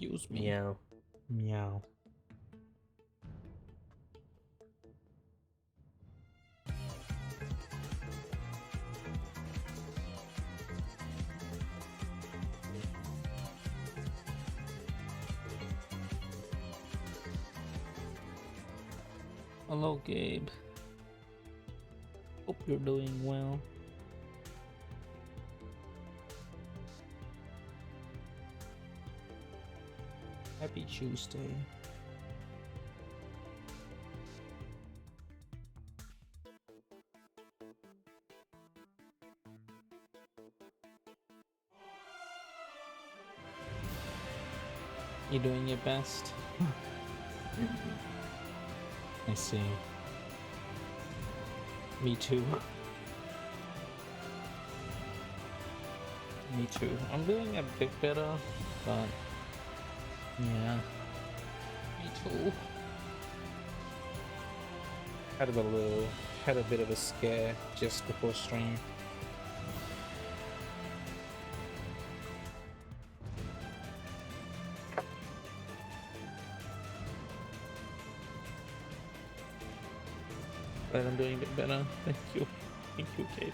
Excuse me. Meow. Meow. Hello, Gabe. Hope you're doing well. Happy Tuesday. You doing your best? I see. Me too. Me too. I'm doing a bit better, but yeah. Me too. Had a bit of a scare just before stream. But I'm doing a bit better. Thank you. Thank you, Kate.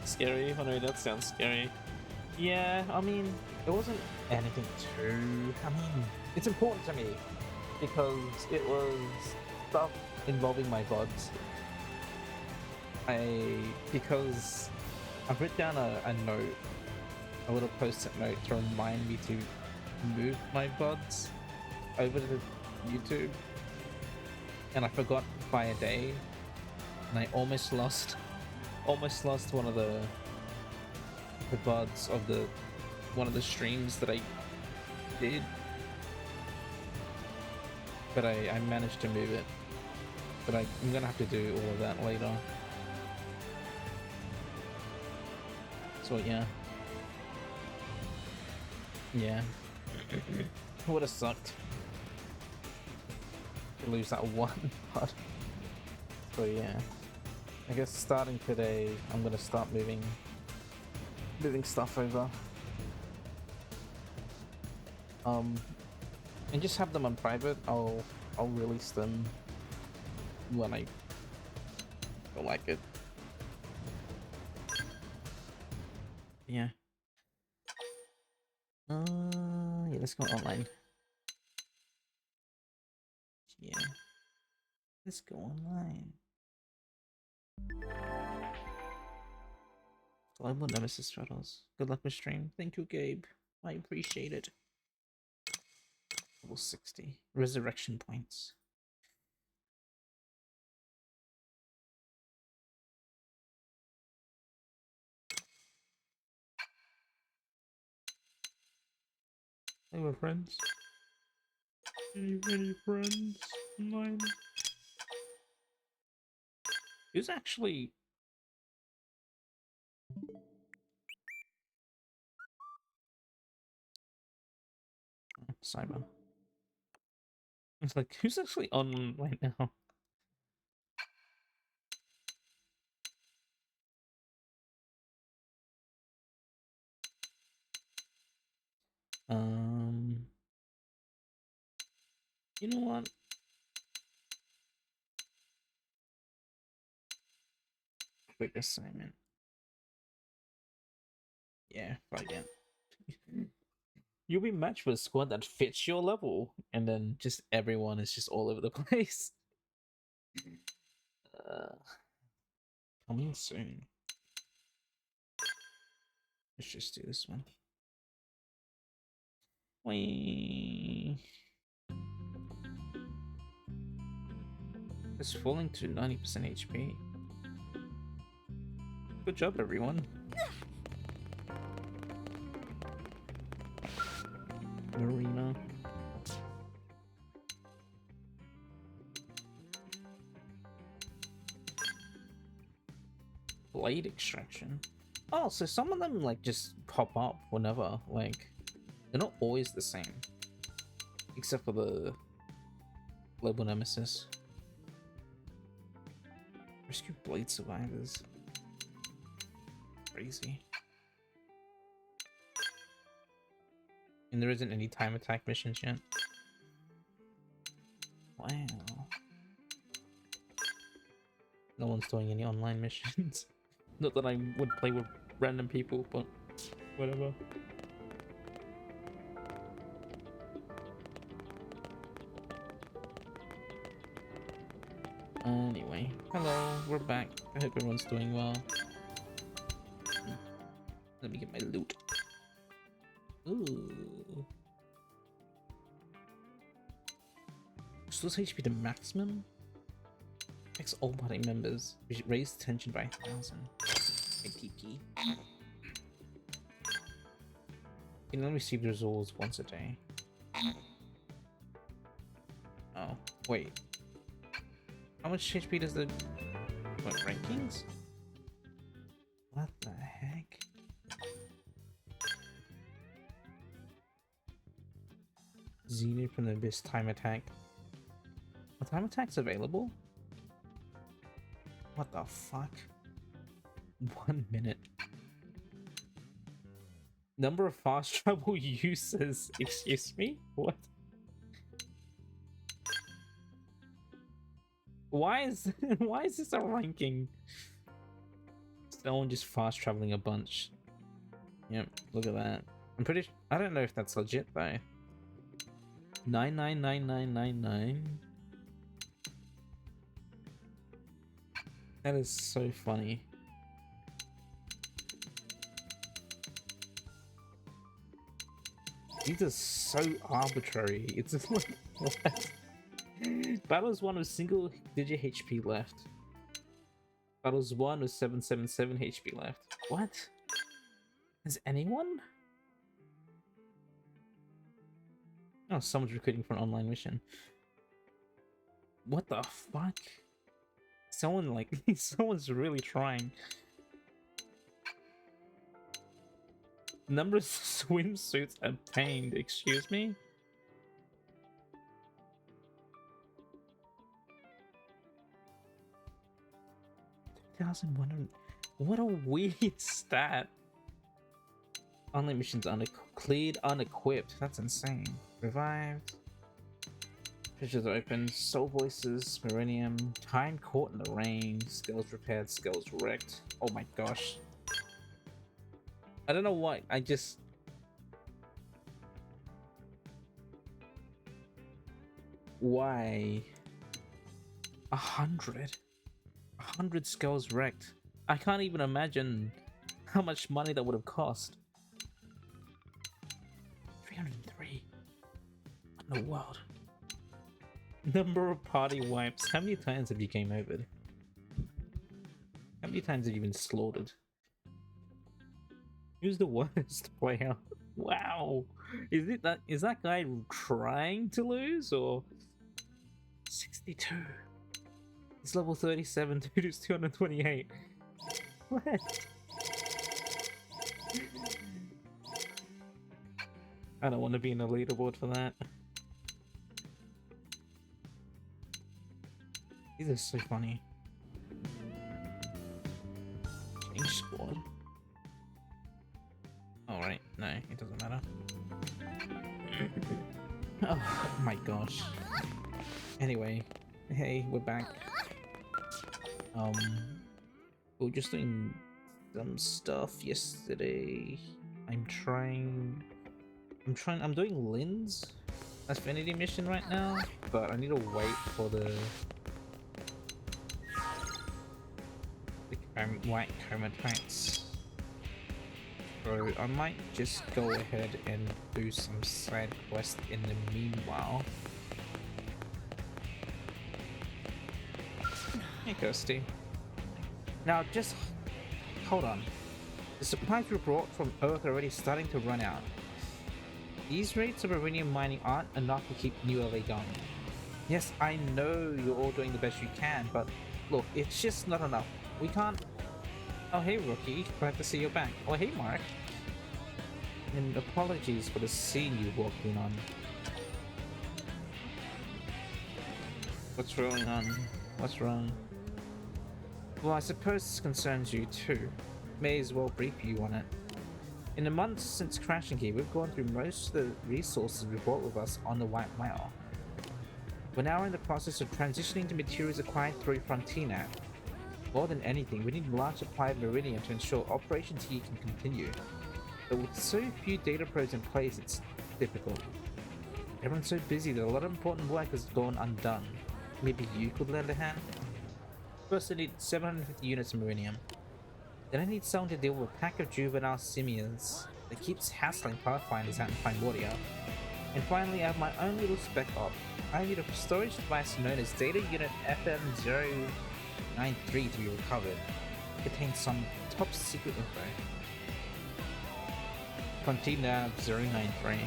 Scary? Oh no, that sounds scary. Yeah, I mean, it wasn't anything too... I mean, it's important to me because it was stuff involving my VODs. Because I've written down a note, a little post-it note to remind me to move my VODs over to YouTube. And I forgot by a day, and I almost lost one of the VODs of one of the streams that I did, but I managed to move it. But I'm gonna have to do all of that later. So yeah, it would have sucked to lose that one VOD. So yeah, I guess starting today, I'm gonna start moving stuff over. And just have them on private. I'll release them when I feel like it. Yeah. Yeah, let's go online. Yeah. Let's go online. Global Nemesis Struggles. Good luck with stream. Thank you, Gabe. I appreciate it. Level 60. Resurrection points. Hey, we're friends. Any friends of mine? Who's actually... Cyber. It's like, who's actually on right now? You know what? Quick assignment. Yeah, fuck it. You'll be matched with a squad that fits your level, and then just everyone is just all over the place. Coming soon. Let's just do this one. Whee! It's falling to 90% HP. Good job, everyone. Marina. Blade extraction. Oh, so some of them like just pop up whenever. Like, they're not always the same, except for the global nemesis. Rescue blade survivors. Crazy. And there isn't any time attack missions yet. Wow. No one's doing any online missions. Not that I would play with random people, but whatever. Anyway, hello, we're back. I hope everyone's doing well. Let me get my loot. Ooh. Restores HP to maximum? Affects all party members. Raise tension by 1,000. ATP. You can only receive the resource once a day. Oh, wait. How much HP does the... what, rankings? What the heck? Xeno from the Abyss time attack. Are time attacks available? What the fuck? 1 minute. Number of fast travel users. Excuse me? What? Why is why is this a ranking? Someone just fast traveling a bunch. Yep, look at that. I'm pretty. I don't know if that's legit though. 9999999. That is so funny. These are so arbitrary. It's just like, what? Battles 1 with single digit HP left. Battles 1 with 777 HP left. What? Is anyone? Oh, someone's recruiting for an online mission. What the fuck? Someone like someone's really trying. Number of swimsuits obtained, excuse me? What a weird stat. Online missions cleared unequipped. That's insane. Revived. Pictures open. Soul voices. Millennium. Time caught in the rain. Skills repaired. Skills wrecked. Oh my gosh. I don't know why. I just... Why? 100? 100 skills wrecked. I can't even imagine how much money that would have cost. 303. What in the world? Number of party wipes. How many times have you game overed? How many times have you been slaughtered? Who's the worst player? Wow. Is that guy trying to lose or 62? It's level 37, dude is 228. What? I don't want to be in the leaderboard for that. These are so funny. Change squad. Alright, no, it doesn't matter. Oh my gosh. Anyway, hey, we're back. We were just doing some stuff yesterday. I'm doing Lynn's affinity mission right now, but I need to wait for the white coma tracks. So I might just go ahead and do some side quest in the meanwhile. Hey Kirsty. Now just hold on. The supplies we brought from Earth are already starting to run out. These rates of uranium mining aren't enough to keep New LA going. Yes, I know you're all doing the best you can, but look, it's just not enough. We can't... Oh hey Rookie, glad to see you're back. Oh hey Mark. And apologies for the scene you walked in on. What's going on? What's wrong? Well, I suppose this concerns you too. May as well brief you on it. In the months since crashing here, we've gone through most of the resources we brought with us on the White Mile. We're now in the process of transitioning to materials acquired through Frontier. More than anything, we need a large supply of Meridian to ensure operations here can continue. But with so few data probes in place, it's difficult. Everyone's so busy that a lot of important work has gone undone. Maybe you could lend a hand? First, I need 750 units of Meridium. Then I need someone to deal with a pack of juvenile simians that keeps hassling Pathfinders out in Primordia. And finally, I have my own little spec op. I need a storage device known as Data Unit FM093 to be recovered. It contains some top secret info. Frontier 093.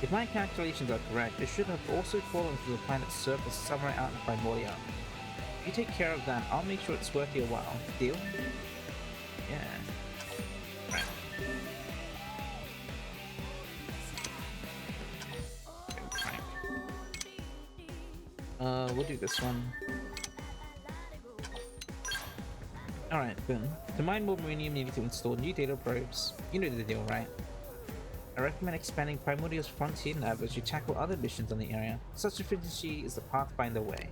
If my calculations are correct, it should have also fallen to the planet's surface somewhere out in Primordia. If you take care of that, I'll make sure it's worth your while. Deal? Yeah. Right. We'll do this one. Alright, then. To mine more Meridium, you need to install new data probes. You know the deal, right? I recommend expanding Primordial's Frontier Nav as you tackle other missions on the area. Such efficiency is the Pathfinder way.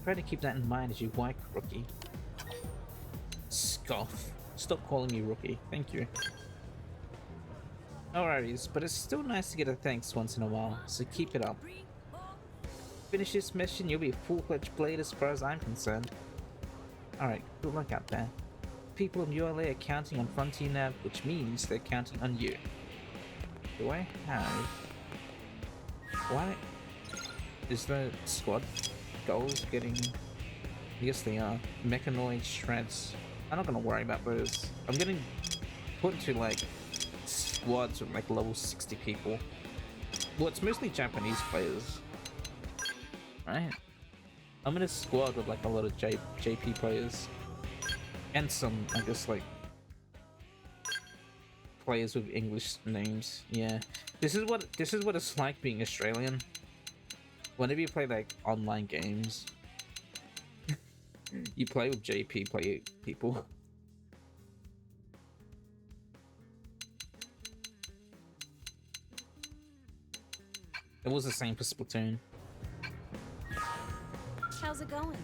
Try to keep that in mind as you work, rookie. Scoff. Stop calling me rookie. Thank you. Alrighties, but it's still nice to get a thanks once in a while, so keep it up. Finish this mission, you'll be a full-fledged blade as far as I'm concerned. Alright, good luck out there. People in ULA are counting on Frontier Nav, which means they're counting on you. Do I have... Why is the squad goals getting... I guess they are. Mechanoid shreds. I'm not gonna worry about those. I'm getting put into like squads with like level 60 people. Well, it's mostly Japanese players. Right? I'm in a squad with like a lot of JP players. And some, I guess, like players with English names. Yeah. This is what it's like being Australian. Whenever you play like online games, you play with JP people. It was the same for Splatoon. How's it going?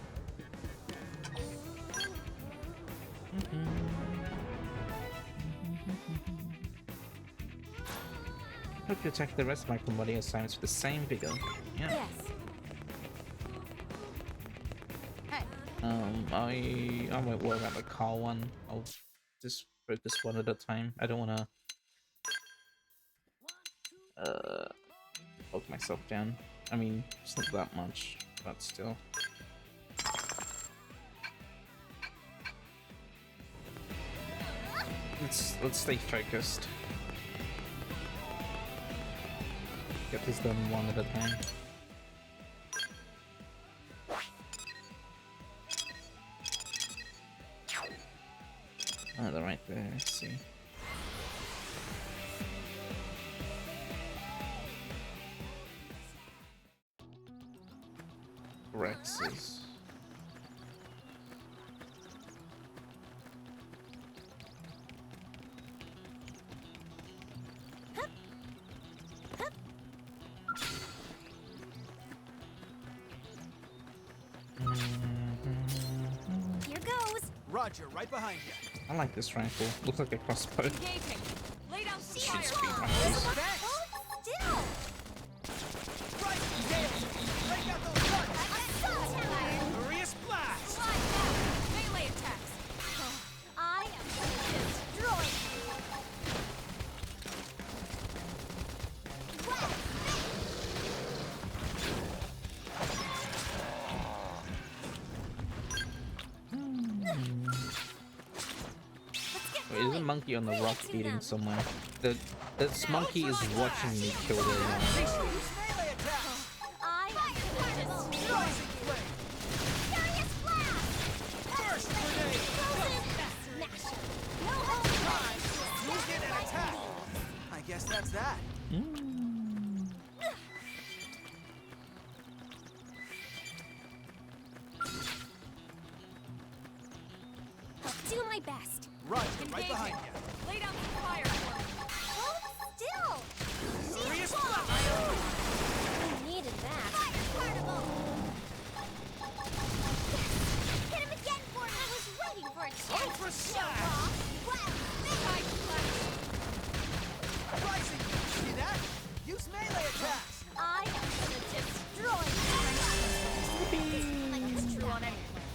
Hope you attack the rest of my commodity assignments with the same vigor. Yeah. Yes. Hey. I won't worry about the car one. I'll just focus one at a time. I don't wanna bog myself down. I mean, it's not that much, but still. Let's stay focused. Get this done one at a time. Oh, they're right there. Let's see. Rexes. Here goes. Roger, right behind you. I like this rifle. Looks like a crossbow. Engaging. Lay down Shoot fire. speed Hold rifles. still. Right, nailed it. Break out those guns. Maria Splash. Slide down. Melee attacks. I am going to destroy you. Wait, there's a monkey on the rock eating somewhere. This monkey is watching me kill the Melee attack. I am going to destroy Rising flame. Furious blast. Burst grenade. Smash. No hold Time. Move in and attack. I guess that's that. I'll do my best. Roger, right Engaging. behind you. Lay down some fire for me. Hold still. Furious Shield wall. blast. We needed that. Fire carnival. Hit him again for me. I was waiting for a chance. Ultra to show slash. off. Wow. Side flash. Rising. See that? Use melee attacks. I am gonna destroy you. Like it's true on any plant.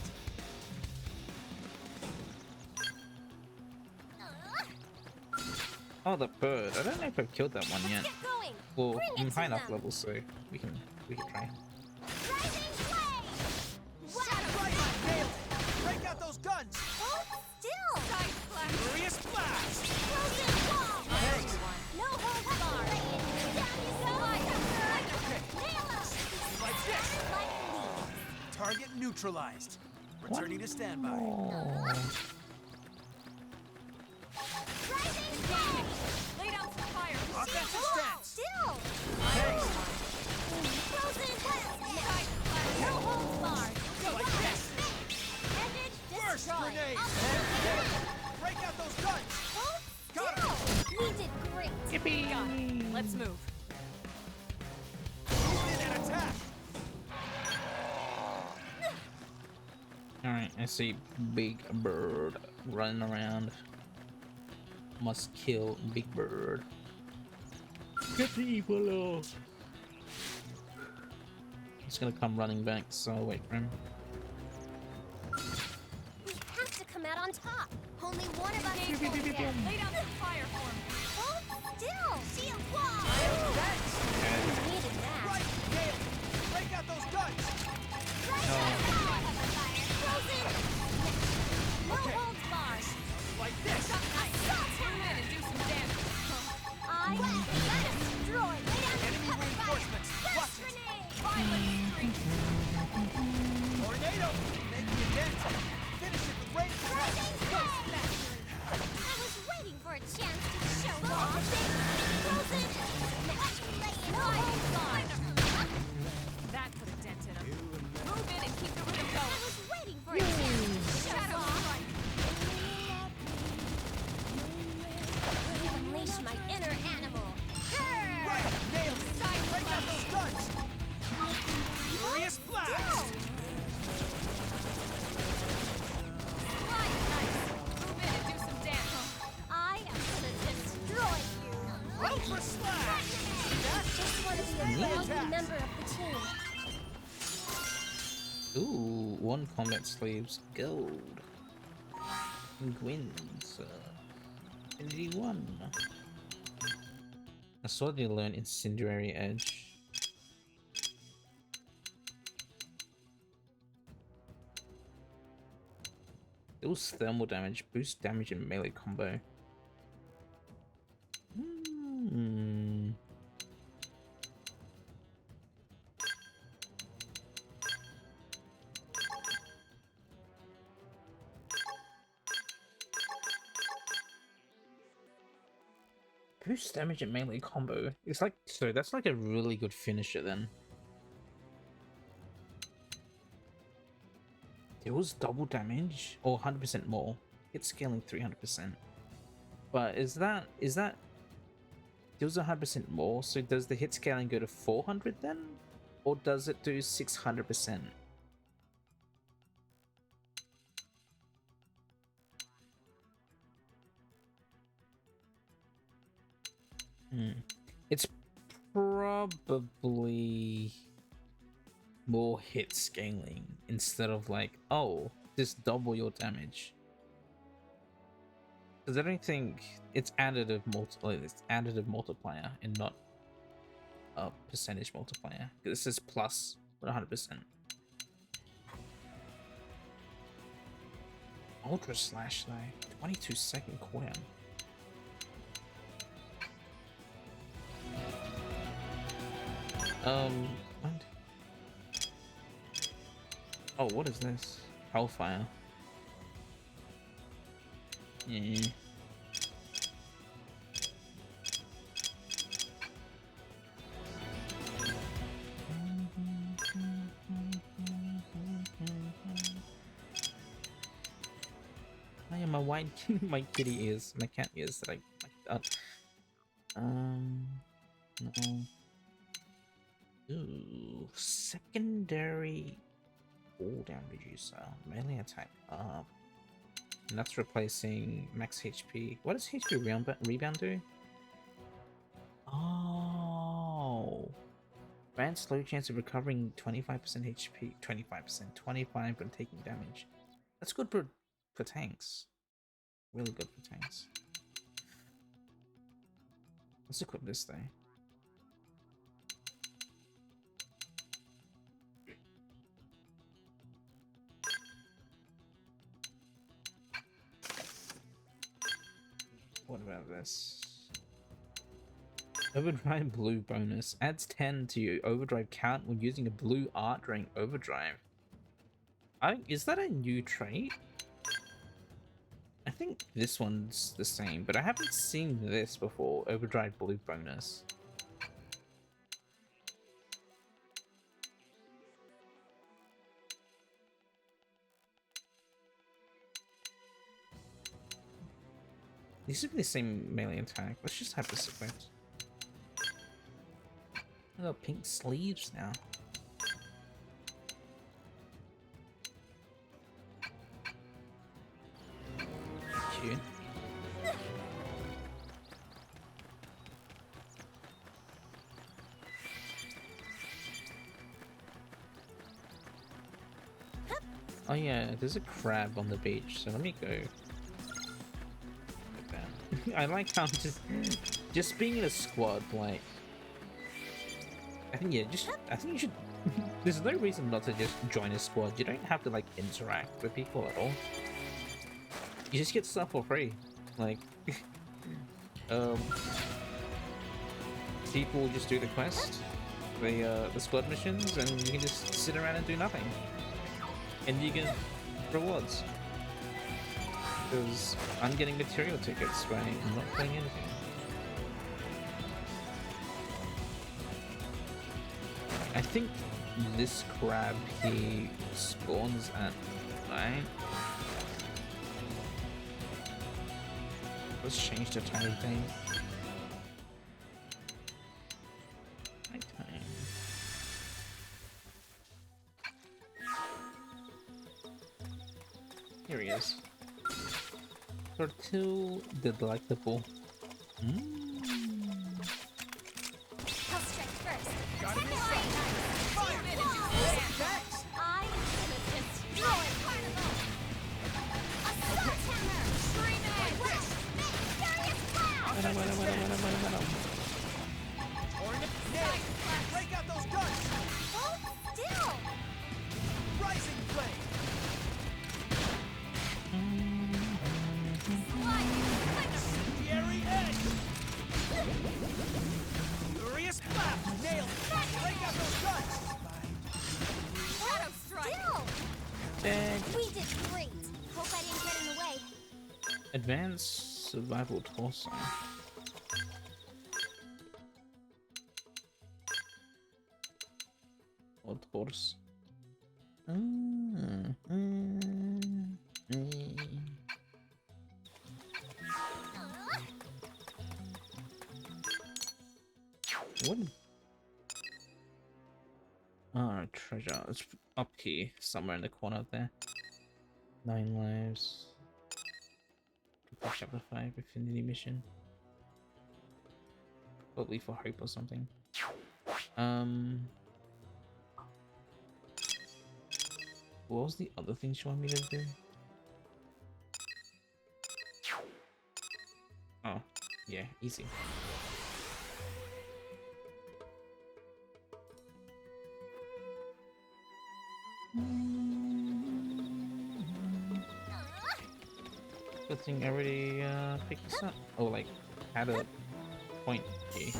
Oh, the bird. I don't know if I've killed that one yet. Get going. Well, Bring I'm it high to enough them. level, so we can try. Rising flame. Wow. Right, nailed it. Break out those guns. Hold still. Side flash. Furious blast. Frozen wall. Thanks. No holds barred. Down you go. Nail him. Like this. Like leaves. Target neutralized. Returning to standby. Oh. Rising flame. Lay down some fire. Offensive Wall. stance. Still. Thanks. Frozen blast. Side flash. No holds barred. Like this. Ended. Burst Destroy. grenade. Break out those guns. Hold Got still. We did great. Yippee! Got it. Let's move. Move in and attack. Alright, I see Big Bird running around. Must kill Big Bird. Get the evil. He's gonna come running back, so I'll wait for him. We have to come out on top. Only one of us is Engaging. going down. Lay down some fire for me. Hold still. Shield wall. Thanks. We needed that. Right, nailed it. Break out those guns. Frozen. No Okay. holds barred. Like this. Nice. Move in and do some damage. I destroy. Lay down some Enemy cover fire. reinforcements. Flash Watch it. grenade. Violent streak. Tornado. Making a dent. Finish it with range attack. Rising flame. I was waiting for a chance to show off. Frozen. No holds barred. That put a dent in him. Move in and keep the rhythm I going. was waiting for a chance to show Shadow off. strike. Unleash my inner animal. Right, nailed it. Side Break out those guns. Furious blast. Flying nice. Move in and do some damage. I am gonna destroy you. Ultra slash. Just want to be a Melee valued attacks. member of the team. Ooh, one combat sleeves gold. Penguins. Infinity 1. I saw they learn Incendiary Edge. Deals thermal damage, boost damage in melee combo. Hmm. Boost damage in melee combo. It's like, so that's like a really good finisher then. Deals double damage or 100% more. Hit scaling 300%. But is that deals 100% more? So does the hit scaling go to 400 then? Or does it do 600%? It's probably more hit scaling instead of like, oh, just double your damage. Because I don't think it's additive multiplier and not a percentage multiplier. This is plus 100%. Ultra slash though, 22-second cooldown. What? Oh, what is this? Hellfire. Yeah. Oh yeah, my white my kitty ears, my cat ears that I no. Ooh, secondary cooldown reducer, melee attack up. And that's replacing max HP. What does HP rebound do? Oh, grant slow chance of recovering 25% HP, 25%, 25 when taking damage. That's good for tanks. Really good for tanks. Let's equip this thing. What about this? Overdrive blue bonus. Adds 10 to your overdrive count when using a blue art during overdrive. Is that a new trait? I think this one's the same, but I haven't seen this before. Overdrive blue bonus. These should be the same melee attack. Let's just have this equipped. I got pink sleeves now. Cute. Oh yeah, there's a crab on the beach, so let me go. I like how just being in a squad, like I think you should there's no reason not to just join a squad. You don't have to like interact with people at all. You just get stuff for free. Like people just do the quest, the squad missions, and you can just sit around and do nothing. And you get rewards. Because I'm getting material tickets by not playing anything. I think this crab, he spawns at night. Let's change the tiny thing. Nighttime. Here he is. They're too delectable. I'll strike first. Got him in Attack sight. line. Fire! Thanks! I am gonna destroy Carnival. Assault hammer. Screaming. Flash. Furious cloud. Or nail! Break out those guns! Hold still. Rising flame! Fiery edge! Furious blast! Nail! Break out those guns! Shadow strike. Still. We did great. Hope I didn't get in the way. Advanced survival torso. Or torso. What? Oh, treasure. It's up here, somewhere in the corner there. 9 lives. Chapter 5 Affinity mission. Probably for hope or something. What was the other thing she wanted me to do? Oh, yeah, easy. Good thing I already picked this up. Oh, like, had a point here.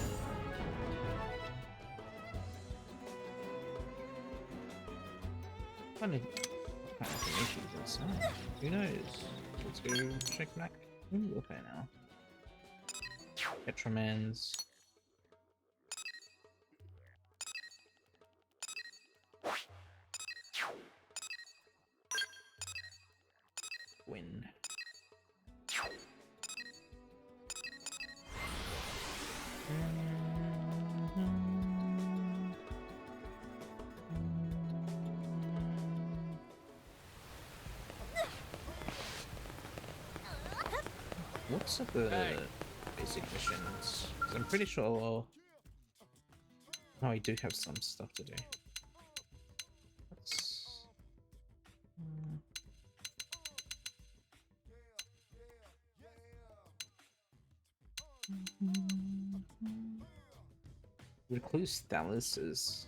What kind of information is inside? Who knows? Let's go check back. Ooh, okay now. Petramans. Win. What's at the Hey. basic missions? 'Cause I'm pretty sure. Oh, I do have some stuff to do. Let's... Recluse Thalas's.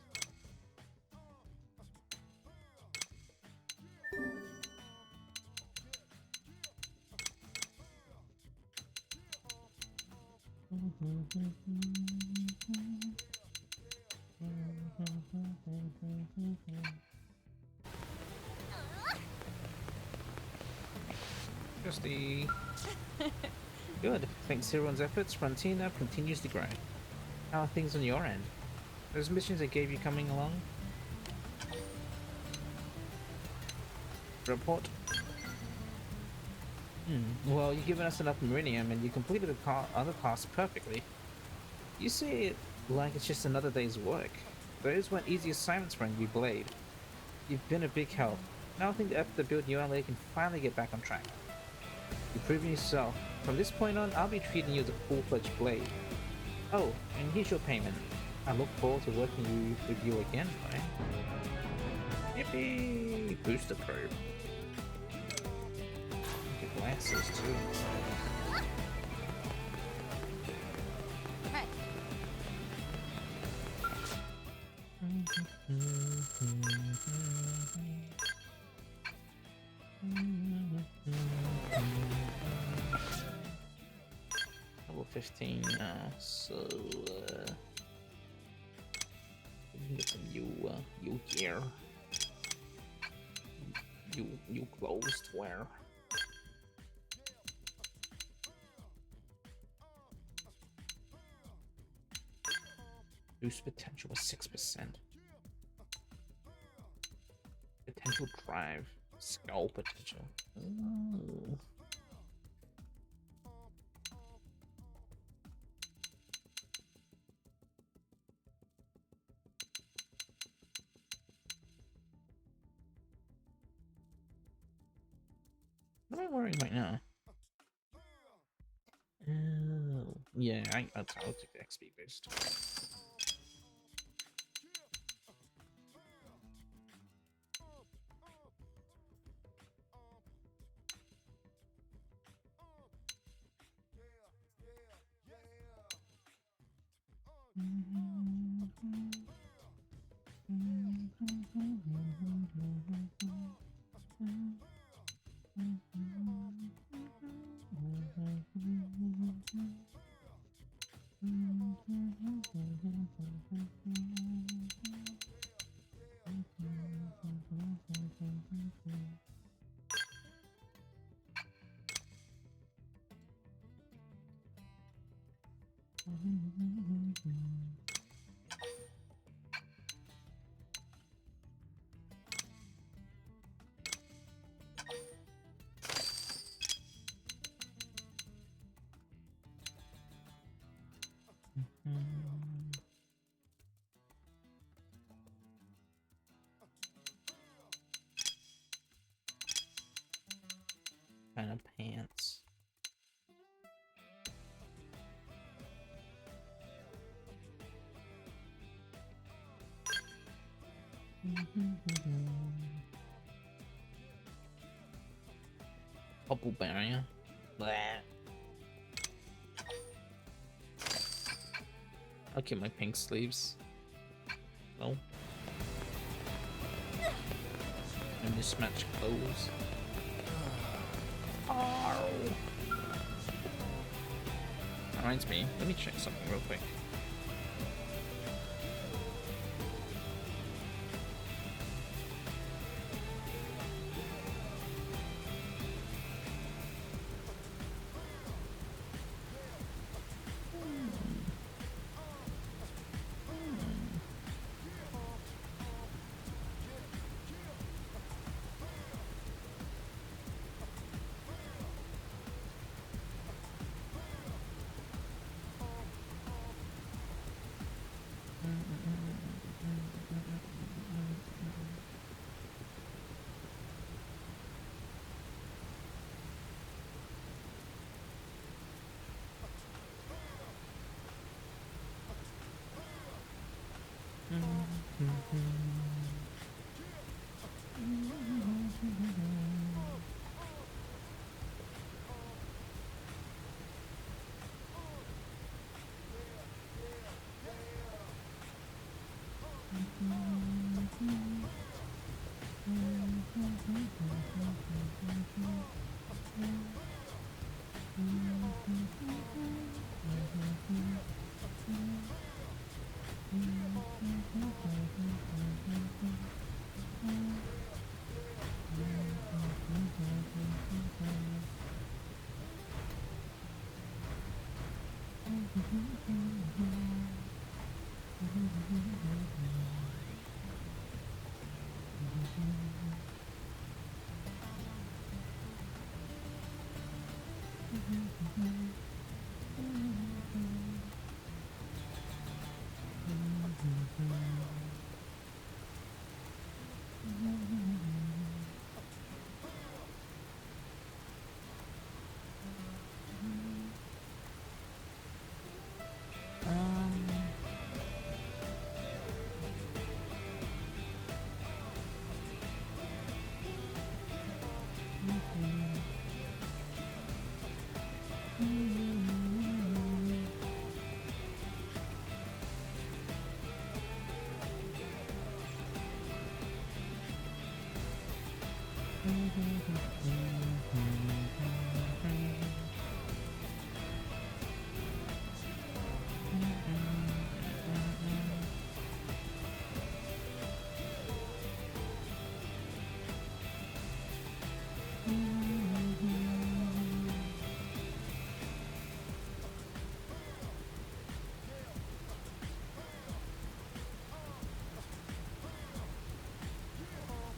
Just the good. Thanks to everyone's efforts, Frontier continues to grow. How are things on your end? Those missions I gave you coming along? Report. Well, you've given us enough Meridium and you completed the other tasks perfectly. You see it like it's just another day's work. Those weren't easy assignments for a new blade. You've been a big help. Now I think the effort to build New LA can finally get back on track. You've proven yourself. From this point on, I'll be treating you as a full-fledged blade. Oh, and here's your payment. I look forward to working with you again, right? Yippee! Booster probe. Get glasses too. Hey. Level 15 now, so we can get some new gear. New clothes to wear. Boost potential was 6%. Potential drive. Skull potential. Ooh. What am I wearing right now? Oh, yeah, I'll take the XP boost. Kind of pants. Bubble barrier. Blah. I'll keep my pink sleeves. No. And mismatched clothes. Oh. Reminds me, let me check something real quick.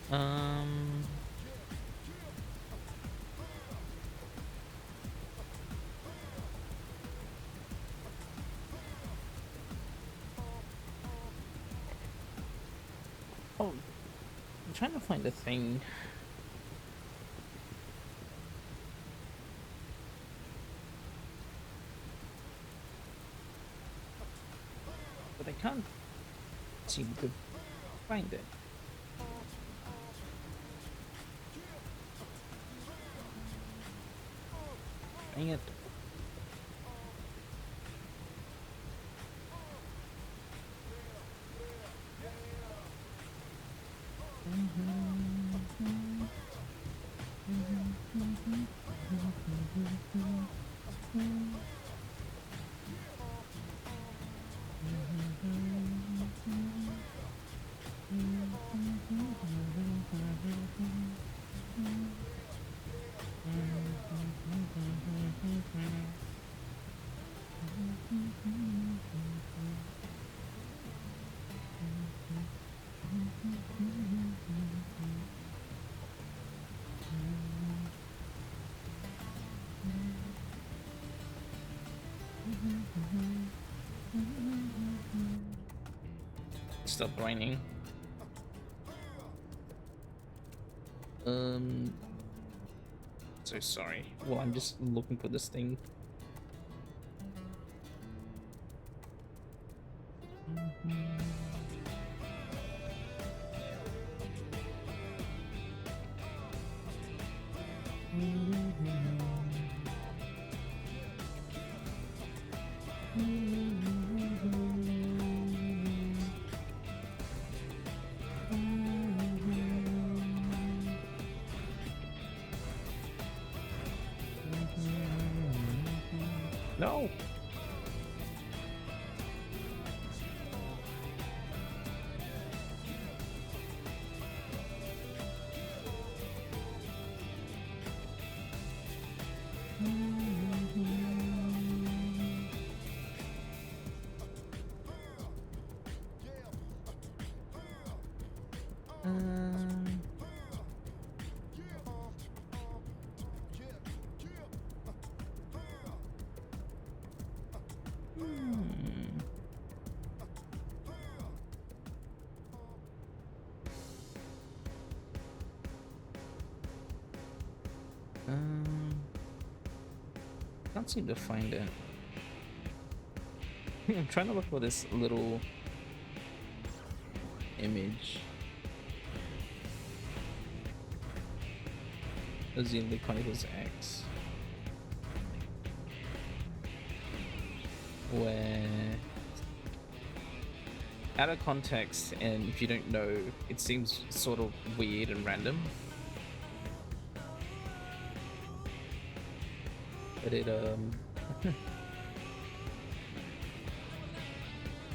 Um, oh, I'm trying to find a thing. But I can't seem to find it. Dang it. Stop whining. So sorry. Well, I'm just looking for this thing. No. Can't seem to find it. I'm trying to look for this little image. Xenoblade Chronicles X, where out of context, and if you don't know, it seems sort of weird and random. But it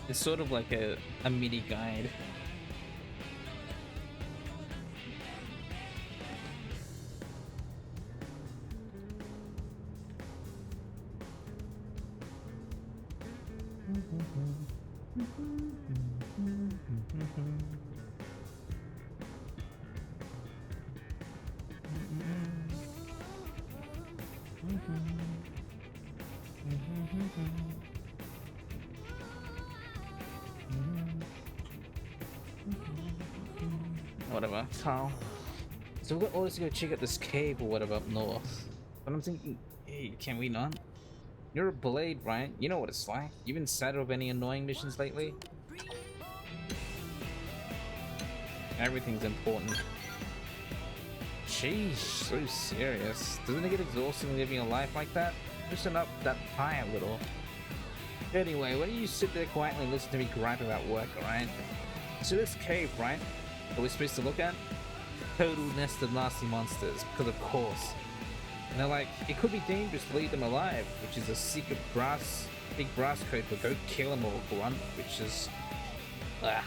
it's sort of like a mini guide. Whatever, Carl. So we've got orders to go check out this cave or whatever up north. But I'm thinking, hey, can we not? You're a blade, right? You know what it's like. You been saddled with any annoying missions lately? Everything's important. Sheesh, so serious. Doesn't it get exhausting living a life like that? Loosen up that pie a little. Anyway, why don't you sit there quietly and listen to me gripe about work, alright? So this cave, right? That we're supposed to look at? Total nest of nasty monsters, because of course. And they're like, it could be dangerous to leave them alive, which is a secret big brass code for go kill them or grunt, which is... Ugh.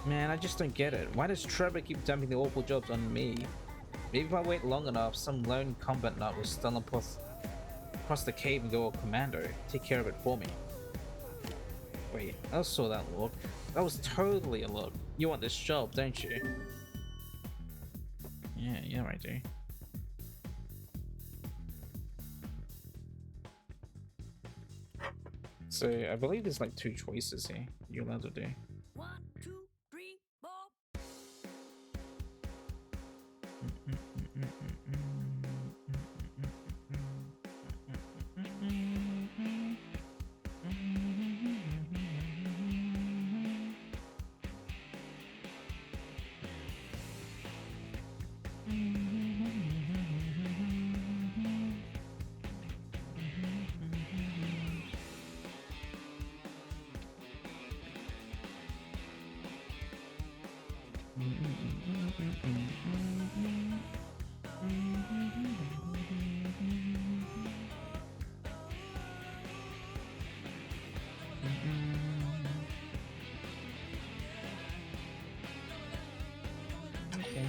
Man, I just don't get it. Why does Trevor keep dumping the awful jobs on me? Maybe if I wait long enough, some lone combat nut will stumble across the cave and go all commando. Take care of it for me. Wait, I saw that look. That was totally a look. You want this job, don't you? Yeah, I do. So I believe there's like 2 choices here you're allowed to do. 1, 2, 3, 4. Okay.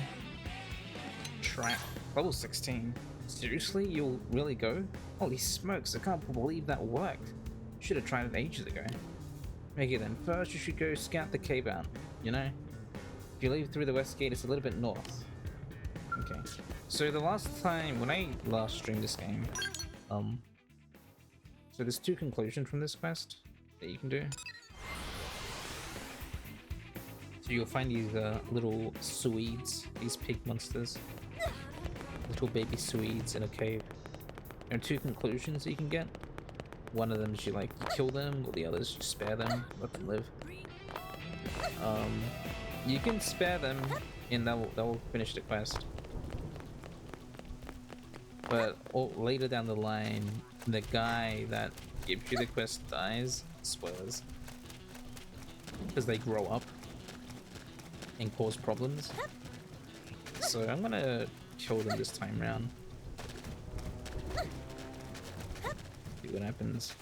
Trap. Level 16. Seriously? You'll really go? Holy smokes, I can't believe that worked. Should have tried it ages ago. Okay then, first you should go scout the cave out, you know? If you leave through the west gate, it's a little bit north. Okay. So the last time, when I last streamed this game, so there's 2 conclusions from this quest that you can do. So you'll find these little Swedes, these pig monsters. Little baby Swedes in a cave. There are 2 conclusions that you can get. One of them is you kill them, or the other is you spare them, let them live. You can spare them and that will finish the quest. But later down the line, the guy that gives you the quest dies. Spoilers. Because they grow up and cause problems. So I'm gonna kill them this time round. See what happens.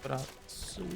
But sweet.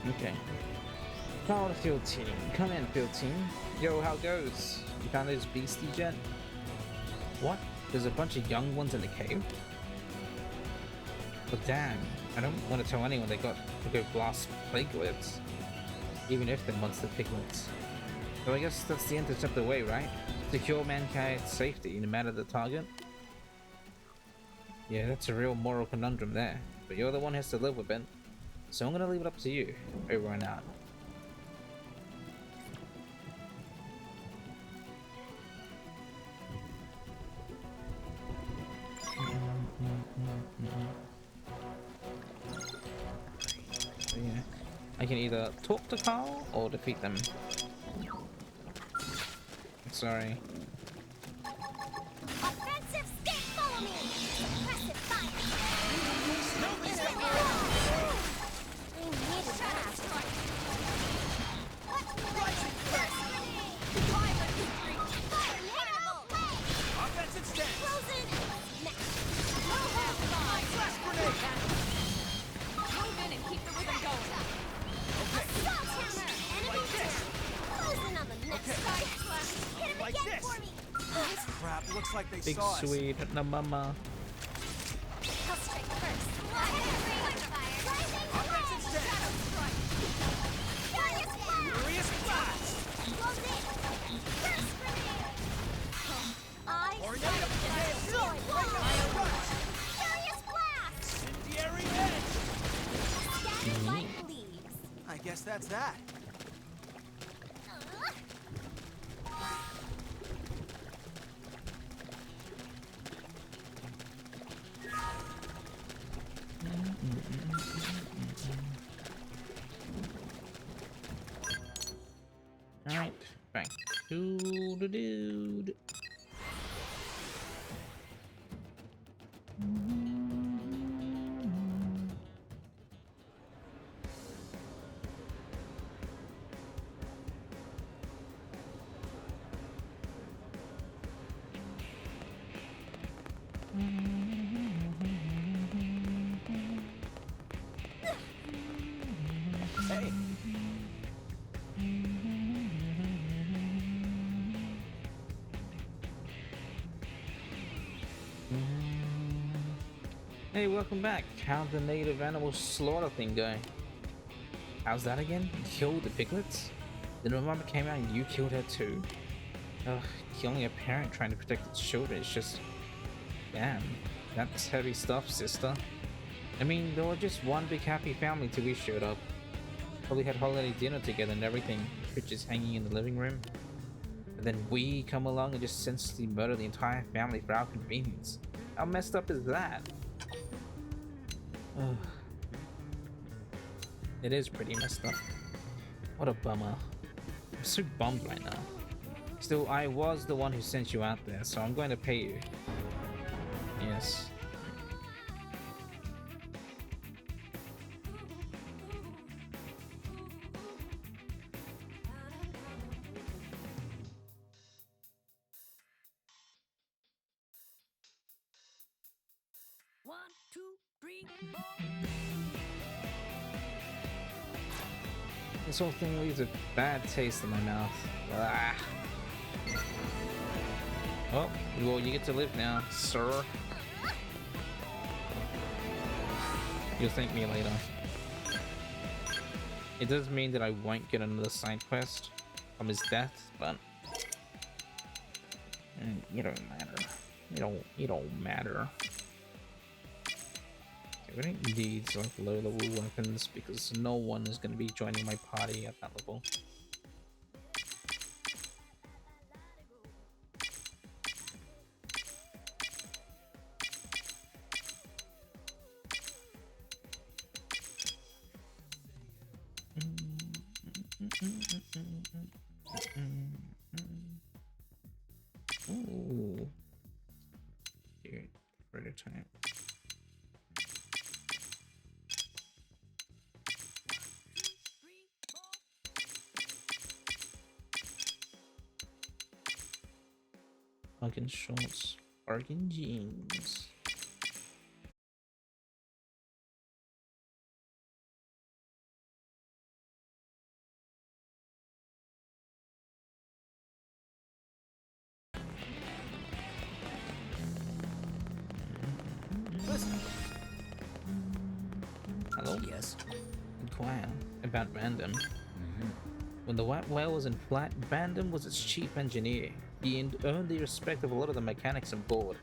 Okay. Call the field team. Come in, field team. Yo, how goes? You found those beasties yet? What? There's a bunch of young ones in the cave? But damn, I don't want to tell anyone they got to go blast plague lords. Even if they're monster piglets. So I guess that's the interceptor way, right? Secure mankind's safety no matter the target. Yeah, that's a real moral conundrum there. But you're the one who has to live with it. So I'm gonna leave it up to you. Over and out. So yeah, I can either talk to Carl or defeat them. Sorry. Offensive stick, follow me! Suppressive fire! We needed that. Rising threat! Offensive stance! Frozen! Flash grenade! Move in and keep the rhythm going. Assault hammer! Enemy Like this. down! Closing on the next Okay. side slash. Hit him Like again this. for me! Crap, looks like they Big saw us. sweet na mama. I'll strike first. Fire! Rising Offensive flame! stance! Shadow strike! Furious blast! Furious blast! Close in! Burst grenade! I Tornado grenade! destroy Right now, run! Furious blast! Incendiary edge! Scattered like leaves. I guess that's that. Alright, back to the dude. Hey, Hey, welcome back. How'd the native animal slaughter thing go? How's that again? You killed the piglets? Then when Mama came out and you killed her too? Ugh, killing a parent trying to protect its children is just... Damn, that's heavy stuff, sister. I mean, they were just one big happy family till we showed up. Probably had holiday dinner together and everything, pictures hanging in the living room. And then we come along and just senselessly murder the entire family for our convenience. How messed up is that? Ugh. It is pretty messed up. What a bummer. I'm so bummed right now. Still, I was the one who sent you out there, so I'm going to pay you. Yes. One, two, three, four. This whole thing leaves a bad taste in my mouth. Ah. Oh, well, you get to live now, sir. You'll thank me later. It does mean that I won't get another side quest from his death, but it don't matter. It don't matter. Okay, we don't need like low level weapons because no one is going to be joining my party at that level. Ooh. Dude, prototype. Three, four. Bargain shorts, bargain jeans. listen. Hello? Yes. Inquire about random. When the White Whale was in flight, Bandom was its chief engineer. He earned the respect of a lot of the mechanics on board.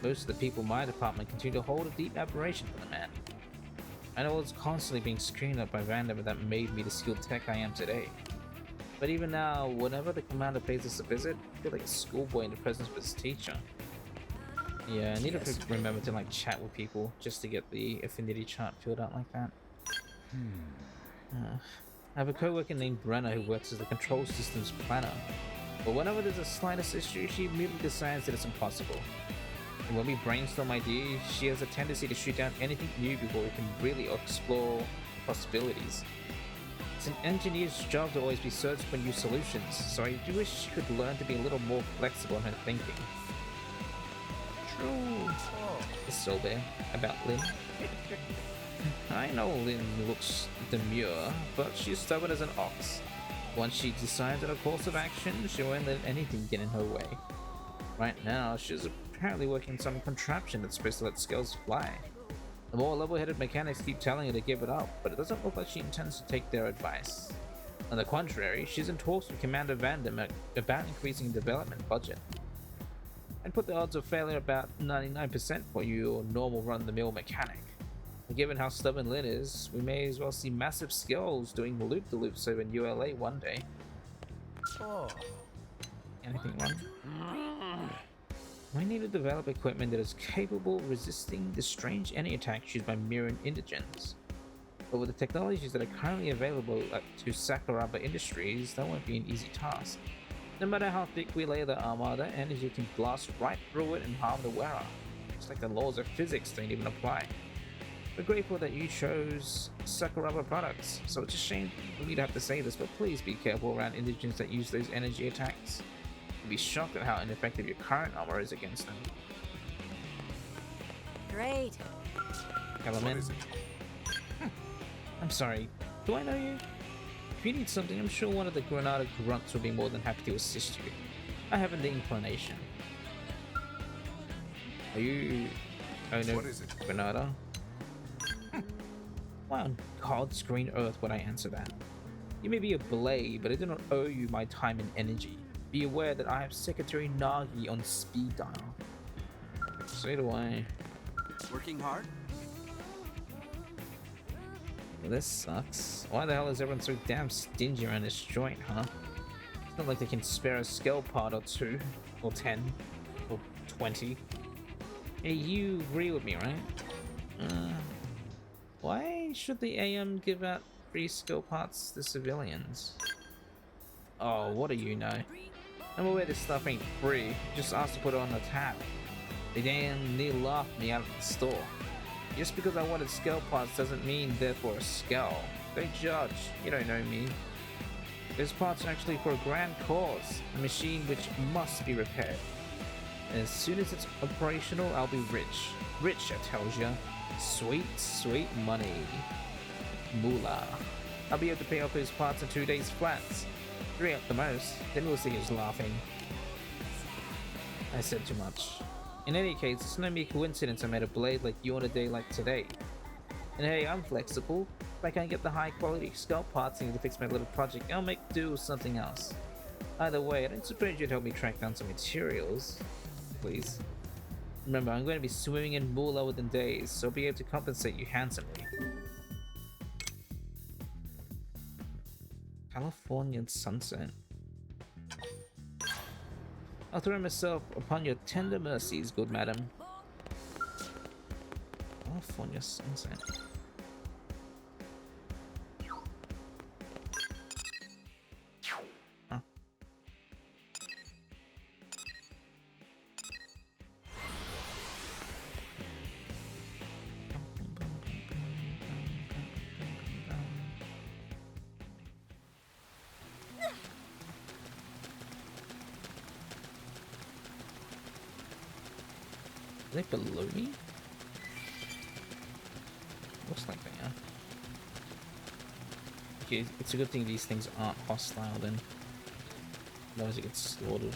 Most of the people in my department continue to hold a deep admiration for the man. I know I was constantly being screened up by Vandom that made me the skilled tech I am today. But even now, whenever the commander pays us a visit, I feel like a schoolboy in the presence of his teacher. Yeah, I need to remember to like chat with people just to get the affinity chart filled out like that. I have a co-worker named Brenna who works as the control systems planner. But whenever there's the slightest issue, she immediately decides that it's impossible. And when we brainstorm ideas, she has a tendency to shoot down anything new before we can really explore possibilities. It's an engineer's job to always be searching for new solutions, so I do wish she could learn to be a little more flexible in her thinking. True. It's so bad about Lynn. I know Lynn looks demure, but she's stubborn as an ox. Once she decides on a course of action, she won't let anything get in her way. Right now, she's apparently working on some contraption that's supposed to let scales fly. The more level-headed mechanics keep telling her to give it up, but it doesn't look like she intends to take their advice. On the contrary, she's in talks with Commander Vandom about increasing development budget. I'd put the odds of failure about 99% for your normal run-of-the-mill mechanic. But given how stubborn Lynn is, we may as well see massive skills doing loop-de-loops over in ULA one day. Anything wrong? We need to develop equipment that is capable of resisting the strange any attacks used by Mirren indigents. But with the technologies that are currently available to Sakuraba Industries, that won't be an easy task. No matter how thick we lay the armor, that energy can blast right through it and harm the wearer. It's like the laws of physics don't even apply. We're grateful that you chose Sakuraba products, so it's a shame for me to have to say this, but please be careful around indigents that use those energy attacks. You'll be shocked at how ineffective your current armor is against them. Great. Element. I'm sorry, do I know you? If you need something, I'm sure one of the Granada grunts will be more than happy to assist you. I haven't the inclination. Are you... Oh no, Granada? Why on God's green earth would I answer that? You may be a blade, but I do not owe you my time and energy. Be aware that I have Secretary Nagi on speed dial. So do I. Working hard? Well, this sucks. Why the hell is everyone so damn stingy around this joint, huh? It's not like they can spare a scale part or 2, or 10, or 20. Hey, you agree with me, right? Why should the AM give out free skill parts to civilians? Oh, what do you know? I'm aware this stuff ain't free, just asked to put it on the tab. They damn near laughed me out of the store. Just because I wanted scale parts doesn't mean therefore a skull. Don't judge, you don't know me. Those parts are actually for a grand cause, a machine which must be repaired. And as soon as it's operational, I'll be rich. Rich, I tells ya. Sweet, sweet money. Moolah. I'll be able to pay off those parts in 2 days flats. 3 at the most, then we'll see who's laughing. I said too much. In any case, it's no mere coincidence I made a blade like you on a day like today. And hey, I'm flexible. If I can't get the high quality skull parts needed to fix my little project, I'll make do with something else. Either way, I don't suppose you'd help me track down some materials. Please. Remember, I'm going to be swimming in moolah within days, so I'll be able to compensate you handsomely. California sunset. I'll throw myself upon your tender mercies, good madam. California sunset. Huh. Are they below me? Looks like they are. Okay, it's a good thing these things aren't hostile then. Otherwise it gets slaughtered.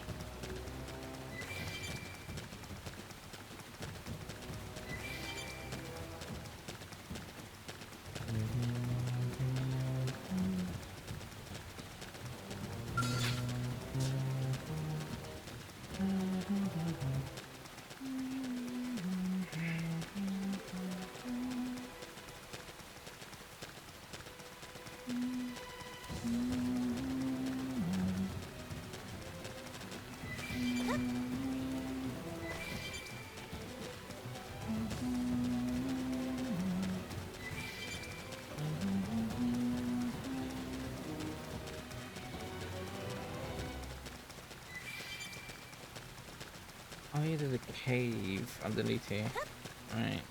Oh, yeah, there's a cave underneath here. Right.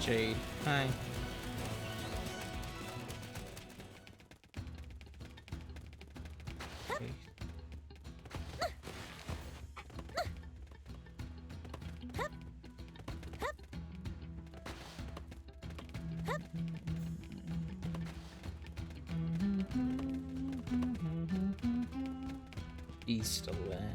Jade. Hi. Okay. He's still there.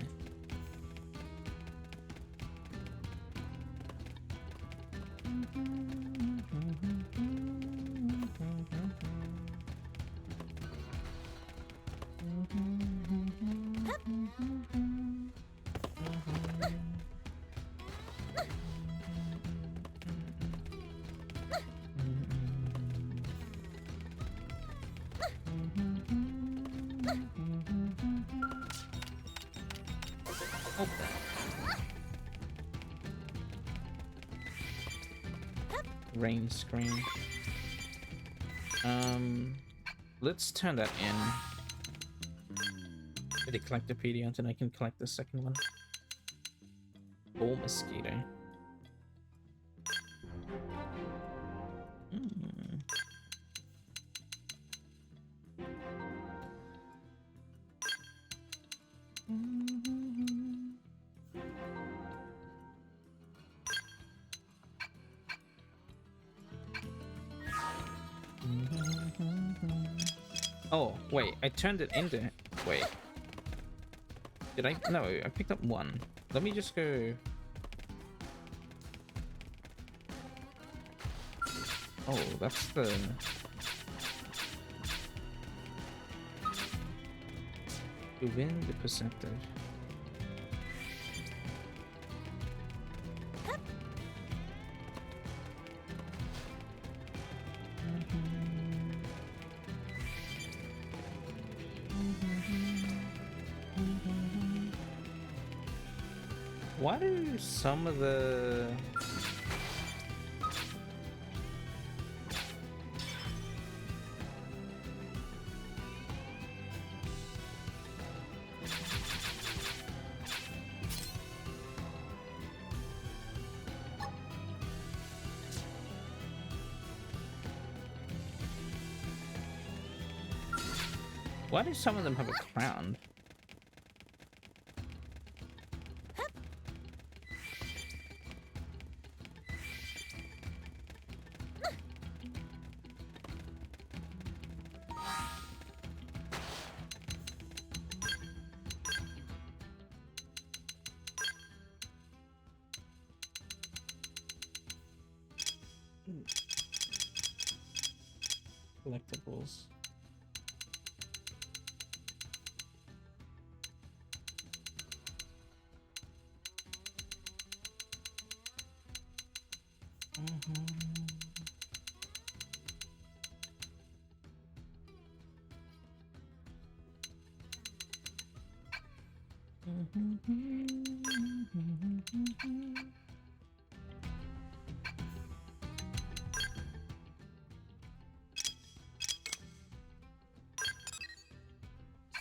Oh. Rain screen. Let's turn that in. Did it collect the PD and I can collect the second one? Bull mosquito. Oh, wait, I turned it into... Wait. Did I? No, I picked up one. Let me just go... Oh, that's the... To win the percentage. Why do some of the... Why do some of them have a crown? Collectibles.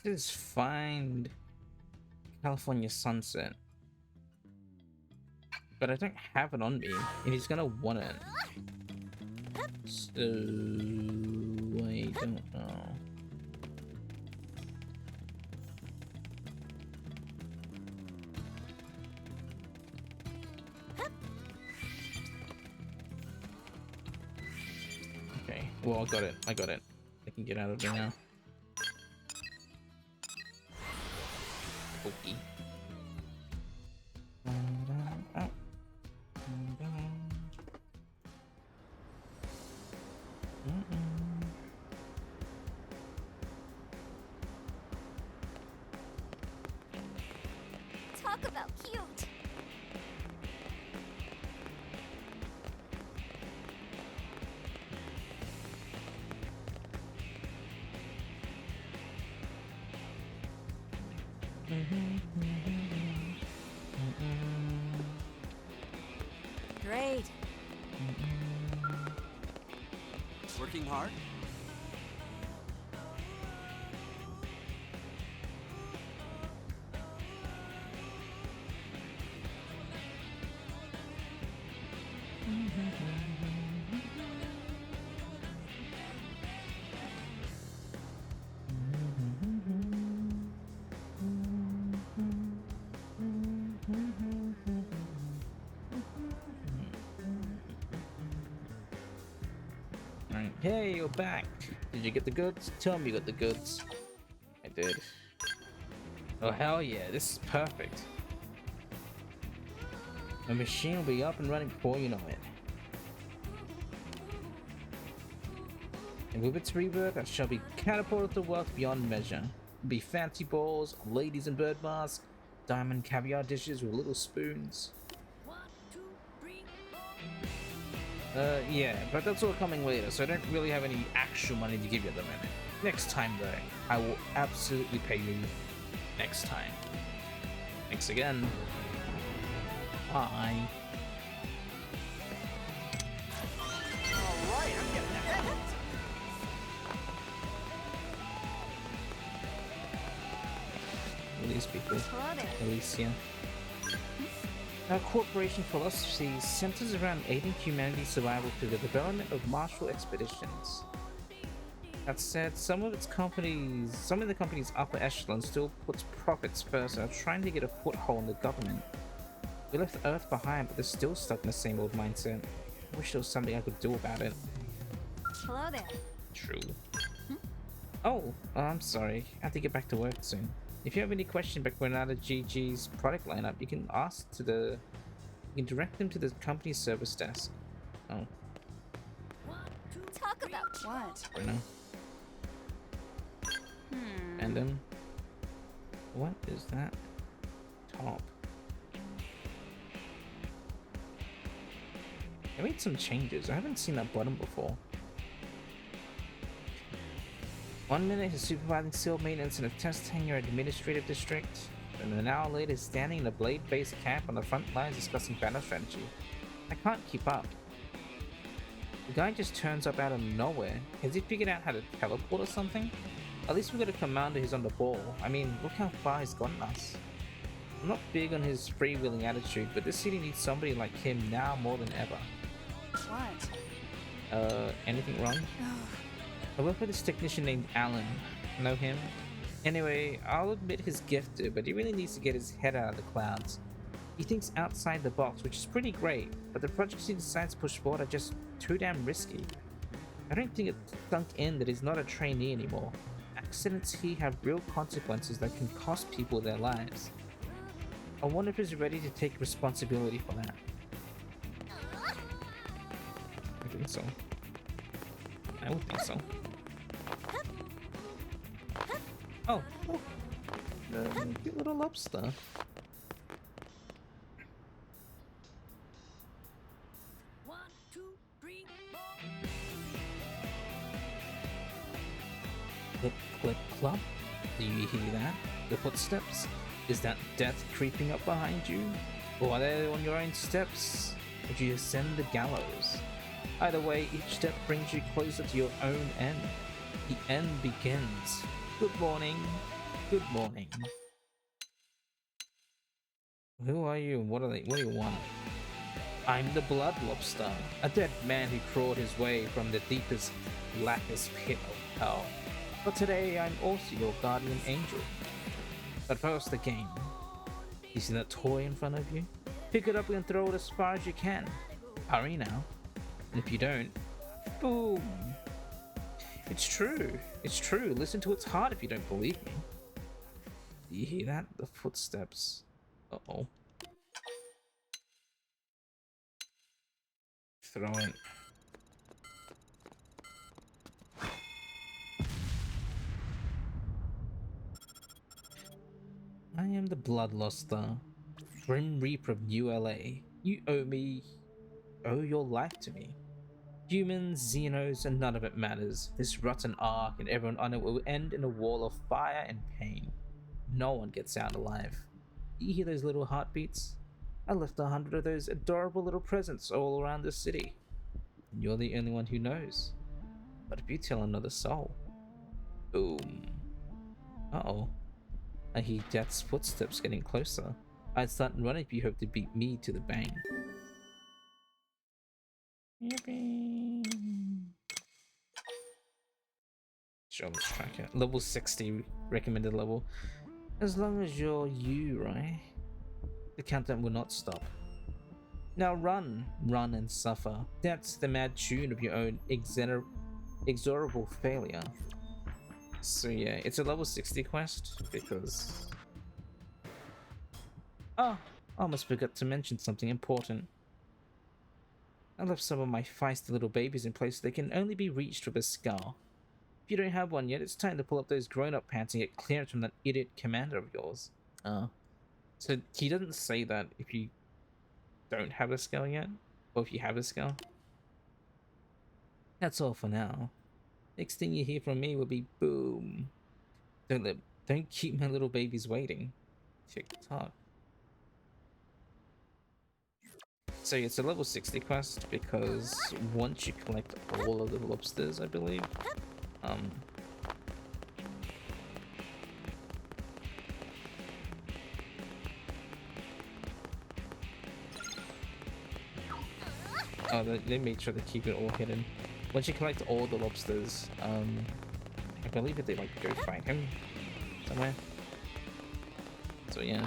Just find California sunset, but I don't have it on me, and he's gonna want it. So I don't know. Well, I got it. I got it. I can get out of there now. Okay. Talk about cute. Great. Working hard? Alright. Hey, you're back. Did you get the goods? Tell me you got the goods. I did. Oh, hell yeah. This is perfect. The machine will be up and running before you know it. And with its rebirth, I shall be catapulted to wealth beyond measure. There'll be fancy balls, ladies in bird masks, diamond caviar dishes with little spoons. 1, 2, 3, 4. Yeah, but that's all coming later, so I don't really have any actual money to give you at the minute. Next time, though, I will absolutely pay you next time. Thanks again. Bye. Alright, I'm getting ahead. All these people. Hello there. Alicia. Our corporation philosophy centers around aiding humanity's survival through the development of martial expeditions. That said, some of the company's upper echelon still puts profits first and are trying to get a foothold in the government. We left Earth behind, but they're still stuck in the same old mindset. I wish there was something I could do about it. Hello there. True. Oh, I'm sorry. I have to get back to work soon. If you have any questions about Granada GG's product lineup, you can direct them to the company's service desk. Oh, 1, 2, Talk about What? right now. And then, what is that? Top. I made some changes. I haven't seen that button before. 1 minute he's supervising seal maintenance in a test hangar administrative district, and an hour later he's standing in a blade-based camp on the front lines discussing battle strategy. I can't keep up. The guy just turns up out of nowhere. Has he figured out how to teleport or something? At least we got a commander who's on the ball. I mean, look how far he's gotten us. I'm not big on his freewheeling attitude, but this city needs somebody like him now more than ever. What? Anything wrong? I work with this technician named Alan. Know him? Anyway, I'll admit he's gifted, but he really needs to get his head out of the clouds. He thinks outside the box, which is pretty great, but the projects he decides to push forward are just too damn risky. I don't think it's sunk in that he's not a trainee anymore. Accidents here have real consequences that can cost people their lives. I wonder if he's ready to take responsibility for that. I think so. I would think so. Oh, look. The cute little lobster. 1, 2, 3, 4. Clip, clip, clop. Do you hear that? The footsteps? Is that death creeping up behind you? Or are they on your own steps? Would you ascend the gallows? Either way, each step brings you closer to your own end. The end begins. Good morning. Good morning. Who are you? What do you want? I'm the Blood Lobster, a dead man who crawled his way from the deepest, blackest pit of hell. But today, I'm also your guardian angel. But first, the game. You see that toy in front of you? Pick it up and throw it as far as you can. Hurry now. And if you don't, boom! It's true. It's true. Listen to its heart if you don't believe me. Do you hear that? The footsteps. Uh-oh. Throw it. I am the Bloodluster, Grim Reaper of New LA. You owe your life to me. Humans, Xenos, and none of it matters. This rotten ark and everyone on it will end in a wall of fire and pain. No one gets out alive. Do you hear those little heartbeats? I left 100 of those adorable little presents all around the city. And you're the only one who knows. But if you tell another soul... Boom. Uh-oh. I hear Death's footsteps getting closer. I'd start running if you hope to beat me to the bang. Yippee. Sure, let's track it. Level 60 recommended level. As long as you're you, right? The countdown will not stop. Now run, run and suffer. That's the mad tune of your own inexorable failure. So yeah, it's a level 60 quest because... Oh, I almost forgot to mention something important. I left some of my feisty little babies in place they can only be reached with a skull. If you don't have one yet, it's time to pull up those grown-up pants and get clearance from that idiot commander of yours. Oh. So he doesn't say that if you don't have a skull yet, or if you have a skull. That's all for now. Next thing you hear from me will be boom. Don't keep my little babies waiting. Tick tock. So it's a level 60 quest because once you collect all of the lobsters, I believe, oh, they made sure to keep it all hidden. Once you collect all the lobsters, I believe that they like go find him somewhere. So yeah.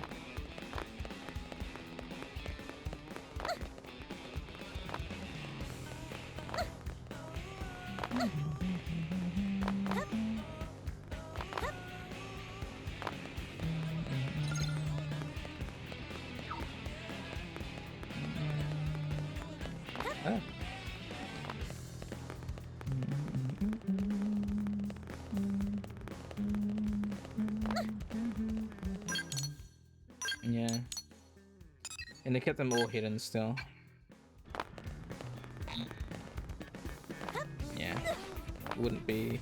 Yeah. And they kept them all hidden still. Yeah. Wouldn't be...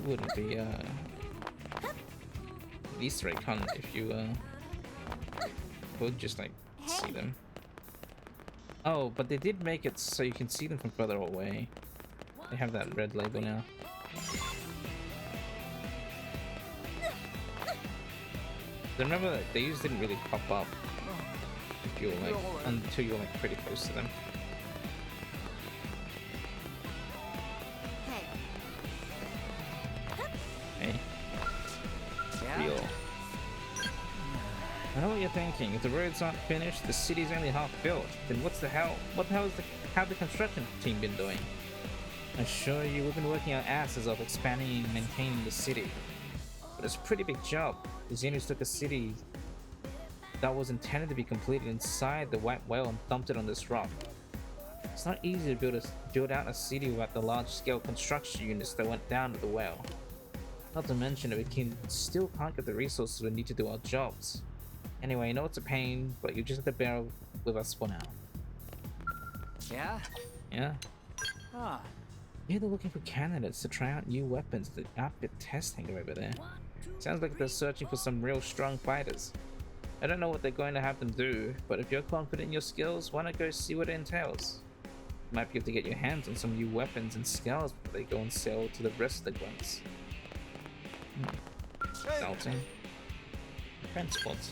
Wouldn't be, Easter egg hunt if you, would just, like, see them. Oh, but they did make it so you can see them from further away. They have that red label now. Remember that these didn't really pop up if you're like until you're like pretty close to them. Hey. Real. I know what you're thinking. If the roads aren't finished, the city's only half built. Then what the hell is how the construction team been doing? I assure you, we've been working our asses off expanding and maintaining the city. But it's a pretty big job. The Xenos took a city that was intended to be completed inside the white whale and dumped it on this rock. It's not easy to build out a city without the large-scale construction units that went down to the whale. Not to mention that we still can't get the resources we need to do our jobs. Anyway, I know it's a pain, but you just have to bear with us for now. Yeah? Yeah? Ah. Yeah, they're looking for candidates to try out new weapons to outfit testing over there. Sounds like they're searching for some real strong fighters. I don't know what they're going to have them do, but if you're confident in your skills, why not go see what it entails? You might be able to get your hands on some new weapons and skills before they go and sell to the rest of the grunts. Salting. Transports.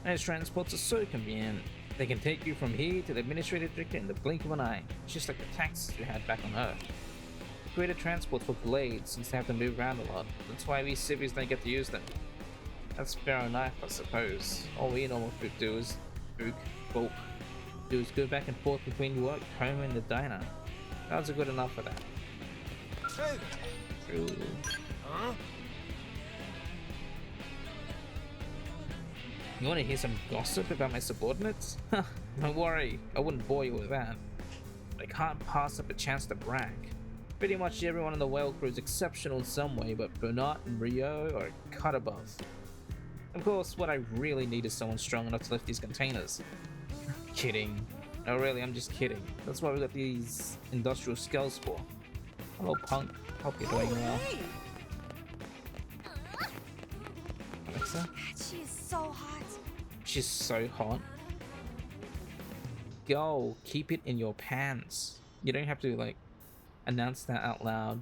Those transports are so convenient. They can take you from here to the administrative district in the blink of an eye, just like the taxis we had back on Earth. Greater transport for blades since they have to move around a lot. That's why we civvies don't get to use them. That's fair enough, I suppose. All we normal folk do is Spook. Bulk. Do is go back and forth between work, home, and the diner. How's it good enough for that? Hey. True. Huh? You want to hear some gossip about my subordinates? Don't worry, I wouldn't bore you with that. But I can't pass up a chance to brag. Pretty much everyone in the whale crew is exceptional in some way, but Bernard and Rio are a cut above. Of course, what I really need is someone strong enough to lift these containers. Kidding. No, really, I'm just kidding. That's why we got these industrial skills for. Hello, punk. Hope you're doing well. Hey! Alexa? God, she is so hot. She's so hot. Go, keep it in your pants. You don't have to, like, announce that out loud.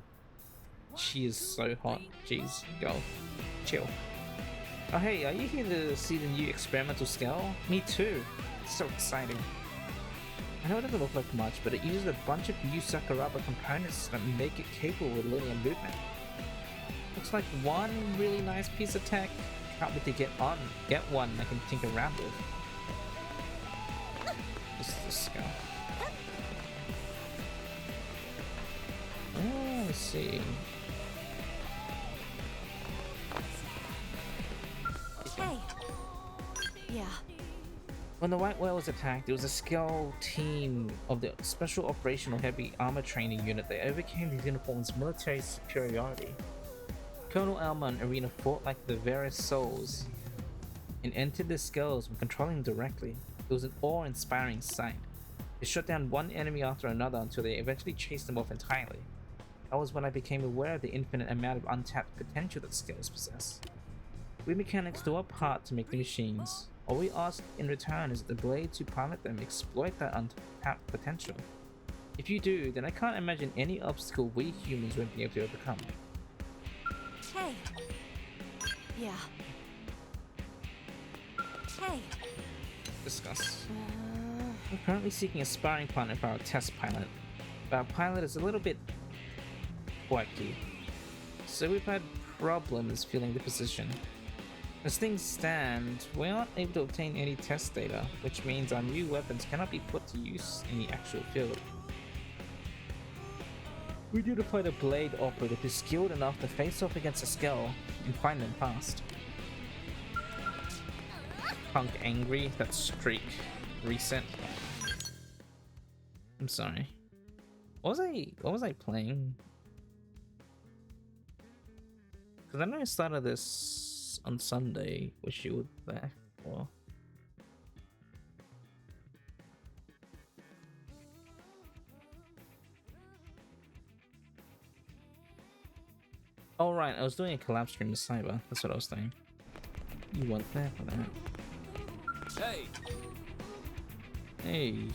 She is so hot. Jeez, go. Chill. Oh hey, are you here to see the new experimental scale? Me too. It's so exciting. I know it doesn't look like much, but it uses a bunch of new Sakuraba components that make it capable of linear movement. Looks like one really nice piece of tech. Can't wait to get one I can tinker around with. This is the scale. Oh, let's see. Hey. Yeah. When the White Whale was attacked, it was a skell team of the Special Operational Heavy Armor Training Unit that overcame the uniform's military superiority. Colonel Alma and Arena fought like the various souls and entered the skulls when controlling them directly. It was an awe-inspiring sight. They shut down one enemy after another until they eventually chased them off entirely. That was when I became aware of the infinite amount of untapped potential that skulls possess. We mechanics do our part to make the machines. All we ask in return is that the blades who pilot them exploit that untapped potential. If you do, then I can't imagine any obstacle we humans won't be able to overcome. Hey. Yeah. Hey. Discuss. We're currently seeking a sparring partner for our test pilot, but our pilot is a little bit quirky, so we've had problems filling the position. As things stand, we aren't able to obtain any test data, which means our new weapons cannot be put to use in the actual field. We need to find a blade operator who's skilled enough to face off against a skull and find them fast. Punk angry, that streak reset. I'm sorry. What was I playing? Because I know I started this on Sunday. Wish you were there for. Oh right, I was doing a collab stream with Cyber. That's what I was doing. You weren't there for that. Hey. Hey,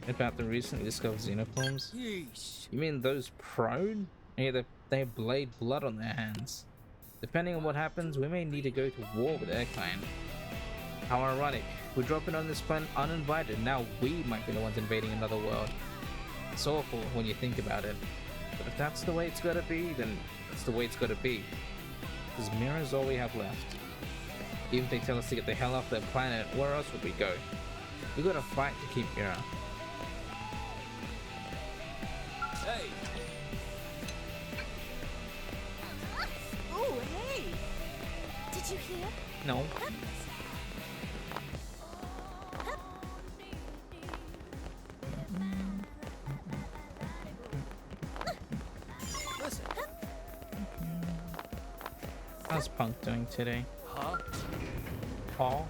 about the recently discovered xenoforms? Yeesh. You mean those prone? Yeah, they have blade blood on their hands. Depending on what happens, we may need to go to war with their clan. How ironic. We're dropping on this planet uninvited, and now we might be the ones invading another world. It's awful when you think about it. But if that's the way it's gotta be, then that's the way it's gotta be. Because Mira's all we have left. Even if they tell us to get the hell off their planet, where else would we go? We gotta fight to keep Mira. Hey. Oh, hey! Did you hear? No. Listen. How's Punk doing today? Huh? Paul?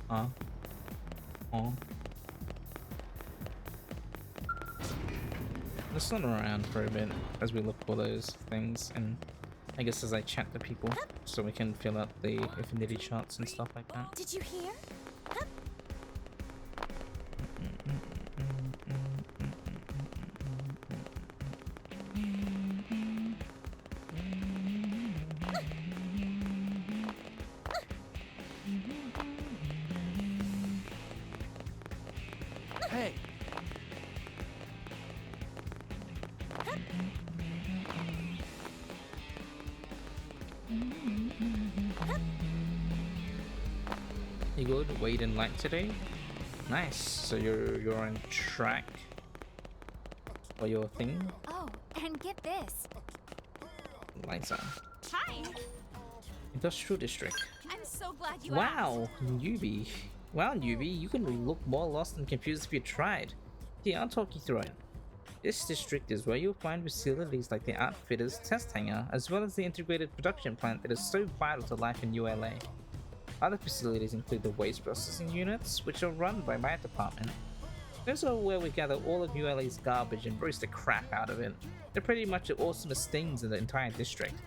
Oh. Let's run around for a bit as we look for those things, and I guess as I chat to people, so we can fill out the affinity charts and stuff like that. Did you hear? Hey. You good? Wade and light today? Nice. So you're on track for your thing? Oh, and get this. Lights on. Hi. Industrial district. I'm so glad you Wow, newbie. Wow, newbie, you can look more lost and confused if you tried. Yeah, I'll talk you through it. This district is where you'll find facilities like the Outfitters test hangar, as well as the integrated production plant that is so vital to life in ULA. Other facilities include the waste processing units, which are run by my department. Those are where we gather all of ULA's garbage and roast the crap out of it. They're pretty much the awesomest things in the entire district.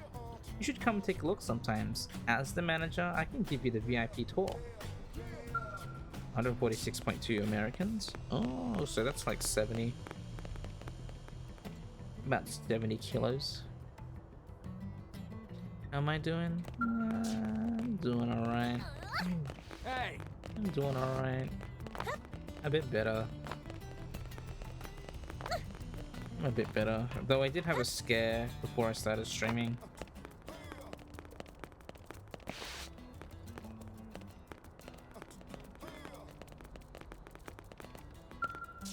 You should come take a look sometimes. As the manager, I can give you the VIP tour. 146.2 Americans? Oh, so that's like 70. About 70 kilos. How am I doing? I'm doing alright. Hey! I'm doing alright. A bit better. I'm a bit better. Though I did have a scare before I started streaming.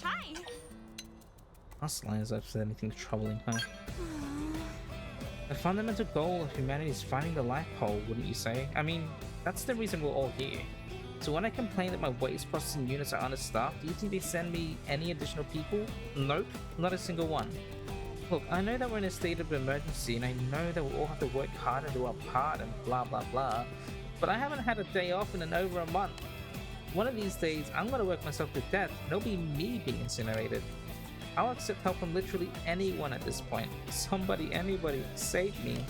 Hi. Us lions up said anything troubling, huh? The fundamental goal of humanity is finding the life hole, wouldn't you say? I mean, that's the reason we're all here. So when I complain that my waste processing units are understaffed, do you think they send me any additional people? Nope, not a single one. Look, I know that we're in a state of emergency and I know that we all have to work hard and do our part and blah blah blah, but I haven't had a day off in over a month. One of these days, I'm gonna work myself to death and it'll be me being incinerated. I'll accept help from literally anyone at this point. Somebody, anybody, save me.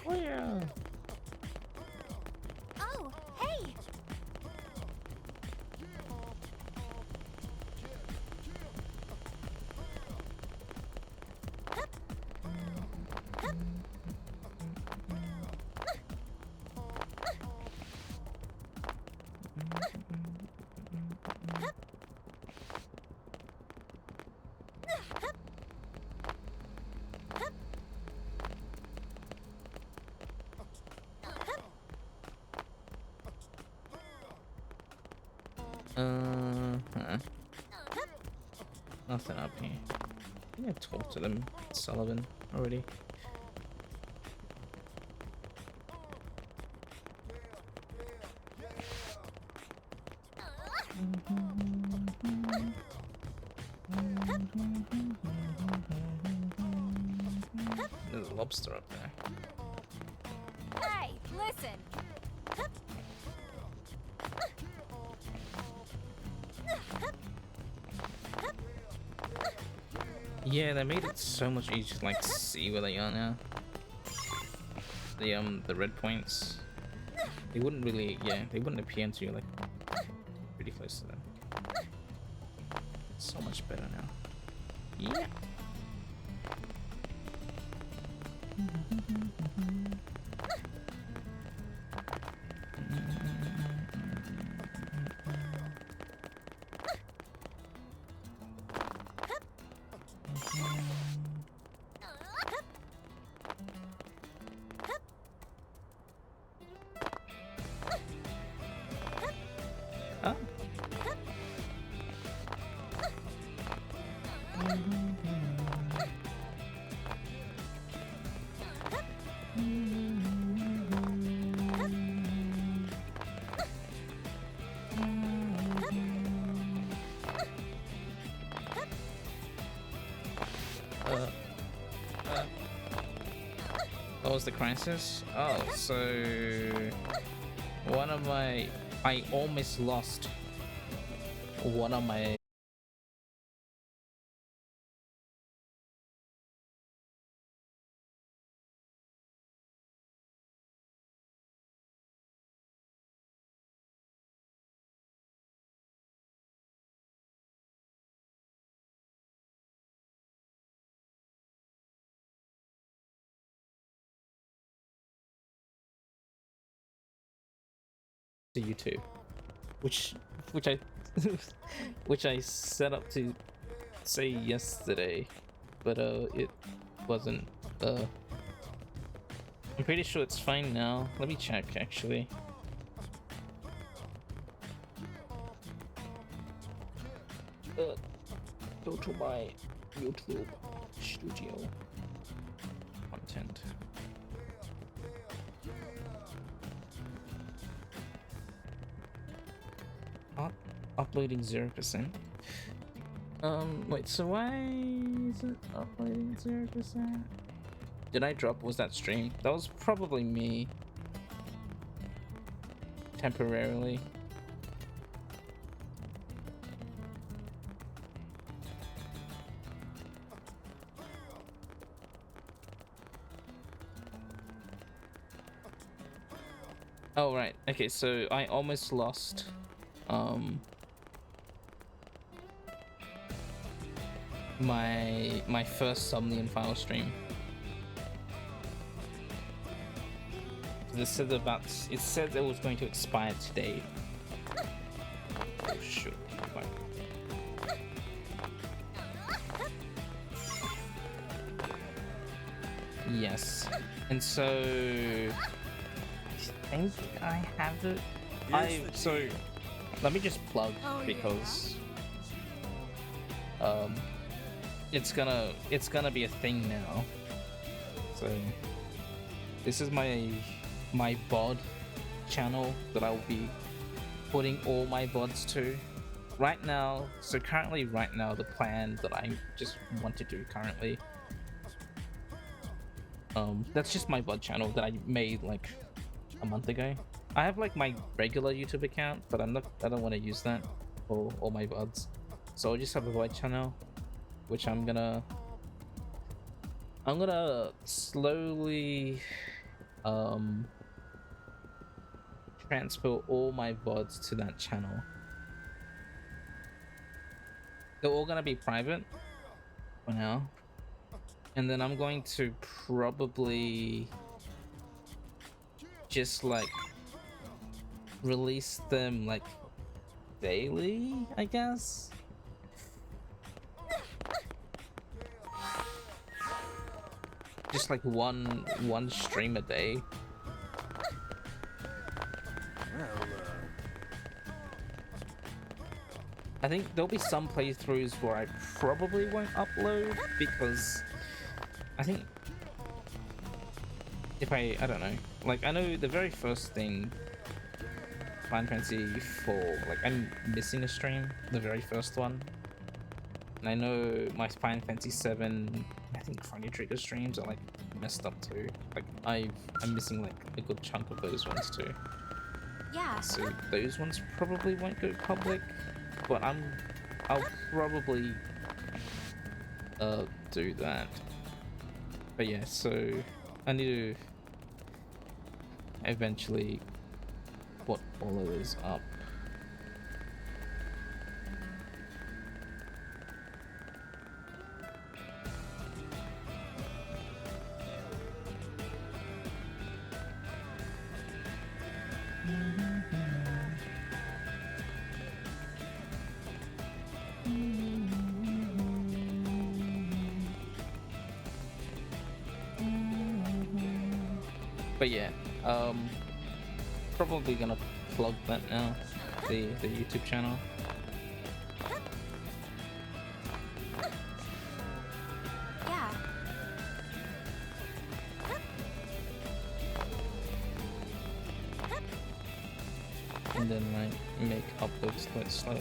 Where? Oh, hey. Huh. Nothing up here. I think I talked to them, Sullivan, already. There's a lobster up there. Hey, listen. Yeah, they made it so much easier to like see where they are now. The red points. They wouldn't really, yeah, they wouldn't appear until you're like pretty close to them. So much better now. Yeah. Oh. What was the crisis? Oh, so I almost lost one of my to YouTube, which I which I set up to say yesterday, but it wasn't. I'm pretty sure it's fine now. Let me check actually. Go to my YouTube studio content. Uploading 0%. Wait, so why is it uploading 0%? Did I drop? Was that stream? That was probably me. Temporarily. Oh, right. Okay, so I almost lost, my first Somnium file stream. It said it was going to expire today. Oh shoot. Fuck. Yes. And so I think I have it. So let me just plug because it's gonna be a thing now. So this is my VOD channel that I will be putting all my VODs to right now. So currently right now the plan that I just want to do currently, that's just my VOD channel that I made like a month ago. I have like my regular YouTube account, but I don't want to use that for all my VODs. So I just have a VOD channel, which I'm gonna slowly transfer all my VODs to that channel. They're all gonna be private for now, and then I'm going to probably just like release them like daily, I guess. Just like one stream a day. I think there'll be some playthroughs where I probably won't upload because I think if I don't know, like I know the very first thing Final Fantasy 4, like I'm missing a stream, the very first one, and I know my Final Fantasy 7, I think Chrono Trigger streams are like messed up too. Like I'm missing like a good chunk of those ones too. Yeah. So those ones probably won't go public, but I'll probably do that. But yeah, so I need to eventually put all of those up. But yeah, probably gonna plug that now, the YouTube channel. Yeah. And then like make uploads quite slowly.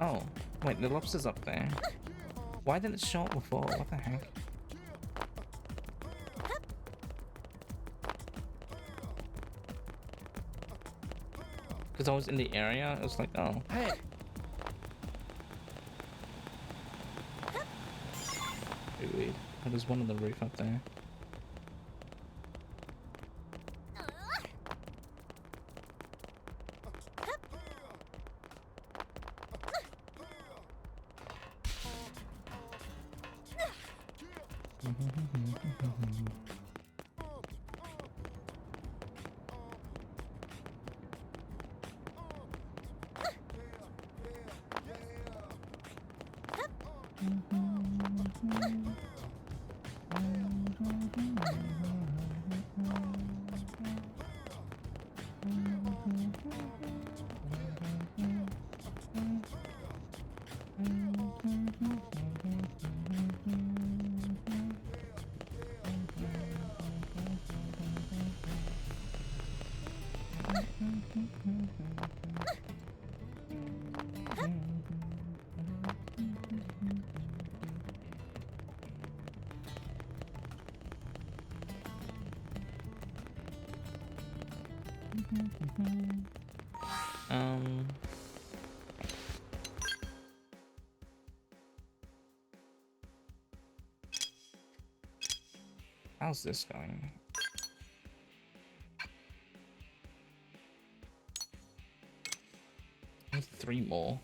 Oh, wait, the lobster's up there. Why didn't it show up before? What the heck? Because I was in the area, it was like, oh. Hey. Wait. Oh, there's one on the roof up there. Um. How's this going? I need 3 more.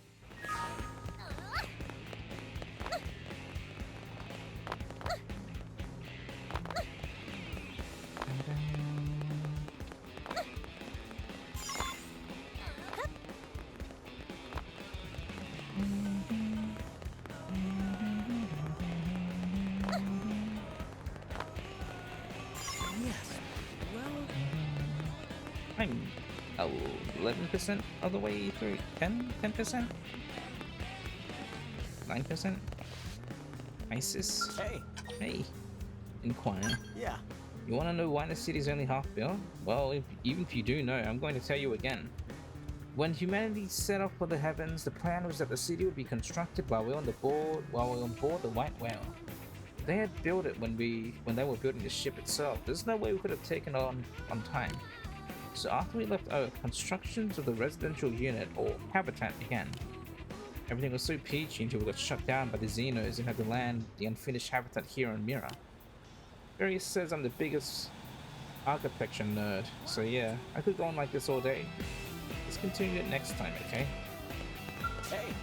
I'm 11% of the way through. 10%? 9%? ISIS? Hey. Hey. Inquire. Yeah. You want to know why the city's only half built? Well, even if you do know, I'm going to tell you again. When humanity set off for the heavens, the plan was that the city would be constructed while we were on board the White Whale. They had built it when they were building the ship itself. There's no way we could have taken it on time. So after we left Earth, constructions of the residential unit or habitat began. Everything was so peachy until we got shut down by the Xenos and had to land the unfinished habitat here on Mira. Various says I'm the biggest architecture nerd, so yeah, I could go on like this all day. Let's continue it next time, okay? Hey.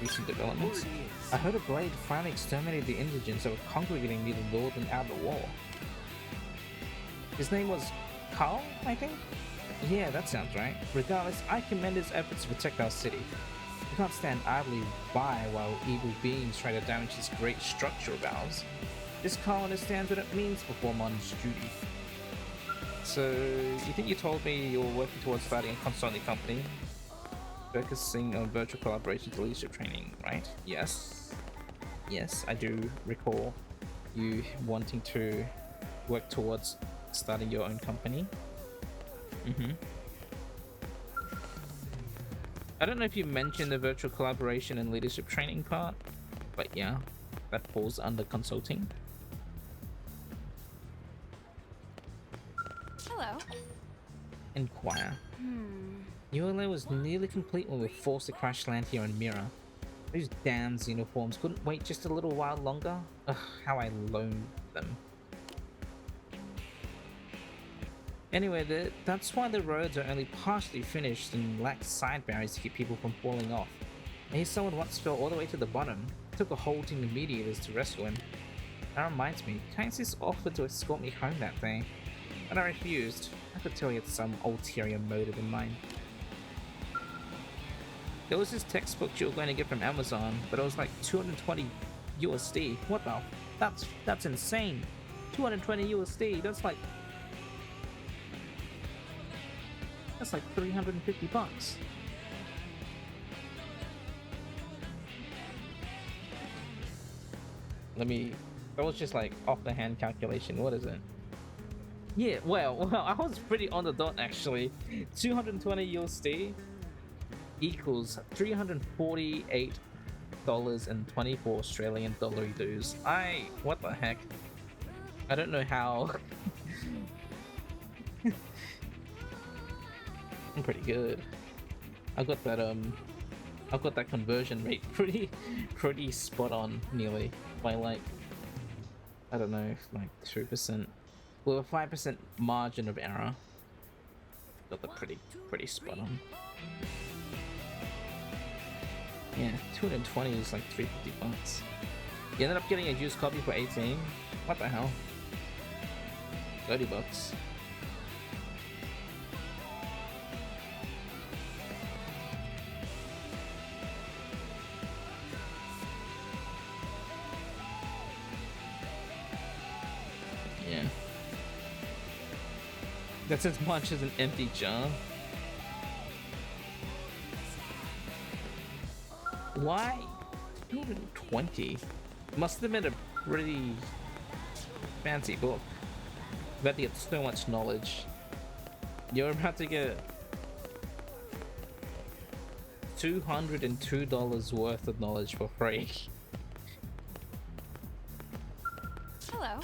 Recent developments. I heard a blade finally exterminated the indigents that were congregating near the northern outer wall. His name was Carl, I think? Yeah, that sounds right. Regardless, I commend his efforts to protect our city. We can't stand idly by while evil beings try to damage this great structure of ours. This Carl understands what it means to perform on his duty. So, you think you told me you were working towards starting a consulting company? Focusing on virtual collaboration to leadership training, right? Yes. Yes, I do recall you wanting to work towards starting your own company. I don't know if you mentioned the virtual collaboration and leadership training part, but yeah, that falls under consulting. Hello. Inquire. ULA was nearly complete when we were forced to crash land here on Mira. Those damn xenoforms couldn't wait just a little while longer. Ugh, how I loathe them. Anyway, that's why the roads are only partially finished and lack side barriers to keep people from falling off. And here's someone once fell all the way to the bottom. It took a whole team of mediators to rescue him. That reminds me, Kainsis offered to escort me home that day, but I refused. I could tell he had some ulterior motive in mind. There was this textbook you were going to get from Amazon, but it was like 220 USD. What the? That's insane. 220 USD. That's like 350 bucks. That was just like off the hand calculation. What is it? Yeah, well, I was pretty on the dot actually. 220 USD equals $348.24 Australian dollar dues. What the heck? I don't know how. I'm pretty good. I got that conversion rate pretty spot on nearly by like, I don't know, like 2%. With a 5% margin of error. Got that pretty spot on. Yeah, 220 is like 350 bucks. You ended up getting a used copy for 18. What the hell? 30 bucks. Yeah. That's as much as an empty jar. Why? 220? Must have been a pretty fancy book. Bet you get so much knowledge. You're about to get $202 worth of knowledge for free. Hello.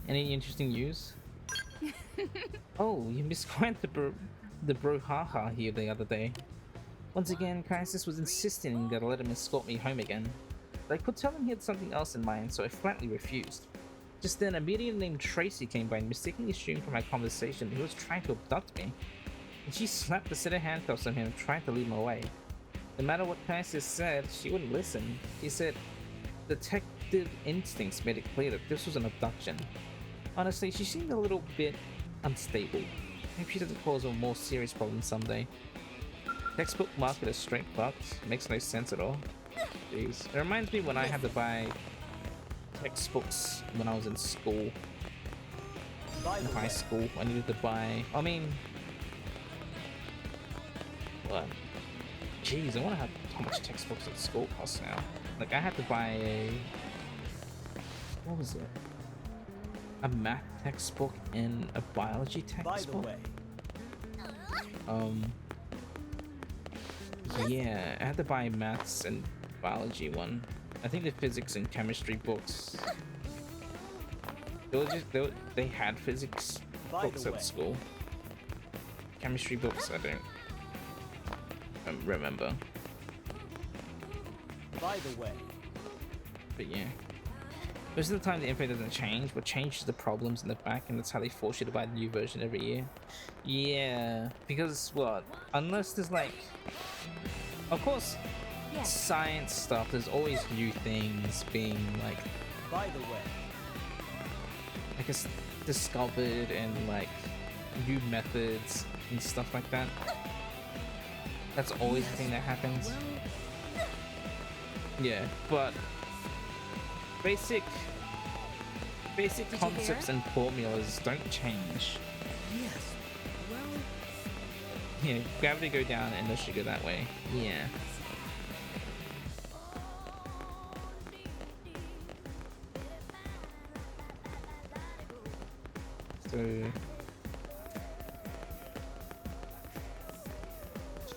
Any interesting news? Oh, you misquoted the brouhaha here the other day. Once again, Crisis was insisting that I let him escort me home again. But I could tell him he had something else in mind, so I flatly refused. Just then, a medium named Tracy came by and mistakenly assumed from my conversation that he was trying to abduct me. And she slapped a set of handcuffs on him and tried to lead him away. No matter what Crisis said, she wouldn't listen. She said detective instincts made it clear that this was an abduction. Honestly, she seemed a little bit unstable. Maybe she doesn't cause a more serious problem someday. Textbook market is straight fucked. Makes no sense at all. Jeez. It reminds me when I had to buy textbooks when I was in school. In high school, I needed to buy... I mean... What? Jeez, I wonder how much textbooks at school cost now. Like, I had to buy a... What was it? A math textbook and a biology textbook? By the way. Yeah, I had to buy maths and biology one. I think the physics and chemistry books. They had physics books at school. Chemistry books, I don't remember. By the way. But yeah. Most of the time the info doesn't change, what changes the problems in the back, and that's how they force you to buy the new version every year. Yeah, because what? Unless there's like... Of course, science stuff, there's always new things being like... By the way. I guess discovered and like new methods and stuff like that. That's always the thing that happens. Yeah, but basic concepts and formulas don't change. Yes. Well, Yeah, gravity go down and the sugar that way. Yeah. So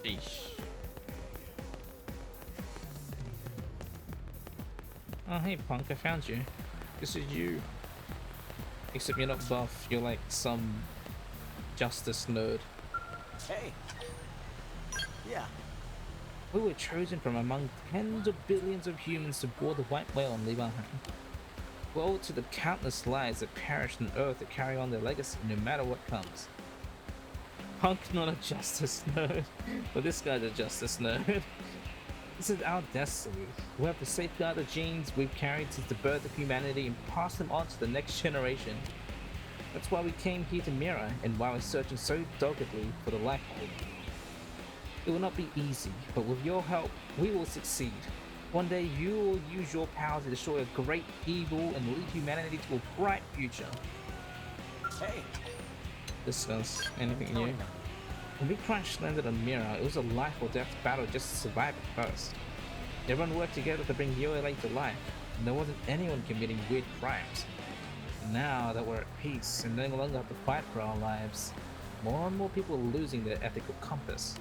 sheesh. Oh hey punk, I found you. This is you. Except you're not buff, you're like some justice nerd. Hey. Yeah. We were chosen from among tens of billions of humans to board the white whale and leave behind. Woe to the countless lives that perished on Earth to carry on their legacy no matter what comes. Punk not a justice nerd, but this guy's a justice nerd. This is our destiny. We have to safeguard the genes we've carried since the birth of humanity and pass them on to the next generation. That's why we came here to Mira, and why we're searching so doggedly for the life hold. It will not be easy, but with your help, we will succeed. One day you will use your power to destroy a great evil and lead humanity to a bright future. Hey. Discuss anything new? When we crash landed on Mira, it was a life or death battle just to survive at first. Everyone worked together to bring ULA to life, and there wasn't anyone committing weird crimes. Now that we're at peace and no longer have to fight for our lives, more and more people are losing their ethical compass.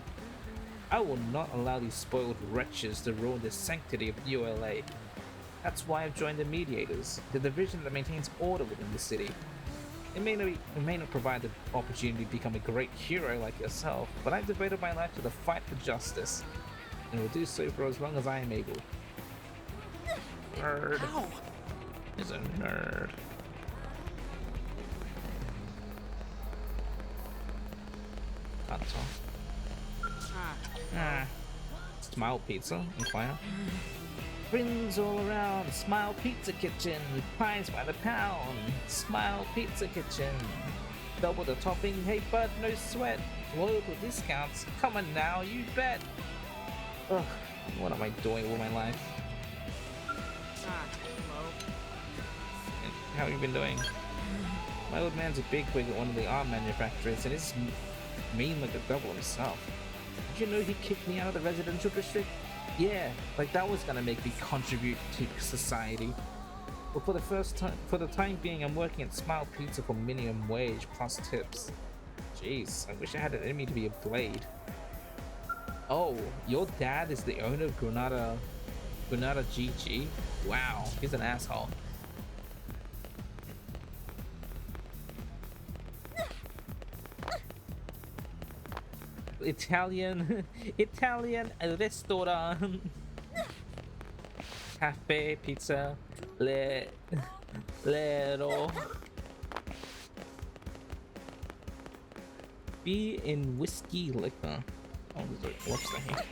I will not allow these spoiled wretches to ruin the sanctity of ULA. That's why I've joined the Mediators, the division that maintains order within the city. It may not provide the opportunity to become a great hero like yourself, but I've devoted my life to the fight for justice, and will do so for as long as I am able. Nerd. Ow. Is a nerd. Can't tell. Smile Pizza, inquire. Friends all around, Smile Pizza Kitchen, pies by the pound. Smile Pizza Kitchen, double the topping, hey bud, no sweat. Local discounts, come on now, you bet. Ugh, what am I doing with my life? Hello. How have you been doing? My old man's a bigwig at one of the arm manufacturers and is mean like the devil himself. Did you know he kicked me out of the residential district? Yeah, like that was gonna make me contribute to society. But for the time being, I'm working at Smile Pizza for minimum wage plus tips. Jeez, I wish I had it in me to be a blade. Oh, your dad is the owner of Granada GG? Wow, he's an asshole. Italian Italian restaurant. Cafe, pizza, lero. Beer and whiskey liquor. Oh, there's a lobster here.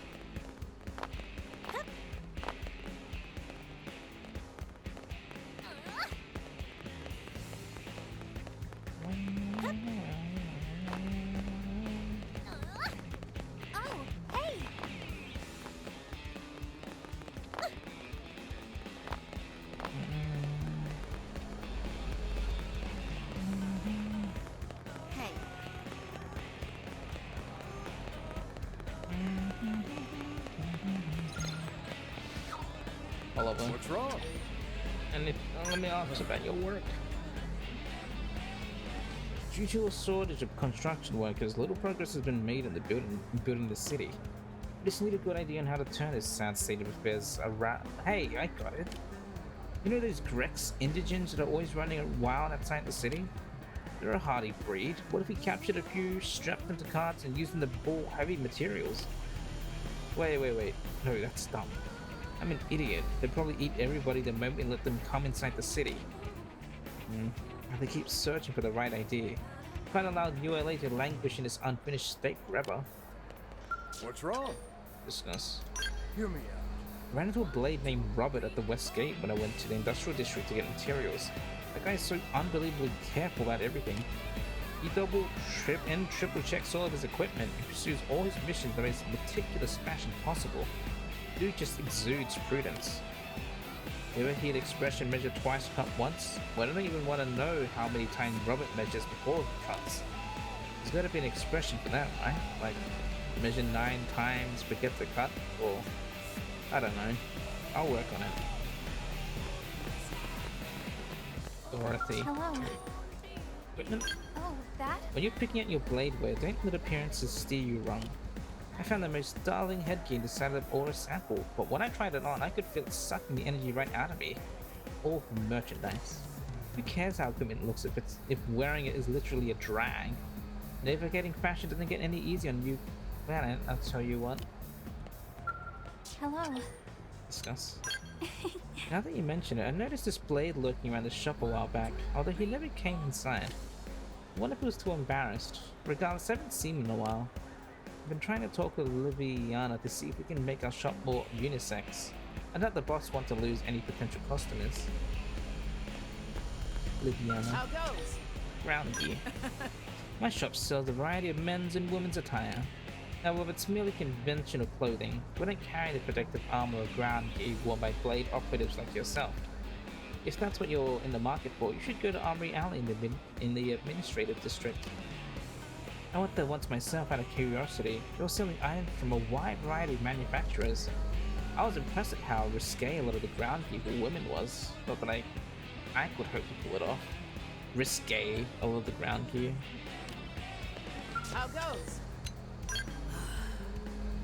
Oh, hey! Hey. All of them. What's wrong? And let me ask about your work. Due to a shortage of construction workers, little progress has been made in the building the city. We just need a good idea on how to turn this sad state of affairs around. Hey, I got it. You know those Grex indigents that are always running wild outside the city? They're a hardy breed. What if we captured a few, strapped them to carts, and used them to pull heavy materials? Wait. No, that's dumb. I'm an idiot. They'd probably eat everybody the moment we let them come inside the city. And they keep searching for the right idea. Can't allow ULA to languish in its unfinished state forever. What's wrong? Discuss. Hear me out. Ran into a blade named Robert at the West Gate when I went to the industrial district to get materials. That guy is so unbelievably careful about everything. He double, triple checks all of his equipment and pursues all his missions in the most meticulous fashion possible. Dude just exudes prudence. You ever hear the expression measure twice, cut once? Well, I don't even want to know how many times Robert measures before he cuts. There's got to be an expression for that, right? Like, measure 9 times, forget to cut, or I don't know. I'll work on it. Dorothy. Hello. Equipment? Oh, that? When you're picking out your blade wear, don't let appearances steer you wrong. I found the most darling headgear and decided to order a sample, but when I tried it on, I could feel it sucking the energy right out of me. All for merchandise. Who cares how equipment looks if wearing it is literally a drag? Navigating fashion doesn't get any easier on you. Well, I'll tell you what. Hello. Discuss. Now that you mention it, I noticed this blade lurking around the shop a while back, although he never came inside. I wonder if he was too embarrassed. Regardless, I haven't seen him in a while. I've been trying to talk with Liviana to see if we can make our shop more unisex. I doubt the boss wants to lose any potential customers. Liviana. How goes? Ground gear. My shop sells a variety of men's and women's attire. However, it's merely conventional clothing. We don't carry the protective armor or ground gear worn by blade operatives like yourself. If that's what you're in the market for, you should go to Armory Alley in the administrative district. I went there once myself out of curiosity. They were selling items from a wide variety of manufacturers. I was impressed at how risque a lot of the ground gear for women was. Not that I could hope to pull it off. Risque a lot of the ground gear. How goes?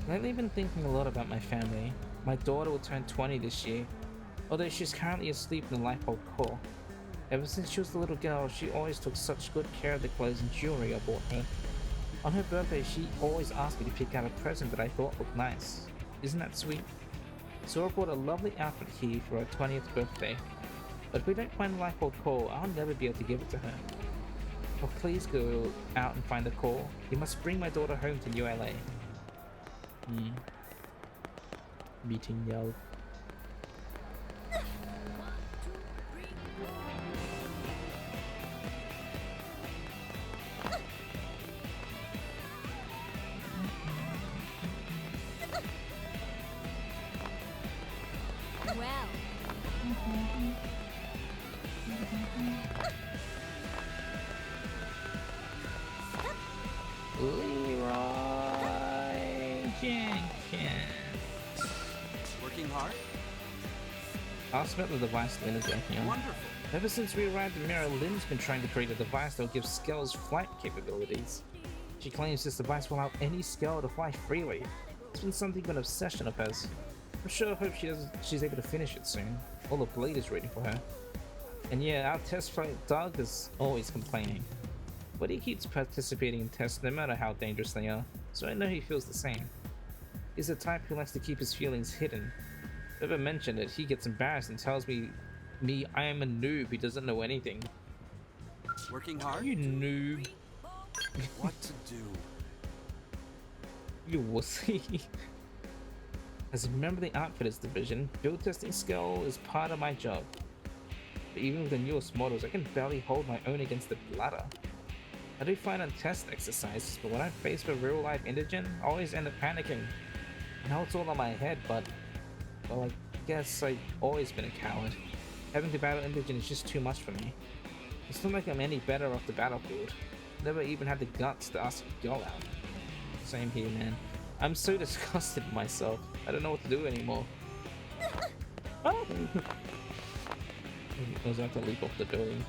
Lately I've been thinking a lot about my family. My daughter will turn 20 this year, although she's currently asleep in the lifeboat core. Ever since she was a little girl, she always took such good care of the clothes and jewelry I bought her. On her birthday, she always asked me to pick out a present that I thought looked nice. Isn't that sweet? So I bought a lovely outfit here for her 20th birthday. But if we don't find the lifeboat core, I'll never be able to give it to her. Oh, please go out and find the core. You must bring my daughter home to ULA. Meeting Yell. Well. Leroy Jenkins. Working hard? I'll submit the device to Lynn's working on. Wonderful. Ever since we arrived in Mirror, Lynn's been trying to create a device that will give Skells flight capabilities. She claims this device will allow any Skell to fly freely. It's been something of an obsession of hers. I'm sure I hope she's able to finish it soon. All the blade is waiting for her. And yeah, our test flight Doug is always complaining. But he keeps participating in tests no matter how dangerous they are. so I know he feels the same. He's the type who likes to keep his feelings hidden. If I ever mention it, he gets embarrassed and tells me I am a noob, he doesn't know anything. Working hard? You noob. What to do? You wussy. As a member of the Outfitters division, build testing skill is part of my job. But even with the newest models, I can barely hold my own against the bladder. I do fine on test exercises, but when I'm faced with real-life indigent, I always end up panicking. I know it's all on my head, but well, I guess I've always been a coward. Having to battle indigent is just too much for me. It's not like I'm any better off the battlefield. Never even had the guts to ask a girl out. Same here, man. I'm so disgusted with myself. I don't know what to do anymore. Oh! I was about to leap off the building.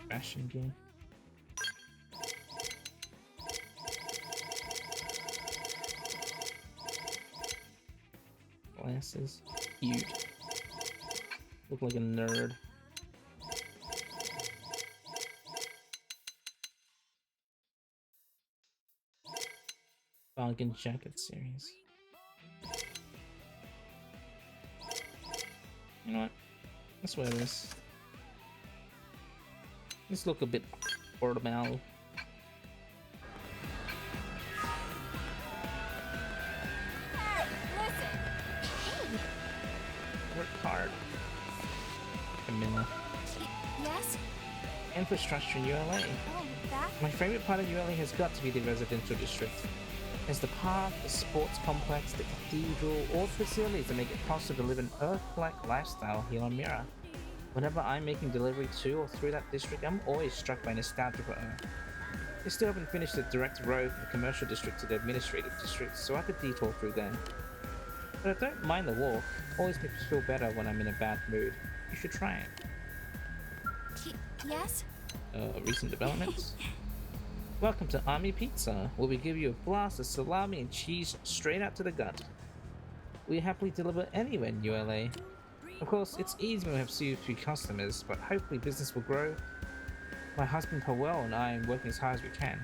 Fashion game. Glasses. Cute. Look like a nerd. Bargain jacket series. You know what? Let's wear this. Let's look a bit portable. Hey, listen. Work hard. Camilla. Yes? Infrastructure in ULA. Oh, that? My favorite part of ULA has got to be the residential district. There's the park, the sports complex, the cathedral, all the facilities that make it possible to live an Earth-like lifestyle here on Mira. Whenever I'm making delivery to or through that district, I'm always struck by nostalgia for Earth. They still haven't finished the direct road from the commercial district to the administrative district, so I could detour through there. But I don't mind the walk. Always makes me feel better when I'm in a bad mood. You should try it. Yes? Recent developments? Welcome to Army Pizza, where we give you a blast of salami and cheese straight out to the gut. We happily deliver anywhere in ULA. Of course, it's easy when we have few customers, but hopefully business will grow. My husband Powell and I are working as hard as we can.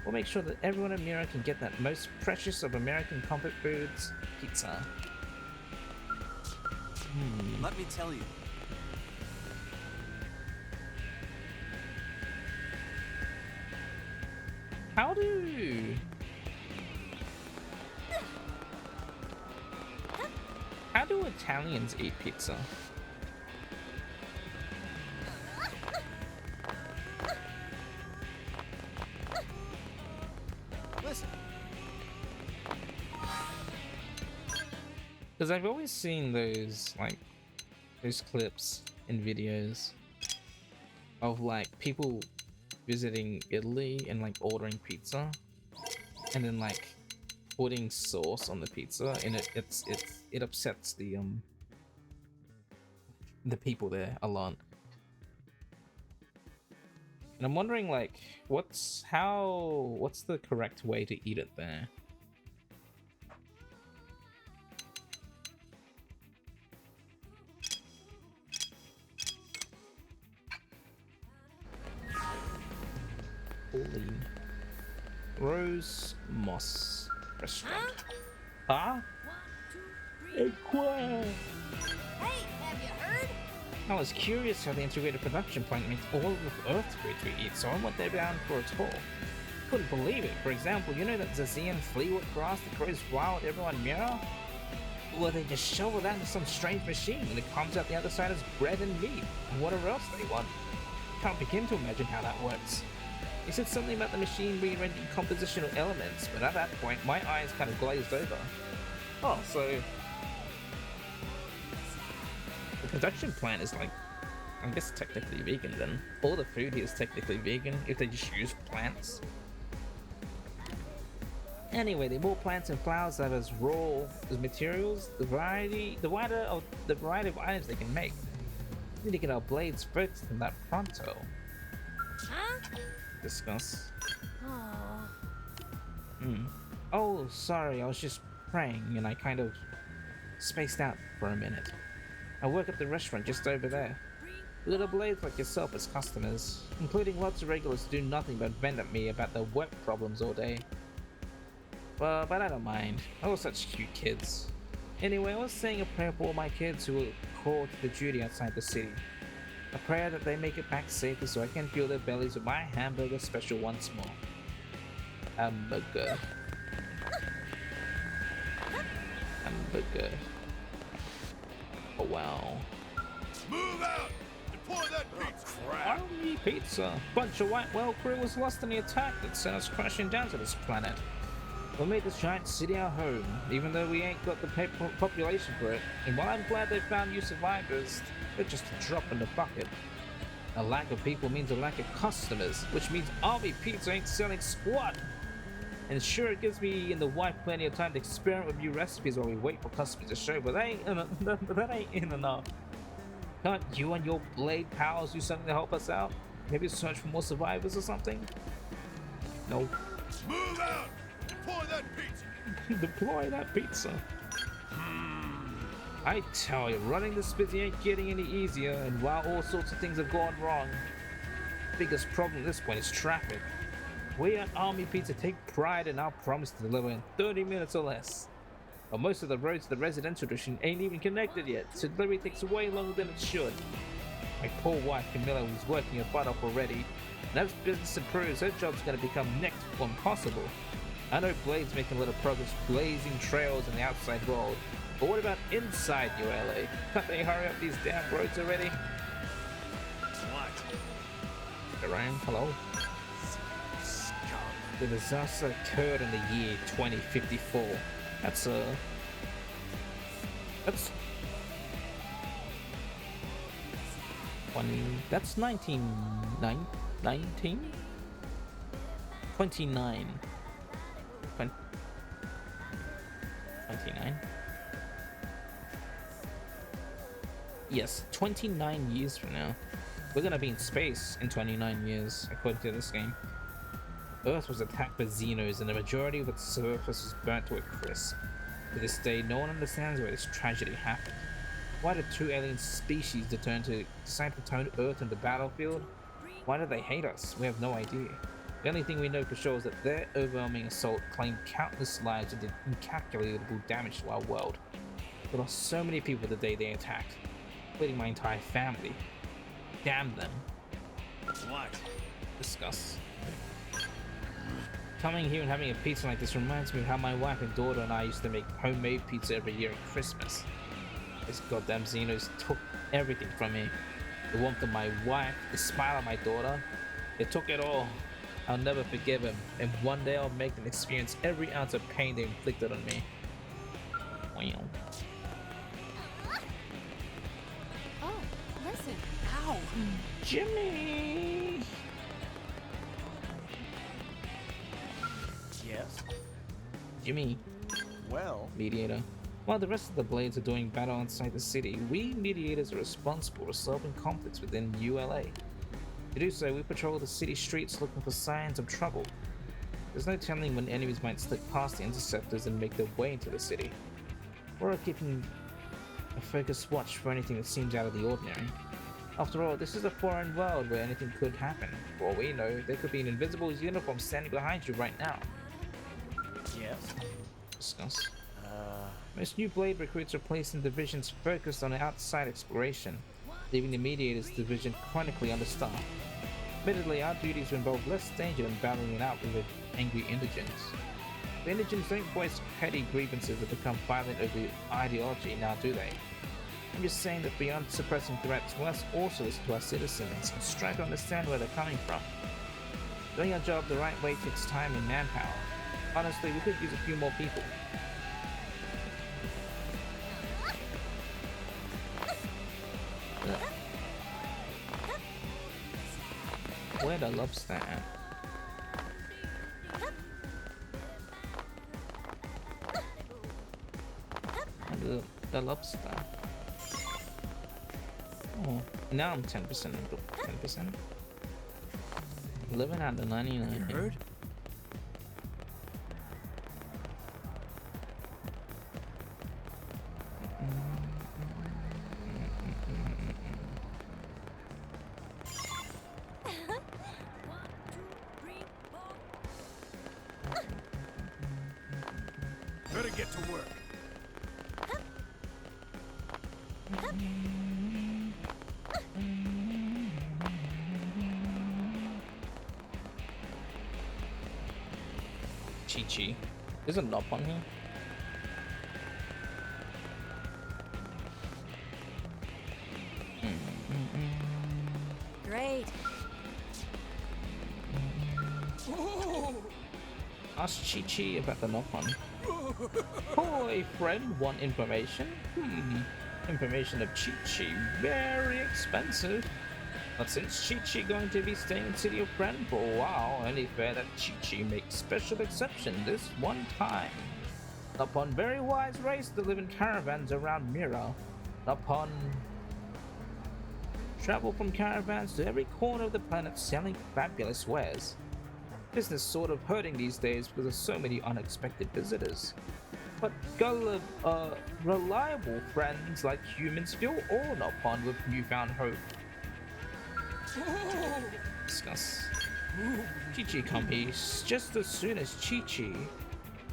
We'll make sure that everyone in Mira can get that most precious of American comfort foods, pizza. Let me tell you. How do Italians eat pizza? Listen. Because I've always seen those clips in videos of like people visiting Italy and like ordering pizza and then like putting sauce on the pizza, and it upsets the people there a lot. And I'm wondering like what's the correct way to eat it there? Holy Rose Moss Restaurant. Huh? Inquire. Hey, have you heard? I was curious how the integrated production plant makes all of the Earth foods we eat, so I went there down for a tour. Couldn't believe it. For example, you know that Zazian fleawood grass that grows wild everywhere in Mira? Well, they just shovel that into some strange machine and it comes out the other side as bread and meat, and whatever else they want. Can't begin to imagine how that works. He said something about the machine rearranging compositional elements, but at that point, my eyes kind of glazed over. Oh, so the production plant is like, I guess technically vegan then. All the food here is technically vegan if they just use plants. Anyway, the more plants and flowers that as raw as materials, the variety of items they can make. We need to get our blades fixed in that pronto. Huh? Discuss. Oh. Oh, sorry, I was just praying and I kind of spaced out for a minute. I work at the restaurant just over there. Little blades like yourself as customers, including lots of regulars who do nothing but vent at me about their work problems all day. Well, but I don't mind. They're all such cute kids. Anyway, I was saying a prayer for all my kids who were called to the duty outside the city. A prayer that they make it back safely so I can fill their bellies with my hamburger special once more. Hamburger. Hamburger. Oh wow. Move out! Deploy that pizza! Crap! Army pizza! Bunch of white whale crew was lost in the attack that sent us crashing down to this planet. We made this giant city our home, even though we ain't got the population for it. And while I'm glad they found you survivors, they're just a drop in the bucket. A lack of people means a lack of customers, which means Army Pizza ain't selling squat. And sure, it gives me and the wife plenty of time to experiment with new recipes while we wait for customers to show, but that ain't enough. Can't you and your blade pals do something to help us out? Maybe search for more survivors or something? No. Move out! Deploy that pizza! Deploy that pizza. I tell you, running this busy ain't getting any easier, and while all sorts of things have gone wrong, the biggest problem at this point is traffic. We at Army Pizza take pride in our promise to deliver in 30 minutes or less. But most of the roads to the residential district ain't even connected yet, so delivery takes way longer than it should. My poor wife Camilla was working her butt off already, and as business improves, her job's gonna become next to impossible. I know Blade's making a little progress blazing trails in the outside world, but what about inside New LA? Can't they hurry up these damn roads already? What? Around, hello? The disaster occurred in the year 2054. That's 20. That's 19. 29. 29. Yes, 29 years from now. We're gonna be in space in 29 years, according to this game. Earth was attacked by Xenos and the majority of its surface was burnt to a crisp. To this day, no one understands why this tragedy happened. Why did two alien species decide to turn Earth into the battlefield? Why do they hate us? We have no idea. The only thing we know for sure is that their overwhelming assault claimed countless lives and did incalculable damage to our world. We lost so many people the day they attacked, including my entire family. Damn them. What? Discuss. Coming here and having a pizza like this reminds me of how my wife and daughter and I used to make homemade pizza every year at Christmas. These goddamn Xenos took everything from me. The warmth of my wife, the smile of my daughter. They took it all. I'll never forgive them, and one day I'll make them experience every ounce of pain they inflicted on me. Wow. Oh, listen. Ow! Jimmy! Yes? Jimmy, Well, mediator. While the rest of the Blades are doing battle inside the city, we mediators are responsible for solving conflicts within ULA. To do so, we patrol the city streets looking for signs of trouble. There's no telling when enemies might slip past the interceptors and make their way into the city. We're keeping a focused watch for anything that seems out of the ordinary. After all, this is a foreign world where anything could happen. For all we know, there could be an invisible uniform standing behind you right now. yes? Discuss. Most new Blade recruits are placed in divisions focused on outside exploration, leaving the Mediators division chronically understaffed. Admittedly, our duties involve less danger than battling it out with angry indigents. The indigents don't voice petty grievances that become violent over ideology now, do they? I'm just saying that beyond suppressing threats, we must also listen to our citizens and strive to understand where they're coming from. Doing our job the right way takes time and manpower. Honestly, we could use a few more people. Where the lobster at? The lobster. Oh. Now I'm 10%. 10%. 11 out of 99. You heard? Better get to work. Chi-Chi. There's a knob on here. Great. Ask Chi-Chi about the knob on. Boy, friend, want information? Information of Chi-Chi, very expensive. But since Chi-Chi going to be staying in City of Friend for a while, only fair that Chi-Chi makes special exception this one time. Upon very wise race to live in caravans around Mira. Upon travel from caravans to every corner of the planet selling fabulous wares. Business sort of hurting these days because of so many unexpected visitors. But reliable friends like humans feel all upon with newfound hope. Discuss. Chi-Chi comes just as soon as Chi-Chi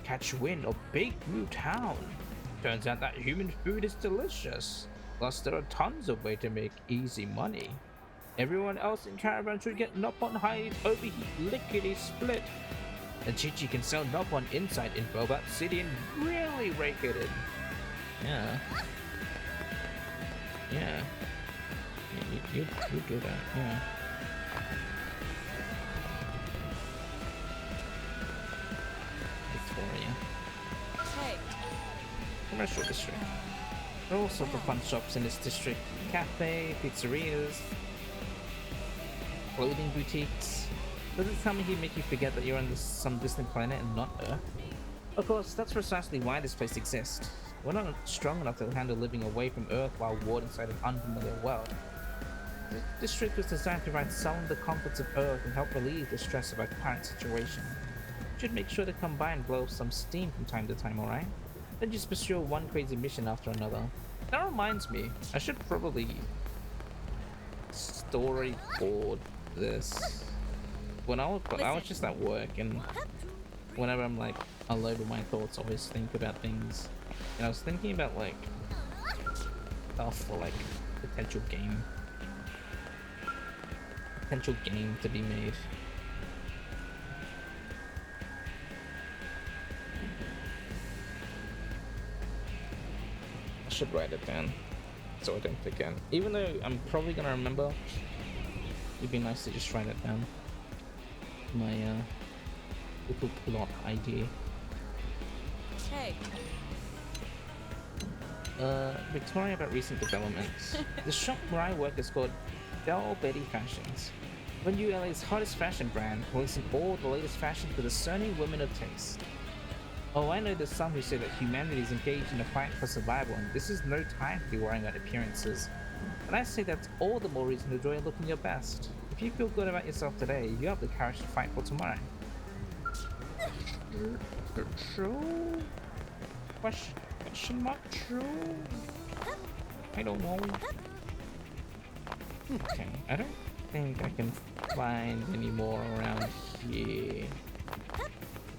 catch wind of Big Blue Town. Turns out that human food is delicious. Plus there are tons of ways to make easy money. Everyone else in caravan should get Nopon hide overheat lickety split. And Chi-Chi can sell Nopon inside info about city and really rake it in. Yeah. Yeah. You do that, yeah. Victoria. Hey. Commercial district. There are all sorts of fun shops in this district. Cafe, pizzerias, clothing boutiques. Does it suddenly make you forget that you're on some distant planet and not Earth? Of course, that's precisely why this place exists. We're not strong enough to handle living away from Earth while ward inside an unfamiliar world. This district was designed to provide some of the comforts of Earth and help relieve the stress of our current situation. Should make sure to come by and blow off some steam from time to time, alright? Then just pursue one crazy mission after another. That reminds me, I should probably storyboard this. When I was just at work, and whenever I'm like alone with my thoughts, I always think about things. And I was thinking about like stuff for like potential game to be made. I should write it down so I don't forget. Even though I'm probably gonna remember, it'd be nice to just write it down. My little plot idea. Hey. Victoria about recent developments. The shop where I work is called Belle Betty Fashions. One ULA's hottest fashion brand, releasing all the latest fashions for discerning women of taste. Oh, I know there's some who say that humanity is engaged in a fight for survival, and this is no time to be worrying about appearances. But I say that's all the more reason to enjoy looking your best. If you feel good about yourself today, you have the courage to fight for tomorrow. True? Question mark? True? I don't know. Okay, I don't think I can find any more around here.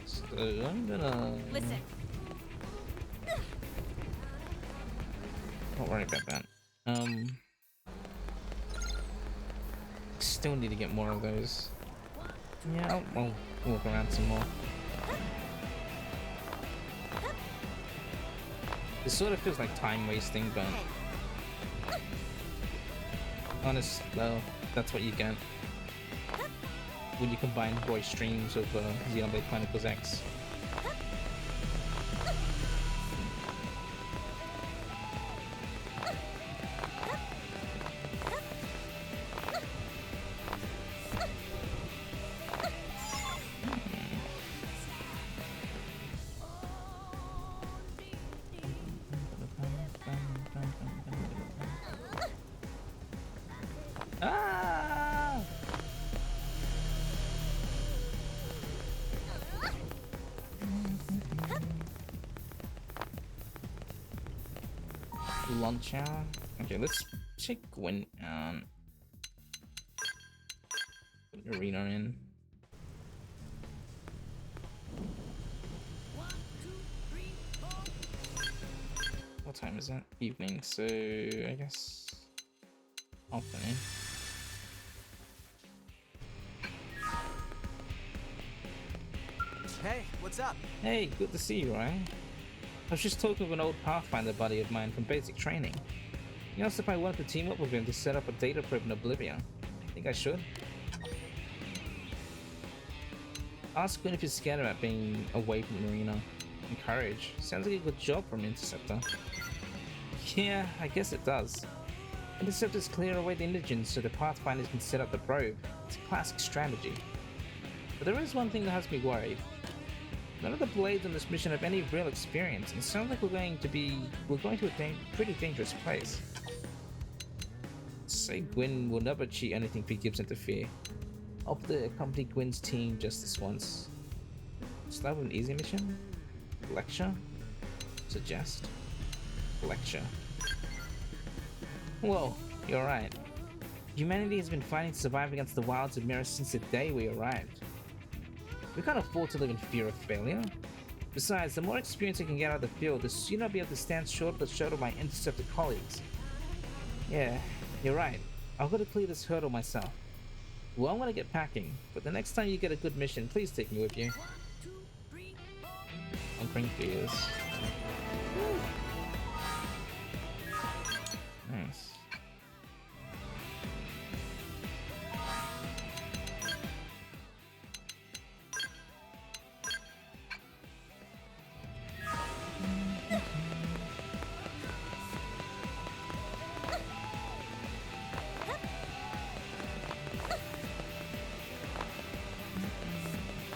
So I'm gonna... Listen. Don't worry about that. Still need to get more of those. Yeah, I'll walk around some more. It sort of feels like time wasting, but honest, well, that's what you get when you combine voice streams of Xenoblade Chronicles X. launcher. Okay, let's check Gwyn out. Put arena in. What time is it? Evening, so I guess afternoon. Hey, what's up? Hey, good to see you, Ryan. I was just talking with an old Pathfinder buddy of mine from basic training. He asked if I wanted to team up with him to set up a data probe in Oblivion. Think I should? Ask Gwyn if he's scared about being away from the arena. Encourage. Sounds like a good job from Interceptor. Yeah, I guess it does. Interceptors clear away the indigents so the Pathfinders can set up the probe. It's a classic strategy. But there is one thing that has me worried. None of the blades on this mission have any real experience, and it sounds like we're going to a pretty dangerous place. Say Gwyn will never cheat anything if he gives into fear. I'll accompany Gwyn's team just this once. Start with an easy mission? Lecture? Suggest? Lecture. Whoa, you're right. Humanity has been fighting to survive against the wilds of Mirror since the day we arrived. We can't afford to live in fear of failure. Besides, the more experience I can get out of the field, the sooner I'll be able to stand shoulder to shoulder with my Interceptor colleagues. Yeah, you're right. I've got to clear this hurdle myself. Well, I'm gonna get packing, but the next time you get a good mission, please take me with you. Conquering fears. Nice.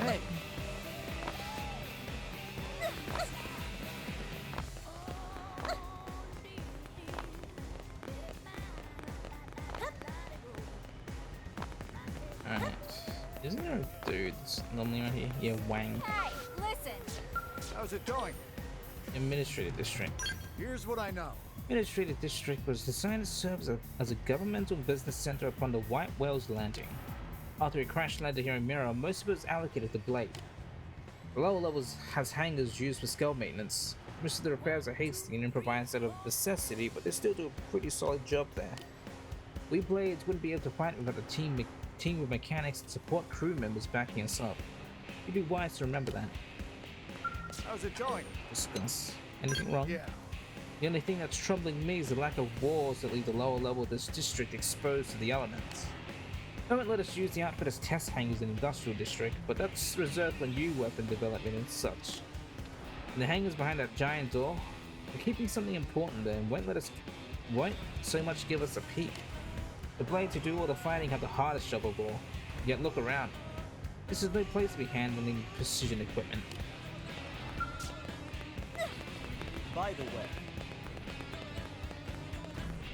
Hey, Alright. Isn't there a dude that's normally around here? Yeah, Wang. Hey, listen. how's it going? Administrative District. Here's what I know. Administrative District was designed to serve as a governmental business center upon the White Whale's landing. After it crash landed here in Mirror, most of it was allocated to Blade. The lower levels has hangars used for scale maintenance. Most of the repairs are hasty and improvised out of necessity, but they still do a pretty solid job there. We Blades wouldn't be able to fight without a team with mechanics and support crew members backing us up. You'd be wise to remember that. How's it going? Discuss. Anything wrong? Yeah. The only thing that's troubling me is the lack of walls that leave the lower level of this district exposed to the elements. Don't let us use the outfit as test hangars in the industrial district, but that's reserved for new weapon development and such. And the hangars behind that giant door, we're keeping something important there and won't so much give us a peek. The Blades who do all the fighting have the hardest job of all, yet look around. This is no place to be handling precision equipment. By the way,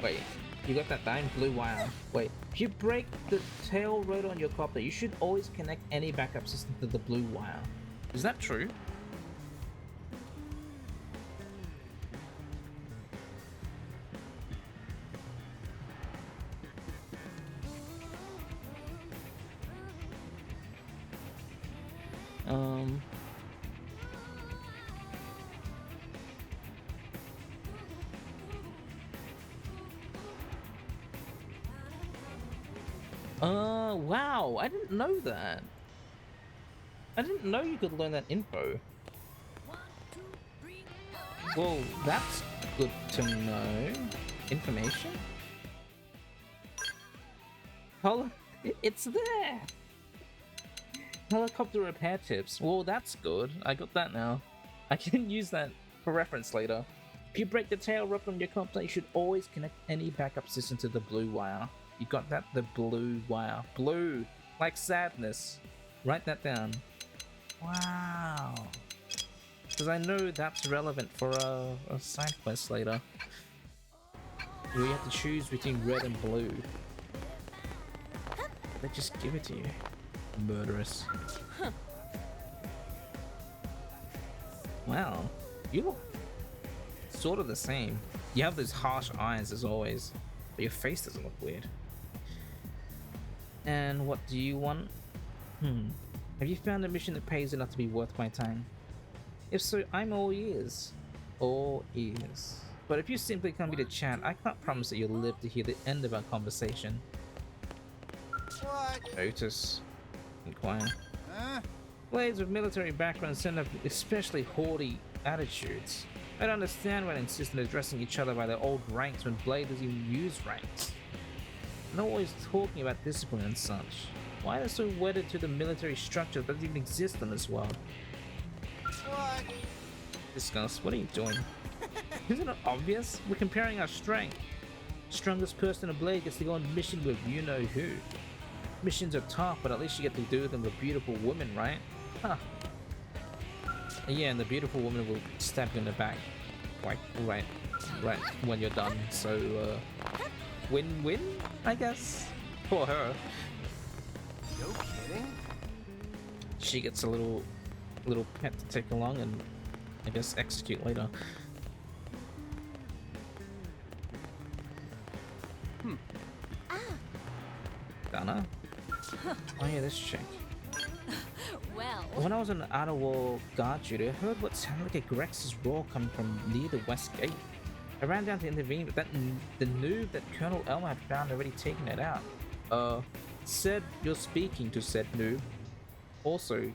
Wait, you got that dying blue wire. Wait, if you break the tail rotor on your copter, you should always connect any backup system to the blue wire. Is that true? Wow, I didn't know that. I didn't know you could learn that info. Well, that's good to know. Information? It's there! Helicopter repair tips. Well, that's good. I got that now. I can use that for reference later. If you break the tail rope on your copter, you should always connect any backup system to the blue wire. You got that? The blue wire. Blue! Like sadness. Write that down. Wow. Because I know that's relevant for a side quest later. Where you have to choose between red and blue. They just give it to you. Murderous. Wow. You look sort of the same. You have those harsh eyes as always, but your face doesn't look weird. And what do you want? Have you found a mission that pays enough to be worth my time? If so, I'm all ears. All ears. But if you simply come here to chat, I can't promise that you'll live to hear the end of our conversation. What? Otis. Inquire. Huh? Blades with military backgrounds tend to have especially haughty attitudes. I don't understand why they insist on addressing each other by their old ranks when Blade doesn't even use ranks. They're always talking about discipline and such. Why are they so wedded to the military structure that doesn't even exist in this world? What? Discuss. What are you doing? Isn't it obvious? We're comparing our strength. Strongest person in Blade gets to go on mission with you know who. Missions are tough, but at least you get to do them with beautiful women, right? Huh. Yeah, and the beautiful woman will stab you in the back, like right when you're done. So win-win, I guess, for her. No kidding? She gets a little pet to take along and I guess execute later. Donna? Oh yeah, this chick. Well, When I was on the Outer Wall guard duty, I heard what sounded like a Grex's roar coming from near the west gate. I ran down to intervene, but the noob that Colonel Elmer had found already taken it out. Said you're speaking to said noob. Also,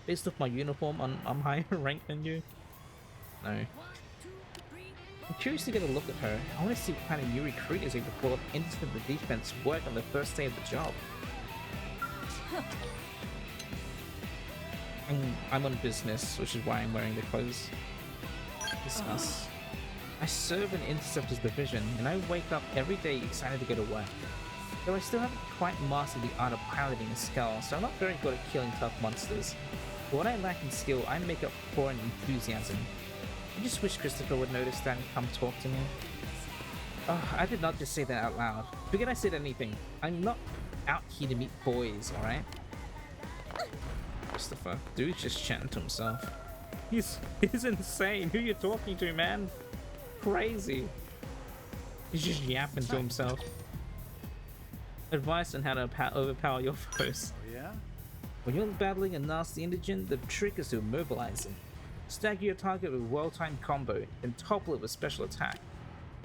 based off my uniform, I'm higher rank than you. No. I'm curious to get a look at her. I want to see what kind of new recruit is able to pull up instant defense work on the first day of the job. I'm on business, which is why I'm wearing the clothes. Discuss. I serve in Interceptor's division, and I wake up every day excited to go to work. Though I still haven't quite mastered the art of piloting a skull, so I'm not very good at killing tough monsters. But what I lack in skill, I make up for in enthusiasm. I just wish Christopher would notice that and come talk to me. Oh, I did not just say that out loud. Forget I said anything. I'm not out here to meet boys, alright? Christopher, dude's just chatting to himself. He's insane. Who you talking to, man? Crazy. He's just yapping to himself. Advice on how to overpower your foes. Oh yeah? When you're battling a nasty indigent, the trick is to immobilize him. Stagger your target with a well-timed combo, then topple it with special attack.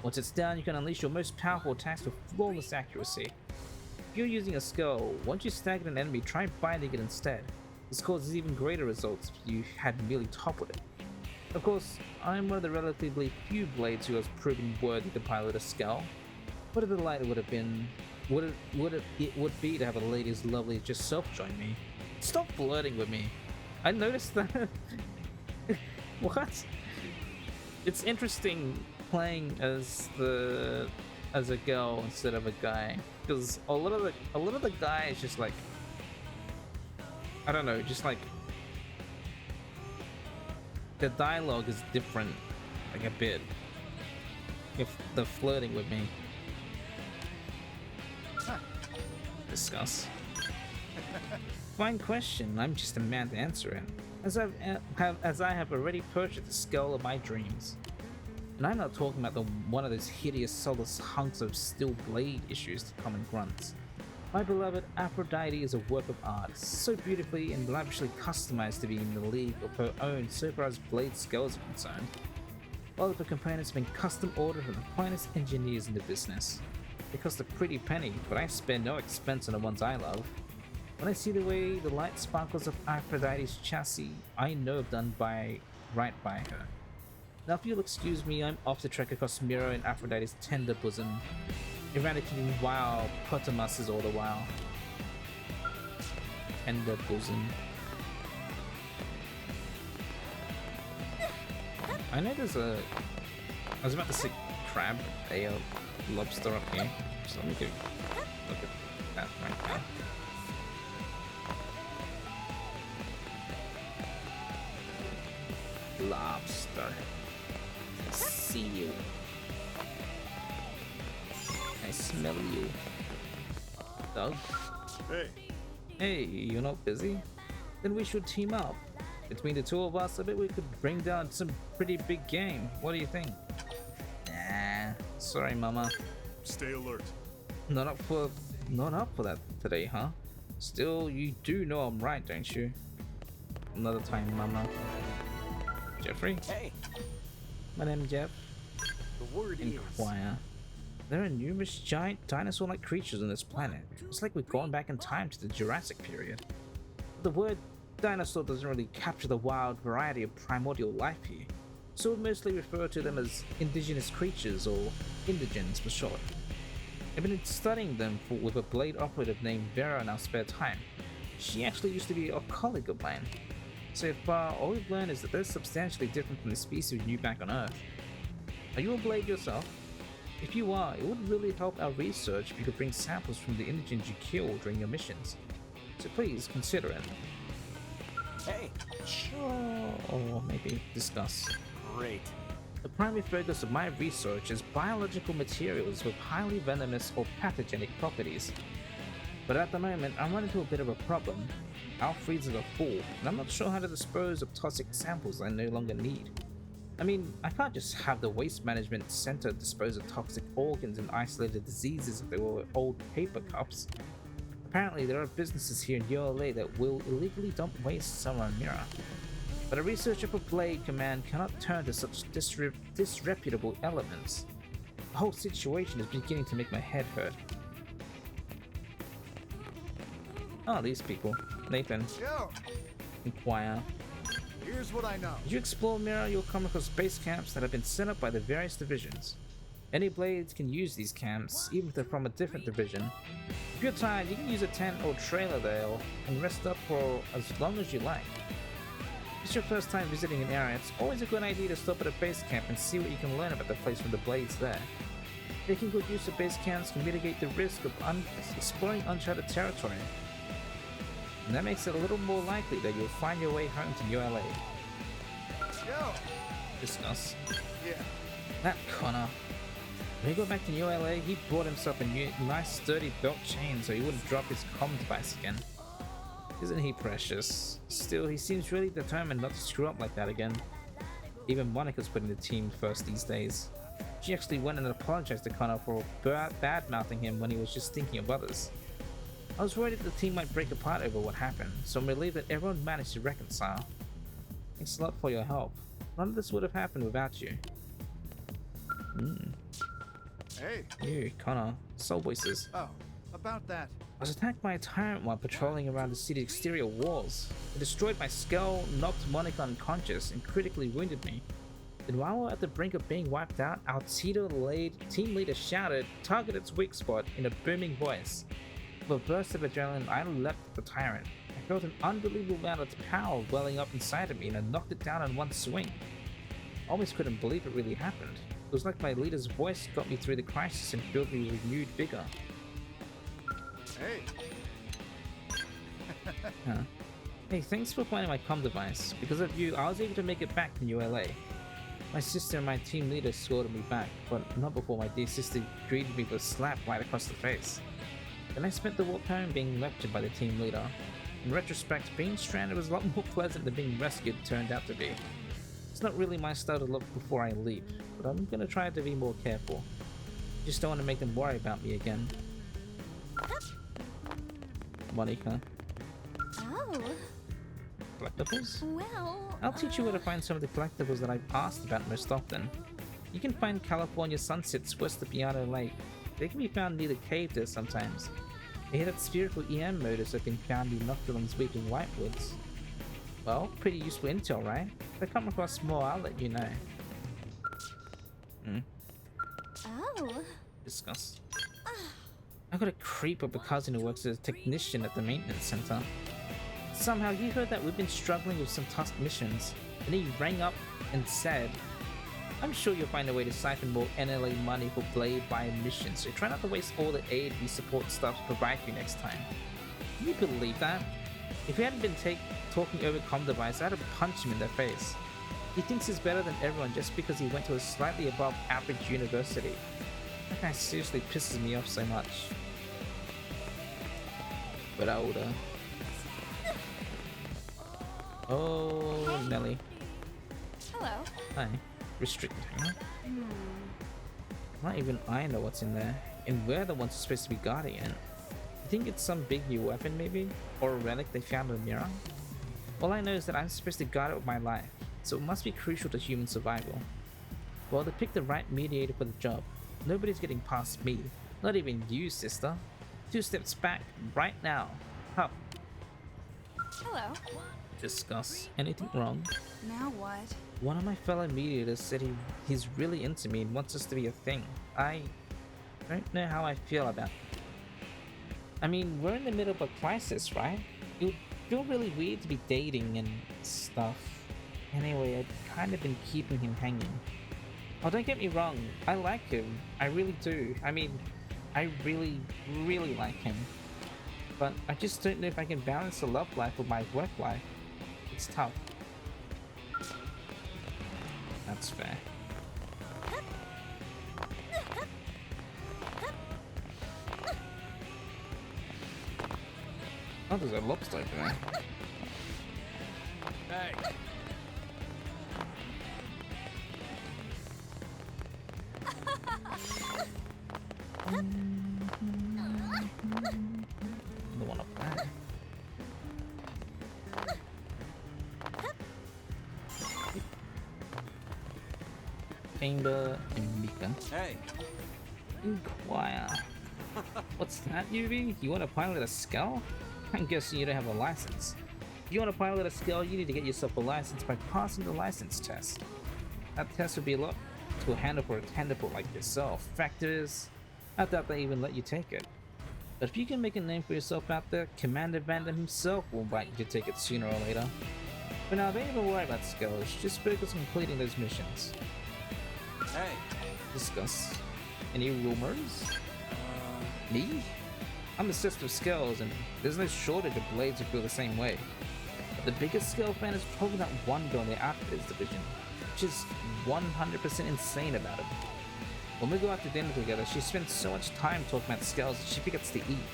Once it's down, you can unleash your most powerful attacks with flawless accuracy. If you're using a skull, once you stagger an enemy, try binding it instead. This causes even greater results if you had merely toppled it. Of course, I'm one of the relatively few blades who has proven worthy to pilot a skull. What a delight it would have been. It would be to have a lady as lovely as yourself join me. Stop flirting with me. I noticed that. What? It's interesting playing as a girl instead of a guy, because a lot of the guys just like, I don't know, just like the dialogue is different, like a bit. If they're flirting with me. Discuss. Fine question. I'm just a man to answer it. As I have already purchased the skull of my dreams. And I'm not talking about one of those hideous soulless hunks of steel blade issues to common grunts. My beloved Aphrodite is a work of art, so beautifully and lavishly customized to be in the league of her own so far as blade skulls are concerned. All of the components have been custom ordered from the finest engineers in the business. They cost a pretty penny, but I spare no expense on the ones I love. When I see the way the light sparkles of Aphrodite's chassis, I know I've done right by her. Now if you'll excuse me, I'm off to trek across Miro and Aphrodite's tender bosom, eradicating wild Potamuses all the while. Tender bosom. I know there's a... I was about to say crab, a lobster up here, so let me go look at that right now. Lobster. I see you. I smell you. Dog? Hey. Hey, you're not busy? Then we should team up. Between the two of us, I bet we could bring down some pretty big game. What do you think? Sorry, Mama. Stay alert. Not up for that today, huh? Still, you do know I'm right, don't you? Another time, Mama. Jeffrey? Hey, My name's Jeff. the word is. Inquire. There are numerous giant dinosaur-like creatures on this planet. It's like we're going back in time to the Jurassic period. The word dinosaur doesn't really capture the wild variety of primordial life here, so we mostly refer to them as indigenous creatures, or indigens for short. I've been studying them with a blade operative named Vera in our spare time. She actually used to be a colleague of mine. So far, all we've learned is that they're substantially different from the species we knew back on Earth. Are you a blade yourself? If you are, it would really help our research if you could bring samples from the indigens you kill during your missions. So please consider it. Hey, Sure, or maybe discuss. great. The primary focus of my research is biological materials with highly venomous or pathogenic properties. But at the moment, I'm running into a bit of a problem. Our freezers are full, and I'm not sure how to dispose of toxic samples I no longer need. I mean, I can't just have the Waste Management Center dispose of toxic organs and isolated diseases if they were old paper cups. Apparently, there are businesses here in ULA that will illegally dump waste somewhere in Mira. But a researcher for Blade Command cannot turn to such disreputable elements. The whole situation is beginning to make my head hurt. Oh, these people. Nathan, Yo, Inquire. here's what I know. As you explore Mira, you'll come across base camps that have been set up by the various divisions. Any blades can use these camps, even if they're from a different division. If you're tired, you can use a tent or trailer there and rest up for as long as you like. If it's your first time visiting an area, it's always a good idea to stop at a base camp and see what you can learn about the place from the blades there. Making good use of base camps can mitigate the risk of exploring uncharted territory. And that makes it a little more likely that you'll find your way home to ULA. Yo, Discuss. yeah. That Connor. When he got back to ULA, he bought himself a nice sturdy belt chain so he wouldn't drop his comm device again. Isn't he precious? Still, he seems really determined not to screw up like that again. Even Monica's putting the team first these days. She actually went and apologized to Connor for bad-mouthing him when he was just thinking of others. I was worried that the team might break apart over what happened, so I'm relieved that everyone managed to reconcile. Thanks a lot for your help. None of this would have happened without you. Hey. You, Connor. Soul voices. Oh, about that. I was attacked by a tyrant while patrolling around the city's exterior walls. It destroyed my skull, knocked Monica unconscious, and critically wounded me. Then while we were at the brink of being wiped out, our team leader shouted, "Target its weak spot," in a booming voice. With a burst of adrenaline, I leapt at the tyrant. I felt an unbelievable amount of power welling up inside of me, and I knocked it down in one swing. I almost couldn't believe it really happened. It was like my leader's voice got me through the crisis and filled me with renewed vigor. Hey. Huh. Hey, thanks for finding my comm device. Because of you, I was able to make it back from ULA. My sister and my team leader escorted me back, but not before my dear sister greeted me with a slap right across the face. Then I spent the walk home being lectured by the team leader. In retrospect, being stranded was a lot more pleasant than being rescued turned out to be. It's not really my style to look before I leave, but I'm gonna try to be more careful. Just don't want to make them worry about me again. Monica. Oh, Collectibles? well. I'll teach you where to find some of the collectibles that I've asked about most often. You can find California sunsets west of Piano Lake. They can be found near the cave there sometimes. I hear that spherical EM motors have been found near Nocturne's weeping whitewoods. Well, pretty useful intel, right? If I come across more, I'll let you know. Oh. Discuss. I got a creep of a cousin who works as a technician at the maintenance center. Somehow he heard that we've been struggling with some task missions, and he rang up and said, "I'm sure you'll find a way to siphon more NLA money for Blade via missions, so try not to waste all the aid we support staff to provide for you next time." Can you believe that? If he hadn't been talking over comm device, I'd have punched him in the face. He thinks he's better than everyone just because he went to a slightly above average university. That guy seriously pisses me off so much. But older. Oh, Nelly. Hello. Hi. Restricted hangout. Not even I know what's in there, and we're the ones supposed to be guarding it. You think it's some big new weapon maybe? Or a relic they found in a mirror? All I know is that I'm supposed to guard it with my life, so it must be crucial to human survival. Well, they picked the right mediator for the job. Nobody's getting past me. Not even you, sister. 2 steps back, right now. Hup. Hello. Discuss. Anything wrong? Now what? One of my fellow mediators said he's really into me and wants us to be a thing. I don't know how I feel about it. I mean, we're in the middle of a crisis, right? It would feel really weird to be dating and stuff. Anyway, I've kind of been keeping him hanging. Oh, don't get me wrong, I like him. I really do. I mean, I really, really like him. But I just don't know if I can balance the love life with my work life. It's tough. That's fair. Oh, there's a lobster over there. Hey. The one up there. Chamber and Mika. Hey. Inquire. What's that, Yubi? You want to pilot a skull? I'm guessing you don't have a license. If you want to pilot a skull, you need to get yourself a license by passing the license test. That test would be a lot to handle for a tentacle like yourself. Fact is, I doubt they even let you take it. But if you can make a name for yourself out there, Commander Vandam himself will invite you to take it sooner or later. But now, don't even worry about skulls, just focus on completing those missions. Hey. Discuss. Any rumors? Me? I'm obsessed with skulls, and there's no shortage of blades who feel the same way. But the biggest skull fan is probably that one girl in the Outfitters division, which is 100% insane about it. When we go out to dinner together, she spends so much time talking about skulls that she forgets to eat.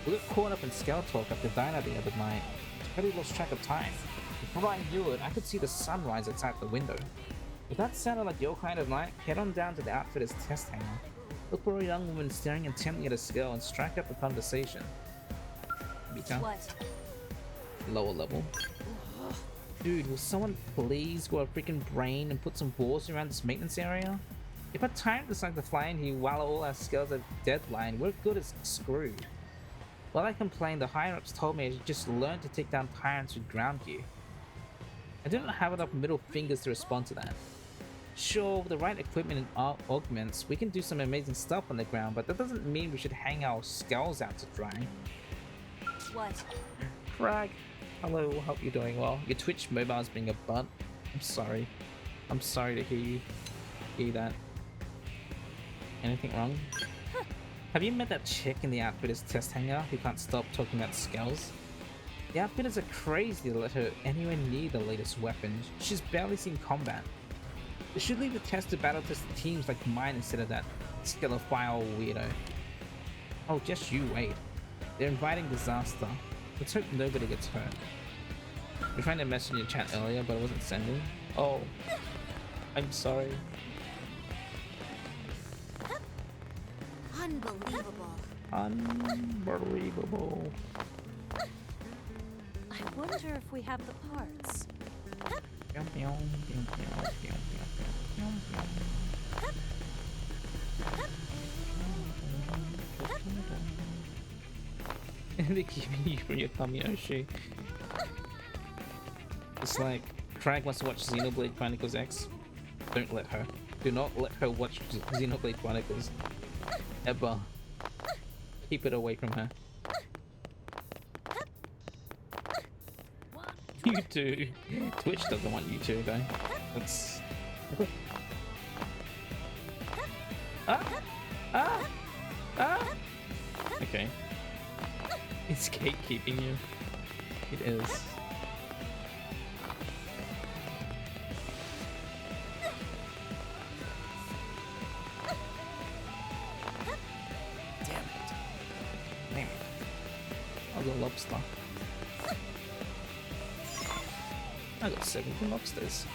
We got caught up in skull talk at the diner the other night. Totally lost track of time. Before I knew it, I could see the sunrise outside the window. If that sounded like your kind of night, head on down to the Outfitters test hangar. Look for a young woman staring intently at a skull and strike up a conversation. Mika. What? Lower level. Dude, will someone please go a freaking brain and put some walls around this maintenance area? If a tyrant decides to fly in here while all our skulls are deadline, we're good as screwed. While I complained, the higher-ups told me I should just learn to take down tyrants with ground gear. I didn't have enough middle fingers to respond to that. Sure, with the right equipment and augments, we can do some amazing stuff on the ground, but that doesn't mean we should hang our skulls out to dry. What? Frag. Hello, hope you're doing well. Your Twitch mobile's being a butt. I'm sorry. I'm sorry to hear that. Anything wrong? Have you met that chick in the Outfitters test hangar who can't stop talking about skulls? The Outfitters are crazy to let her anywhere near the latest weapons. She's barely seen combat. They should leave the test to battle test teams like mine instead of that skelephile weirdo. Oh, just you wait. They're inviting disaster. Let's hope nobody gets hurt. You're trying to message in your chat earlier, but I wasn't sending. Oh, I'm sorry. Unbelievable. Unbelievable. I wonder if we have the parts. They're keeping you from your tummy, Oshi. It's like Crag wants to watch Xenoblade Chronicles X. Don't let her. Do not let her watch Xenoblade Chronicles. Ever. Keep it away from her. You too. Twitch doesn't want you to, though. That's. Okay. It's gatekeeping you. It is. Damn it. Man. I got lobster. I got 17 lobsters.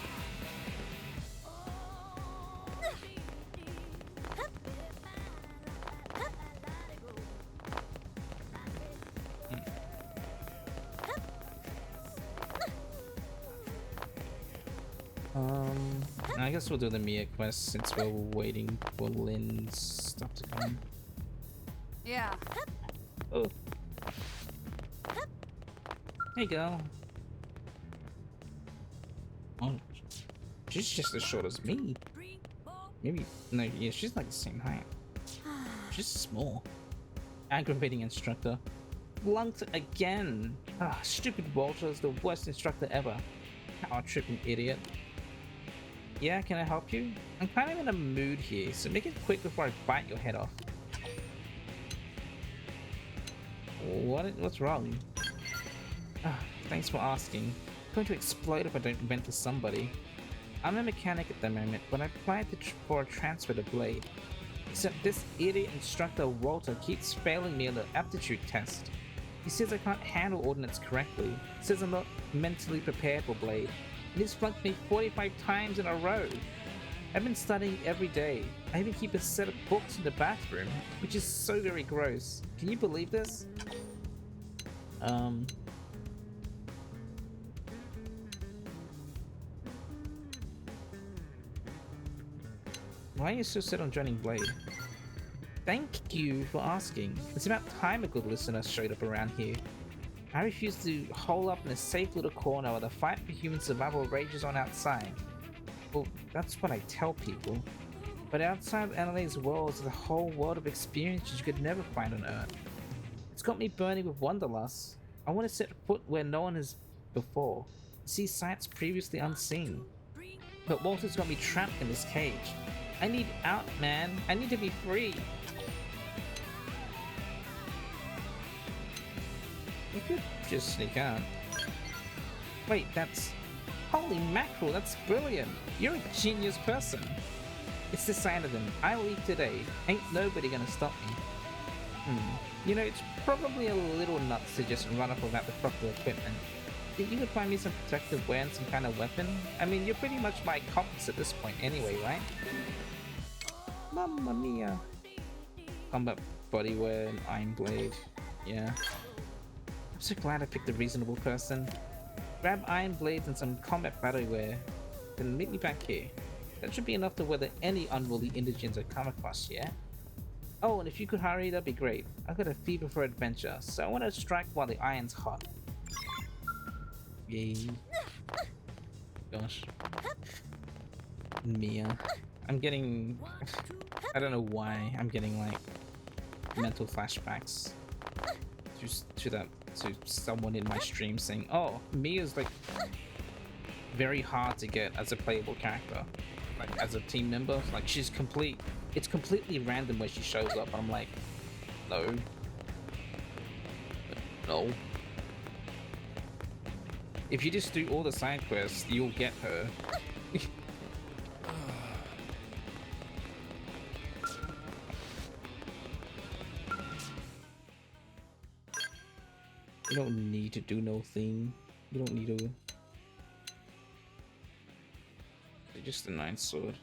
guess we'll do the Mia quest since we're waiting for Lynn's stuff to come. Yeah. Oh. Hey, girl. Oh, she's just as short as me. Maybe, no, yeah, she's like the same height. She's small. Aggravating instructor. Blunked again. Ah, stupid Walter is the worst instructor ever. Power tripping idiot. Yeah, can I help you? I'm kind of in a mood here, so make it quick before I bite your head off. What's wrong? Ah, thanks for asking. I'm going to explode if I don't vent to somebody. I'm a mechanic at the moment, but I applied for a transfer to Blade. Except this idiot instructor Walter keeps failing me on the aptitude test. He says I can't handle ordnance correctly. He says I'm not mentally prepared for Blade. And he's flunked me 45 times in a row. I've been studying every day. I even keep a set of books in the bathroom, which is so very gross. Can you believe this? Why are you so set on joining Blade? Thank you for asking. It's about time a good listener showed up around here. I refuse to hole up in a safe little corner while the fight for human survival rages on outside. Well, that's what I tell people. But outside of LA's world is a whole world of experiences you could never find on Earth. It's got me burning with wanderlust. I want to set foot where no one has before, see sights previously unseen. But Walter's got me trapped in this cage. I need out, man. I need to be free. You could just sneak out. Wait, that's... Holy mackerel, that's brilliant. You're a genius person. It's decided then. I leave today. Ain't nobody gonna stop me. You know, it's probably a little nuts to just run off without the proper equipment. Think you could find me some protective wear and some kind of weapon? I mean, you're pretty much my accomplice at this point anyway, right? Mamma mia. Combat bodywear and iron blade. Yeah. I'm so glad I picked a reasonable person. Grab iron blades and some combat bodywear, then meet me back here. That should be enough to weather any unruly indigents I come across, yeah? Oh, and if you could hurry, that'd be great. I've got a fever for adventure, so I want to strike while the iron's hot. Yay. Gosh. Mia. I'm getting... I don't know why I'm getting, like, mental flashbacks to someone in my stream saying, oh, Mia's, like, very hard to get as a playable character. Like, as a team member. Like, it's completely random where she shows up. I'm like, no. No. If you just do all the side quests, you'll get her. You don't need to do no thing. You don't need to... Just a nice sword.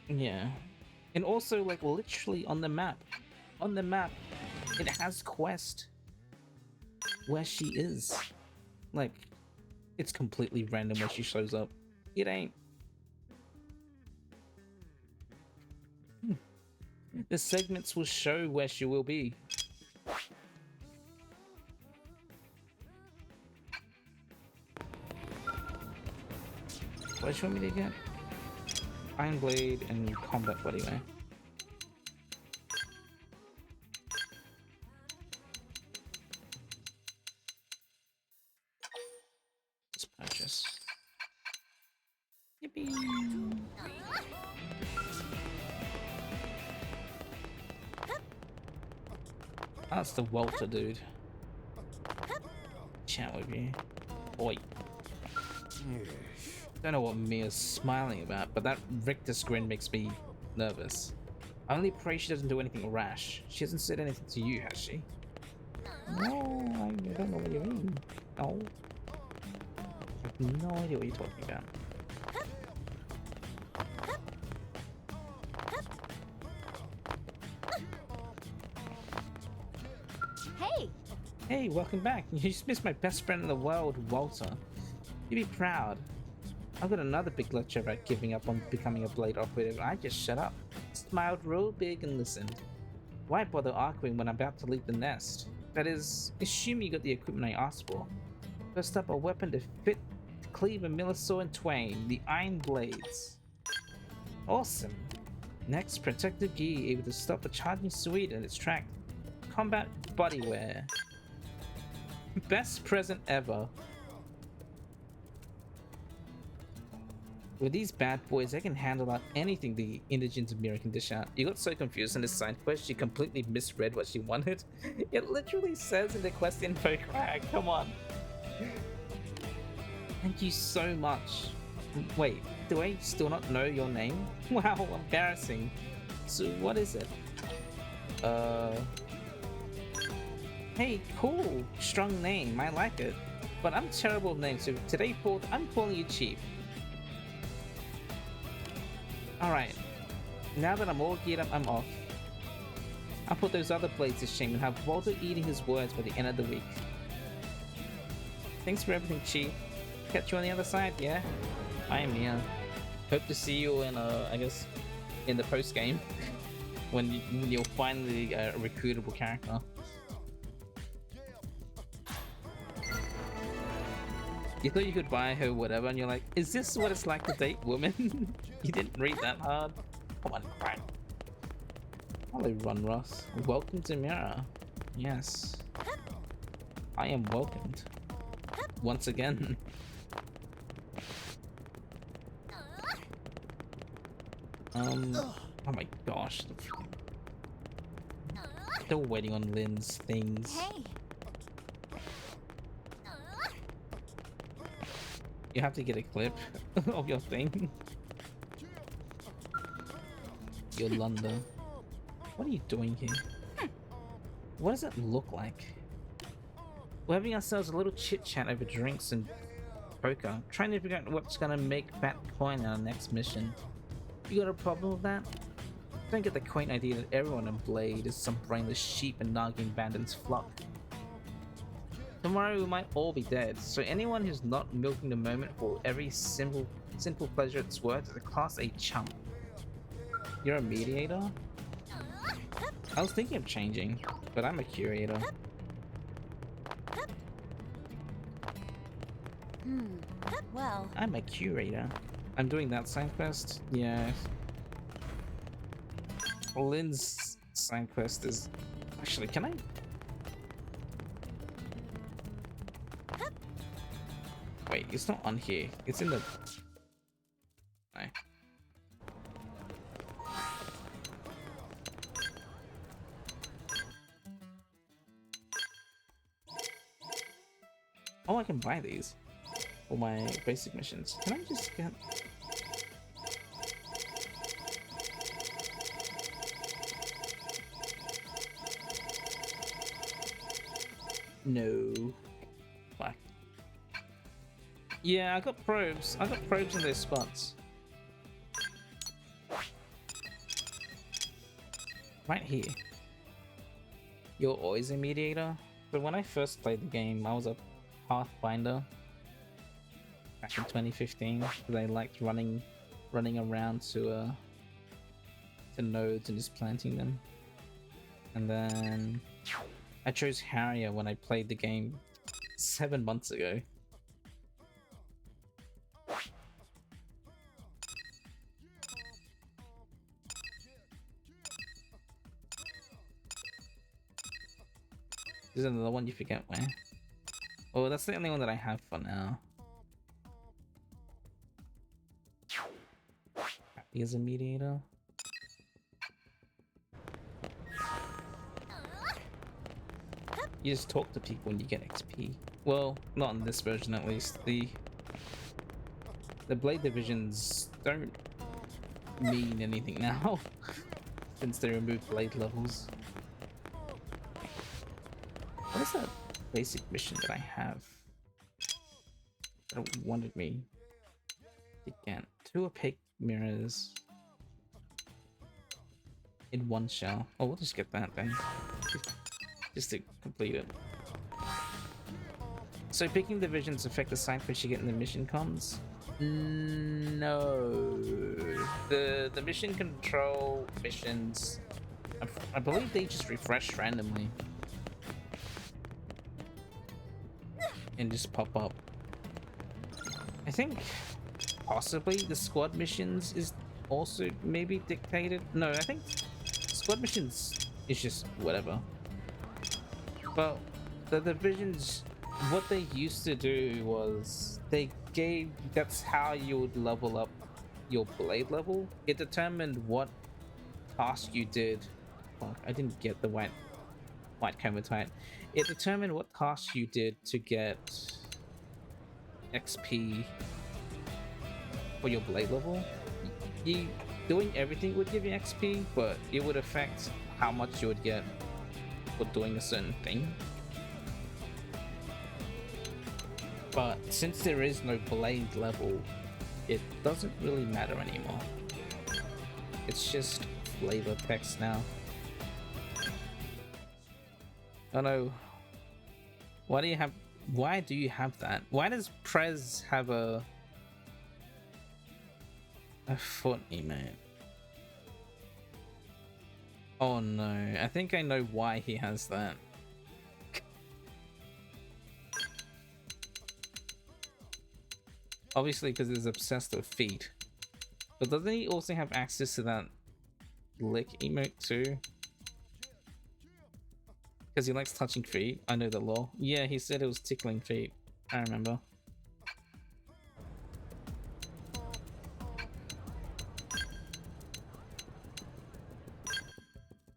Yeah. And also, like, literally on the map. On the map, it has quest where she is. Like, it's completely random where she shows up. It ain't. The segments will show where she will be. What do you want me to get? Iron blade and combat bodywear. Let's purchase. Yippee! That's the Walter dude. Chat with you. Oi. Don't know what Mia's smiling about, but that rictus grin makes me nervous. I only pray she doesn't do anything rash. She hasn't said anything to you, has she? No, I don't know what you mean. No. I have no idea what you're talking about. Hey! Hey, welcome back. You just missed my best friend in the world, Walter. You'd be proud. I've got another big lecture about giving up on becoming a blade operator, and I just shut up, smiled real big and listened. Why bother arguing when I'm about to leave the nest? That is, assume you got the equipment I asked for. First up, a weapon to cleave a Millisaur in twain, the Iron Blades. Awesome. Next, protective gear able to stop a charging Swede in its track. Combat bodywear. Best present ever. With these bad boys, they can handle out anything the indigent mirror can dish out. You got so confused in this side quest, you completely misread what she wanted. It literally says in the quest info crack. Come on. Thank you so much. Wait, do I still not know your name? Wow, embarrassing. So what is it? Hey, cool. Strong name. I like it. But I'm terrible at names, so today forth, I'm calling you Chief. Alright, now that I'm all geared up, I'm off. I'll put those other blades to shame and have Walter eating his words by the end of the week. Thanks for everything, Chief. Catch you on the other side, yeah? I am here. Hope to see you in, I guess, in the post game when you're finally a recruitable character. You thought you could buy her whatever, and you're like, is this what it's like to date women? You didn't read that hard. Come on, crap. Hello, Run Ross. Welcome to Mirror. Yes. I am welcomed. Once again. Oh my gosh. Still waiting on Lynn's things. Hey. You have to get a clip of your thing. Yolanda. What are you doing here? What does it look like? We're having ourselves a little chit chat over drinks and poker, trying to figure out what's gonna make fat coin on our next mission. You got a problem with that? Don't get the quaint idea that everyone in Blade is some brainless sheep and nagging bandits flock. Tomorrow we might all be dead, so anyone who's not milking the moment for every simple pleasure it's worth is a Class A chump. You're a mediator? I was thinking of changing, but I'm a curator. Well. I'm a curator. I'm doing that side quest? Yeah. Lynn's side quest is... Actually, can I... Wait, it's not on here. It's in the... No. Oh, I can buy these for my basic missions. Can I just get... No. Fuck. Yeah, I got probes. I got probes in those spots. Right here. You're always a mediator? But when I first played the game, I was a Pathfinder. Back in 2015. Because I liked running around to nodes and just planting them. And then I chose Harrier when I played the game 7 months ago. This is another one you forget where. Oh, that's the only one that I have for now. He is a mediator. You just talk to people and you get XP. Well, not in this version at least. The Blade divisions don't mean anything now since they removed Blade levels. What is that basic mission that I have that wanted me to get? 2 opaque mirrors in 1 shell. Oh, we'll just get that then. Just to complete it. So picking divisions affect the side quest you get in the mission comms. No. The mission control missions, I believe they just refresh randomly and just pop up. I think possibly the squad missions is also maybe dictated. No, I think squad missions is just whatever. But the divisions, what they used to do was they gave, that's how you would level up your blade level. It determined what task you did. Fuck, I didn't get the white hematite. It determined what task you did to get XP for your blade level. You doing everything would give you XP, but it would affect how much you would get for doing a certain thing. But since there is no blade level, it doesn't really matter anymore. It's just flavor text now. Oh no. Why do you have that? Why does Prez have a foot emote? Oh no, I think I know why he has that. Obviously because he's obsessed with feet. But doesn't he also have access to that lick emote too? Because he likes touching feet. I know the law. Yeah, he said it was tickling feet. I remember.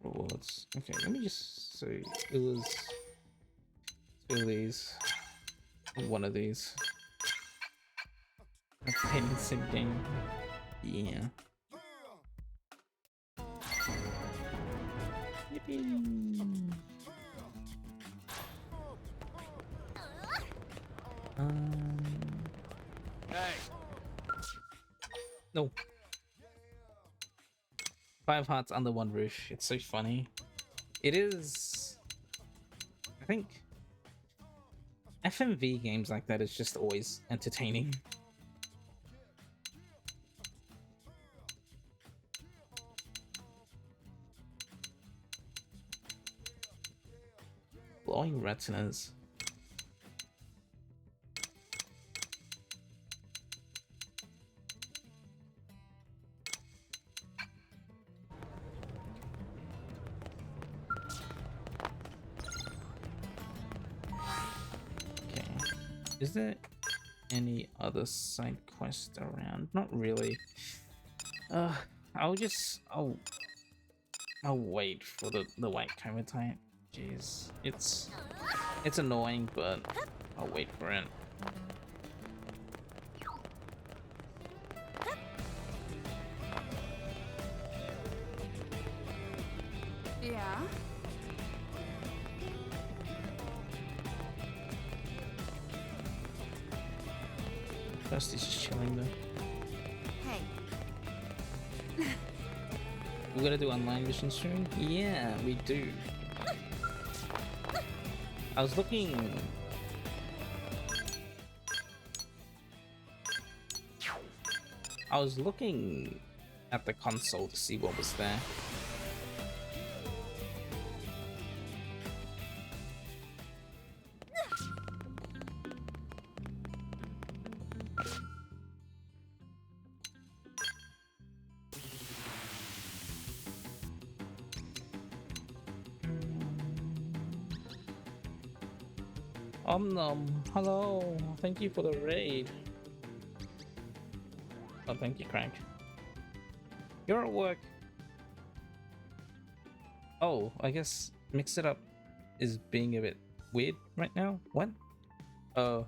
Rewards. Okay, let me just see. It was two of these. One of these. A penny sim game. Yeah. Yippee. Hey. No. 5 hearts under one roof. It's so funny. It is. I think FMV games like that is just always entertaining. Glowing retinas. Okay. Is there any other side quest around? Not really. I'll wait for the white hematite. Jeez, it's annoying, but I'll wait for it. Yeah. First, he's just chilling though. Hey. We're gonna do online missions soon? Yeah, we do. I was looking. At the console to see what was there. Hello, thank you for the raid. Oh, thank you, Crank. You're at work. Oh, I guess Mix It Up is being a bit weird right now. What? Oh.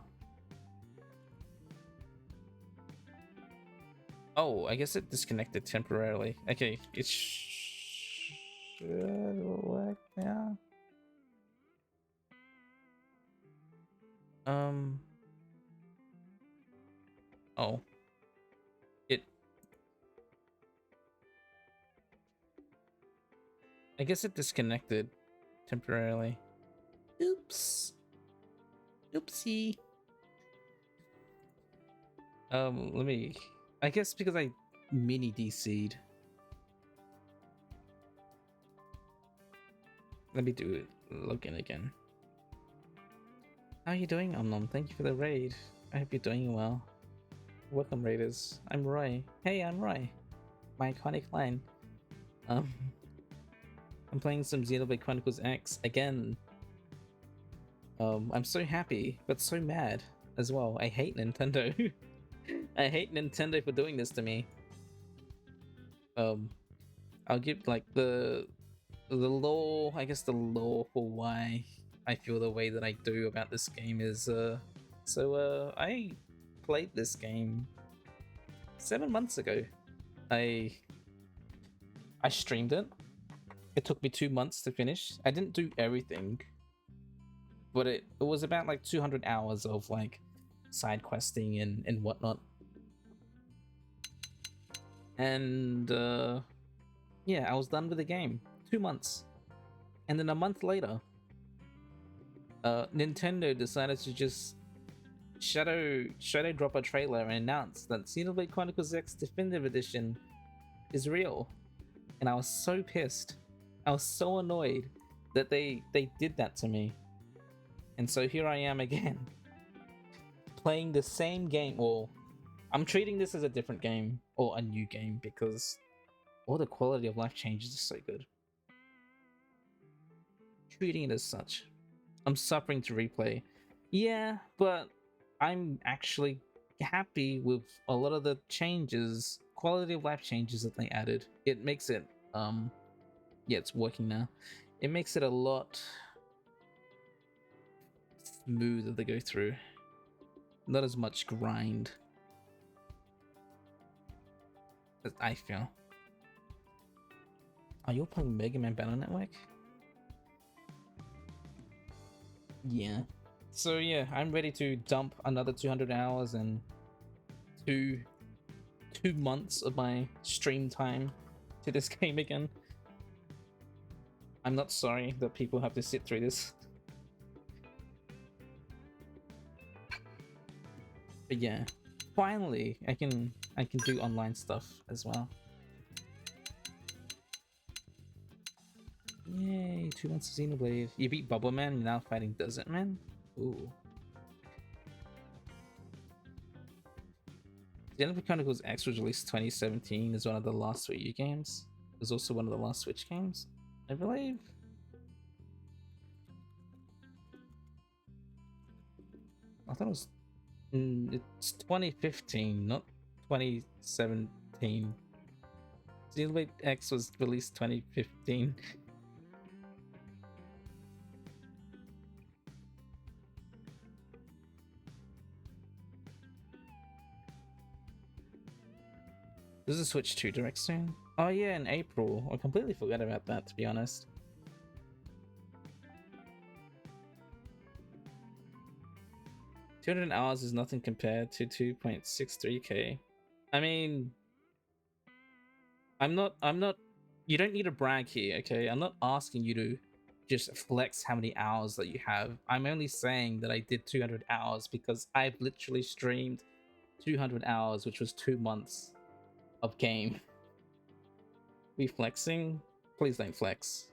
Oh, I guess it disconnected temporarily. Okay, it should work now. Oh. I guess it disconnected temporarily. Oops. Oopsie. Let me. I guess because I mini DC'd. Let me do it. Login again. How are you doing, Omnom? Thank you for the raid. I hope you're doing well. Welcome, raiders. I'm Roy. Hey, I'm Roy. My iconic line. I'm playing some Xenoblade Chronicles X again. I'm so happy, but so mad as well. I hate Nintendo. I hate Nintendo for doing this to me. I'll give like the law, I guess the law for why I feel the way that I do about this game is I played this game 7 months ago. I streamed it. It took me 2 months to finish. I didn't do everything, but it was about like 200 hours of like side questing and whatnot. And yeah, I was done with the game. 2 months. And then a month later, Nintendo decided to just shadow drop a trailer and announce that Xenoblade Chronicles X Definitive Edition is real. And I was so pissed. I was so annoyed that they did that to me. And so here I am again, playing the same game. Well, I'm treating this as a different game or a new game because all the quality of life changes is so good. Treating it as such. I'm suffering to replay. Yeah, but I'm actually happy with a lot of the changes, quality of life changes that they added. It makes it, yeah, it's working now. It makes it a lot smoother to go through. Not as much grind, as I feel. Are you playing Mega Man Battle Network? Yeah. So yeah, I'm ready to dump another 200 hours and two months of my stream time to this game again. I'm not sorry that people have to sit through this. But yeah, finally I can do online stuff as well. Yay, 2 months of Xenoblade. You beat Bubble Man, you're now fighting Desert Man? Ooh. Xenoblade Chronicles X was released 2017 as one of the last Wii U games. It was also one of the last Switch games, I believe. I thought it was... it's 2015, not 2017. Xenoblade X was released 2015. Does the Switch 2 direct soon? Oh yeah, in April. I completely forgot about that, to be honest. $200 hours is nothing compared to 2.63k. I mean, I'm not, you don't need to brag here, okay? I'm not asking you to just flex how many hours that you have. I'm only saying that I did 200 hours because I've literally streamed 200 hours, which was 2 months of game. We flexing? Please don't flex.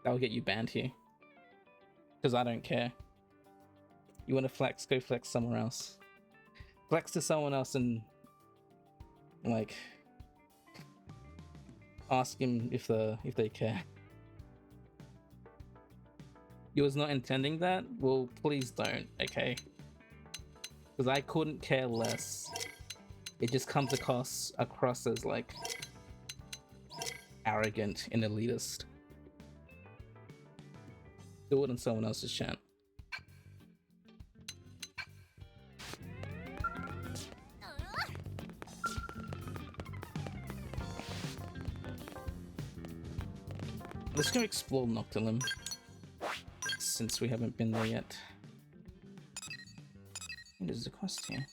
That'll get you banned here. Because I don't care. You want to flex? Go flex somewhere else. Flex to someone else and like ask him if they care. You was not intending that? Well, please don't, okay? Because I couldn't care less. It just comes across as like arrogant and elitist. Do it in someone else's chat. Let's go explore Noctilum, since we haven't been there yet. There's a quest here.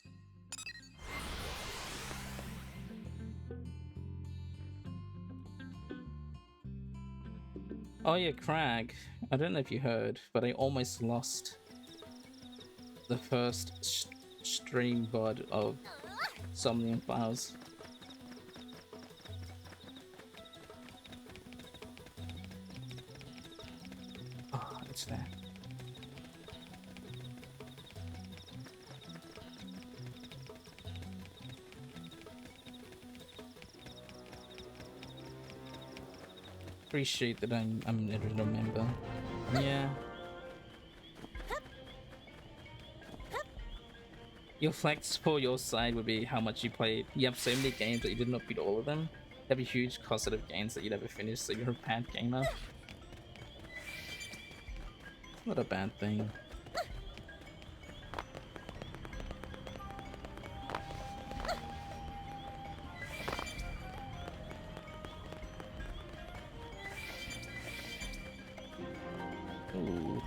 Oh yeah, Crag. I don't know if you heard, but I almost lost the first stream VOD of Somnium Files. Oh, it's there. Appreciate that I'm an original member. Yeah. Your flex for your side would be how much you played. You have so many games that you did not beat all of them. That'd be huge causative gains that you never finish, so you're a bad gamer. Not a bad thing. Ooh.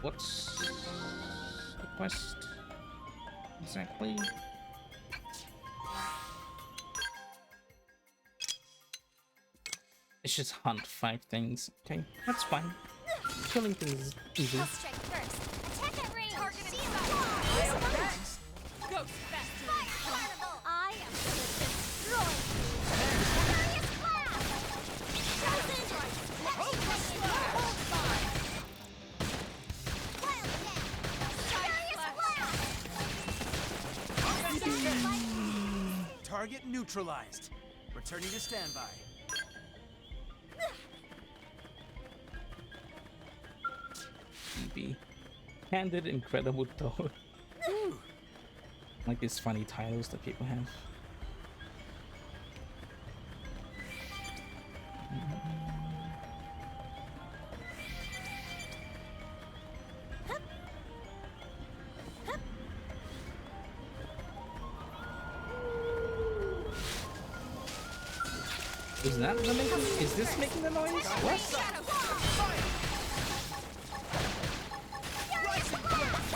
What's the quest exactly? It's just hunt 5 things. Okay, that's fine. Killing things is easy. I'll strike first. Attack at range. Targeted Next. Ghost faster. Fire carnival. I am gonna destroy you. Furious blast. Frozen. Next no hold fire. Wild death. Furious blast. Target neutralized. Returning to standby. Be handed incredible though. Like these funny titles that people have. Is that the making? Is this making the noise? What? Shadow Ball. Furious blast.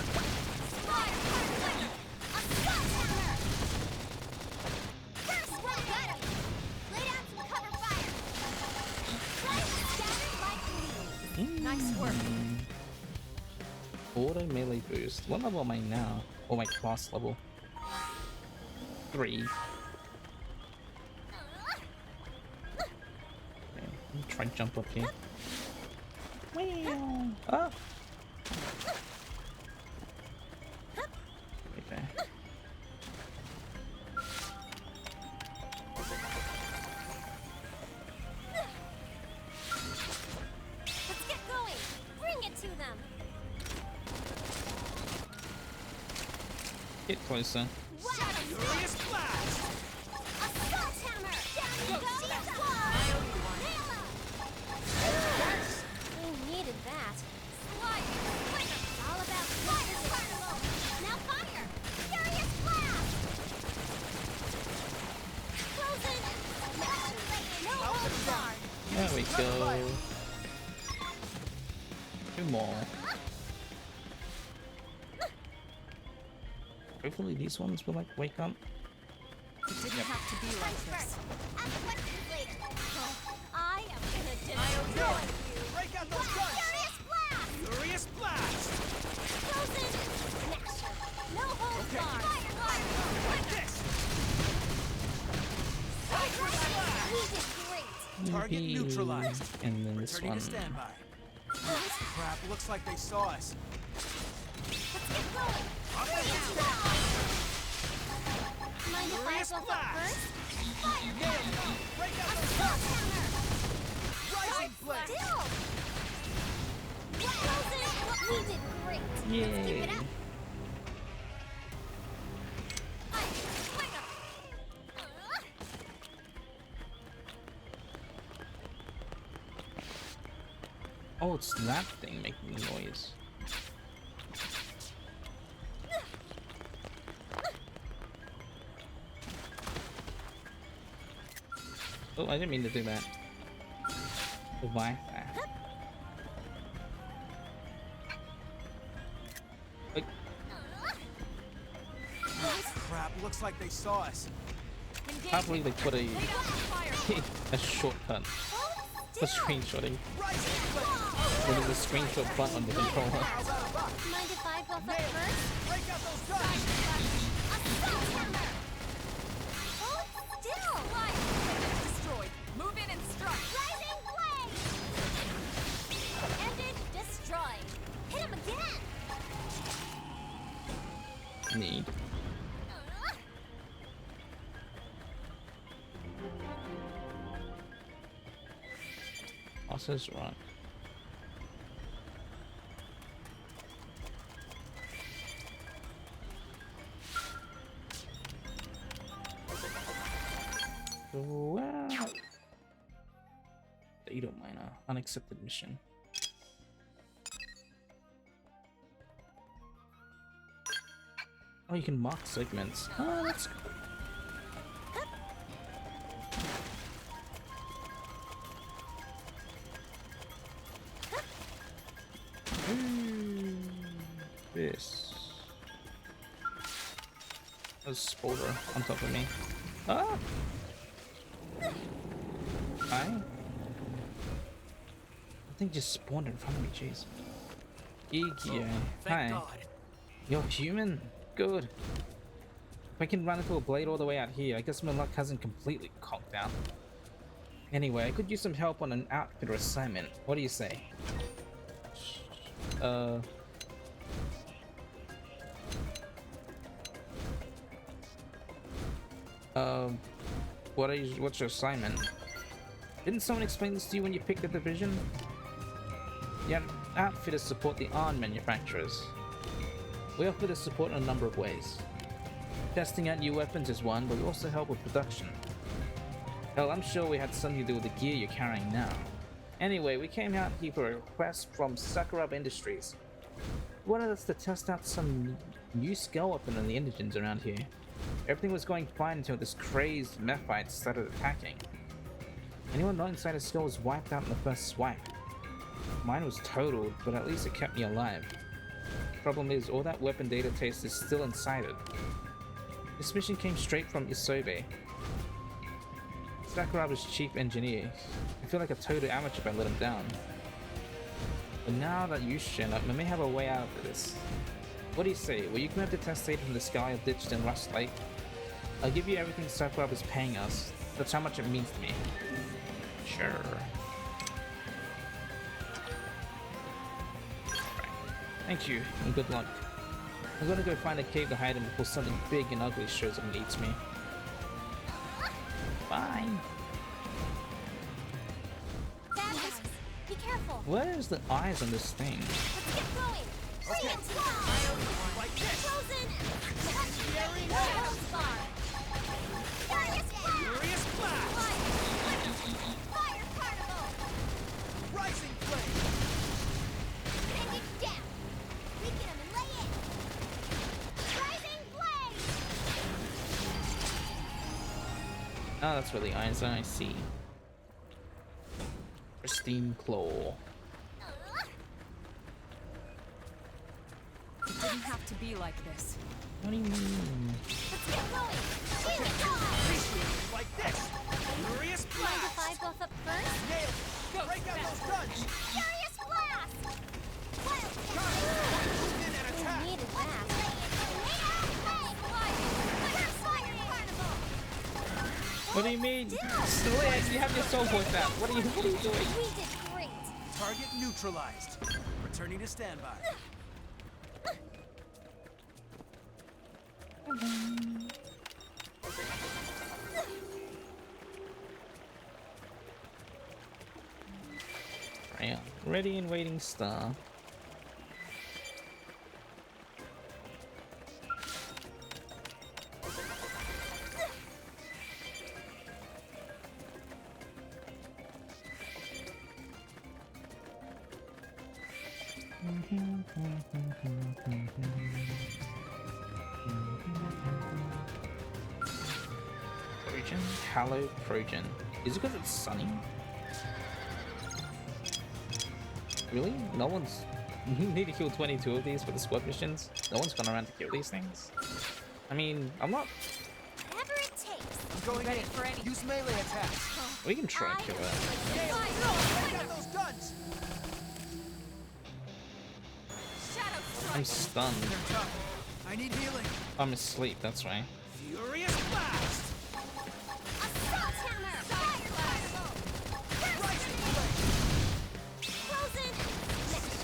Fire carnival. Assault hammer. First one got him. Lay down some cover fire. Light scattered like leaves. Nice work. Auto melee boost. What level am I now? Or my class level? 3. Try and jump up here. Wow. Ah. Okay. Let's get going. Bring it to them. Get closer. Furious blast. Assault hammer. Down you go. We needed that. Slide. It's all about fire carnival. Now fire. Furious blast. Frozen. No hold bar. There we go. 2 more. Hopefully these ones will like wake up. It didn't have to be like this. Ask questions later. I am gonna destroy you. Break out those guns. Furious blast. Furious blast. Frozen. Next. No hold Okay. bar. Fire carnival. Like this. We did great. Target Yippee. neutralized. And then this Returning one. to standby. Crap, looks like they saw us. Let's get going. Furious blast. Mind if I Furious go up blast. first? Fire carnival. Break out those Assault guns. hammer. Rising blade. Still. Frozen. We did great. Let's keep Yay. it up. Oh, it's that thing making the noise. Oh, I didn't mean to do that. Why? Crap, looks like they saw us. Can't believe they put a a shortcut for screenshotting. Rising blade. There's a screenshot button on the controller. Mind if I buff up Nailed it. first? Break out those guns! Assault hammer! Hold still! Light! Destroyed. Move in and strike. Rising blade! Ended, destroyed. Hit him again! Need. Bosses run. Wow. Data miner. Unaccepted mission. Oh, you can mark segments. Oh, that's cool. This. There's a spoiler on top of me. Ah! Hi. I think just spawned in front of me, jeez. Iggy, hi. Thank God. You're human? Good. If I can run into a blade all the way out here, I guess my luck hasn't completely conked out. Anyway, I could use some help on an outfitter assignment. What do you say? What's your assignment? Didn't someone explain this to you when you picked the division? Yeah, outfitters support the arm manufacturers. We offer this support in a number of ways. Testing out new weapons is one, but we also help with production. Hell, I'm sure we had something to do with the gear you're carrying now. Anyway, we came out here for a request from Sakuraba Industries. They wanted us to test out some new skill weapon on the indigents around here. Everything was going fine until this crazed mephite started attacking. Anyone not inside a skill was wiped out in the first swipe. Mine was totaled, but at least it kept me alive. Problem is, all that weapon data taste is still inside it. This mission came straight from Isobe, Sakuraba's chief engineer. I feel like a total amateur if I let him down. But now that you shown up, we may have a way out of this. What do you say? Will you come up to test data from the sky ditched in Rust Lake? I'll give you everything Sakuraba's paying us. That's how much it means to me. Sure. Thank you, and good luck. I'm gonna go find a cave to hide in before something big and ugly shows up and eats me. Bye. Bad guys, be careful. Where's the eyes on this thing? Let's get going. Bring it down. Like this! Frozen. Legendary Heroes Bar. Furious Blast. Furious blast! Fire Carnival. Rising flame! Bring it down. Weaken him and lay in. Rising Blade. Oh, that's where the eyes are, I see. Pristine Claw. It didn't have to be like this. What do you mean? Let's get going. Shield Dawn. Appreciate like this! Furious Mind if blast! I buff up first? Nailed it! Break out those guns! Furious Blast. Wild Move in and attack! needed that. Fire Carnival. What do you mean? Slick, you have your soul voice out. What are you doing? We did great. Target neutralized. Returning to standby. Right, ready and waiting star. Trojan? Hello, Trojan. Is it because it's sunny? Really? No one's... You need to kill 22 of these for the squad missions? No one's gone around to kill these things? I mean, I'm not... Whatever it takes. I'm going Ready in. for any- Use melee attacks. We can try and kill her. Nailed it! Break out those guns! Shadow strike. I'm stunned. They're tough. I need healing. I'm asleep, that's right. Furious blast. Assault hammer! Fire blast! Rising blade. Frozen!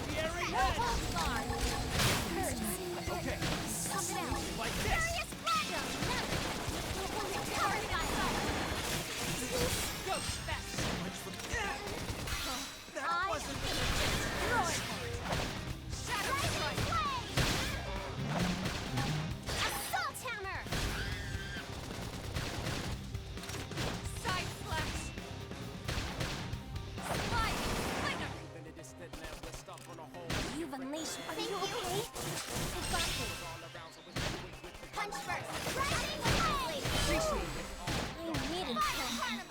Fiery No head. hold bar! Okay. Pump it out! Like this. Furious blast! Power gun! Go. That's so much for that. That I am wasn't. gonna destroy them! Rising blade! Assault hammer! Side slash. Slide. Slinger. You've unleashed. Are you okay? I got you. Punch first. Rising blade! Appreciate it. I needed to.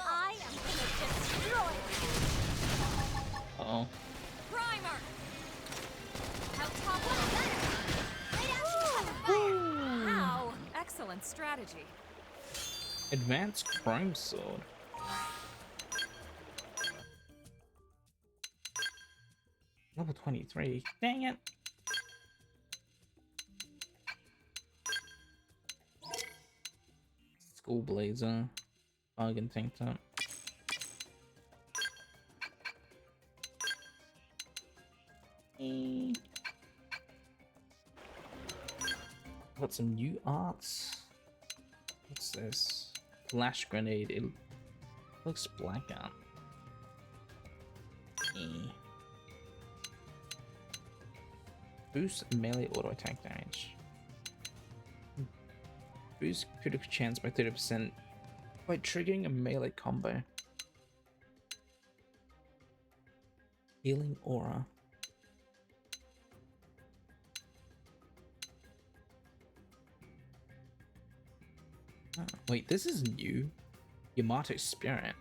I am gonna destroy them! Uh-oh. Primer. How top one better? Lay down some fire! Wow. Excellent strategy. Advanced Chrome Sword. Level 23. Dang it. School Blazer. Bargain tank top. Got some new arts. What's this? Flash grenade. It looks blackout. Boost melee auto attack damage. Boost critical chance by 30% by triggering a melee combo. Healing aura. Oh, wait, this is new. Yamato Spirit.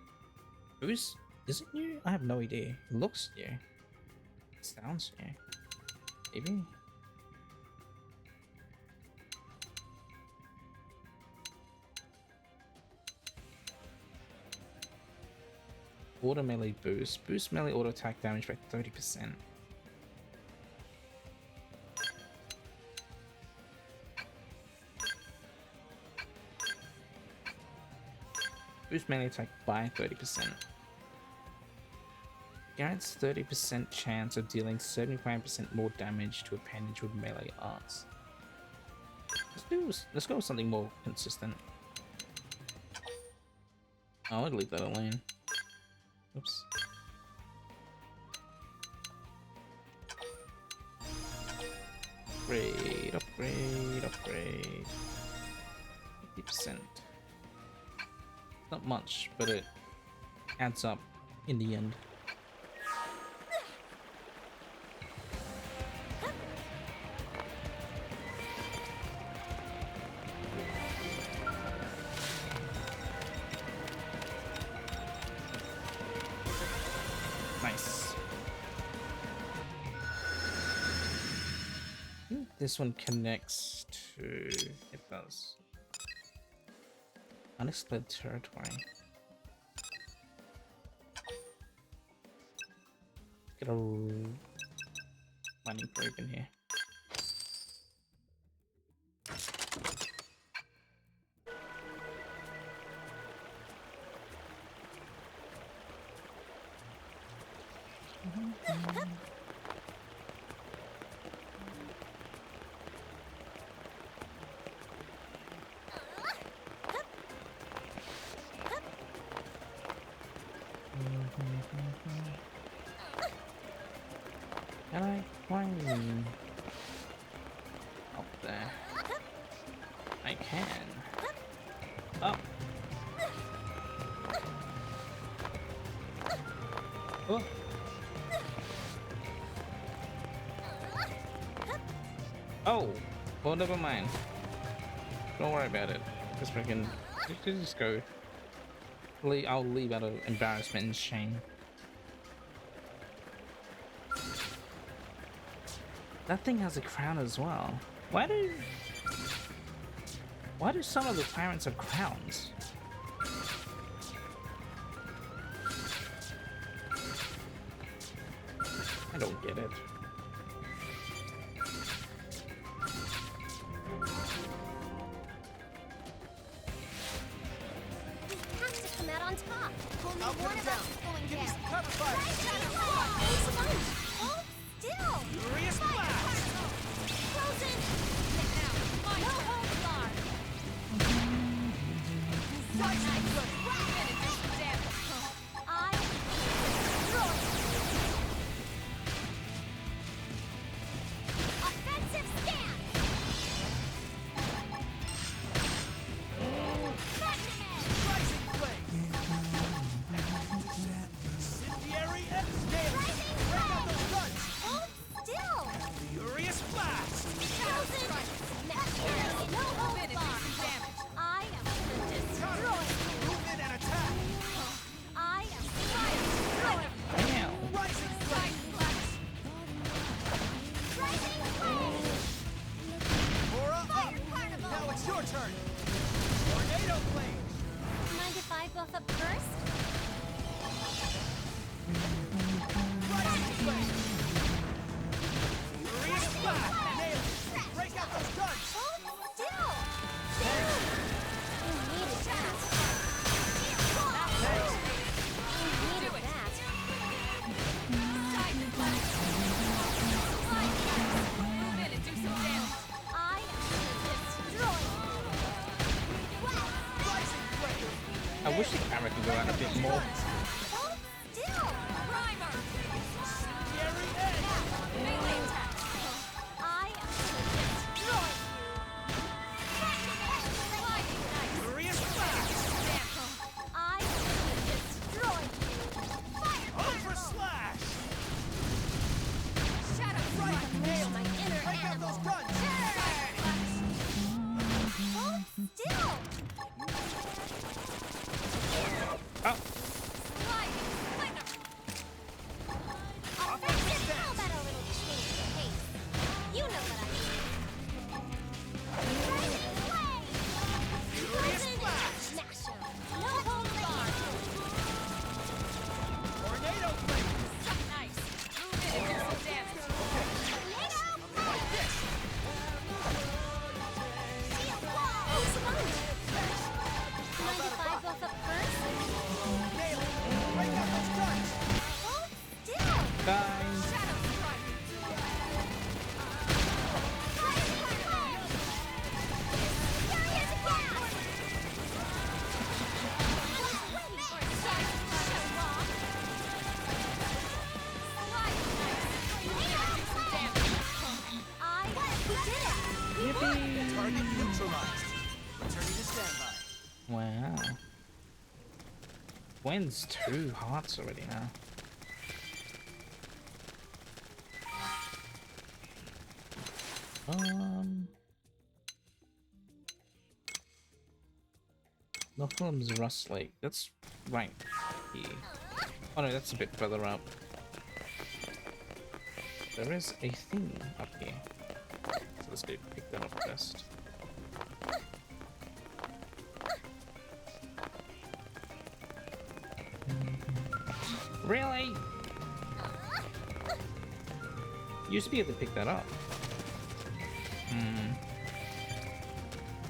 Boost? Is it new? I have no idea. It looks new. It sounds new. Maybe? Auto melee boost. Boost melee auto attack damage by 30%. Boost melee attack by 30%. Guarantees 30% chance of dealing 75% more damage to appendage with melee arts. Let's go with something more consistent. Oh, I'd leave that alone. Oops. Upgrade, upgrade, upgrade. 50%. Not much, but it adds up in the end. Nice. I think this one connects to... It does. Unexplored territory. Get a mining probe in here. Can I climb up there? I can. Up. Oh. Oh. Well, never mind. Don't worry about it. Just freaking. Just go. I'll leave out of embarrassment and shame. That thing has a crown as well. Why do some of the tyrants have crowns? I don't get it. wish the camera could go out a bit more. Hold still. Primer! Scary edge! Melee attack! I am gonna destroy you. Lightning knife! Furious blast! I am gonna destroy you. Fire Ultra carnival. slash! Shadow Right, strike! nail! My inner Break out animal. those guns! Hold still. Oh, Lightning flicker! I'll fix it. How about a little change of pace? You know what I mean. Rising flame. Furious Frozen. blast! Smash 'em. No hold barred. Tornado blade! Nice! Move in and do some damage! Tornado Like this! shield wall. Who's fun? Mind if I go up first? Nail! Break out those guns! Hold still. guys. Shadow strike! Fire carnival. Furious blast. Waiting for a side show off! Lightning knife! Move in and do some damage! We did it. Yippee! Target neutralized. Returning to standby. Wow. Wins 2 hearts already now. Notham's Rust Lake. That's right here. Oh no, that's a bit further up. There is a thing up here. So let's go pick that up first. Really? Used to be able to pick that up.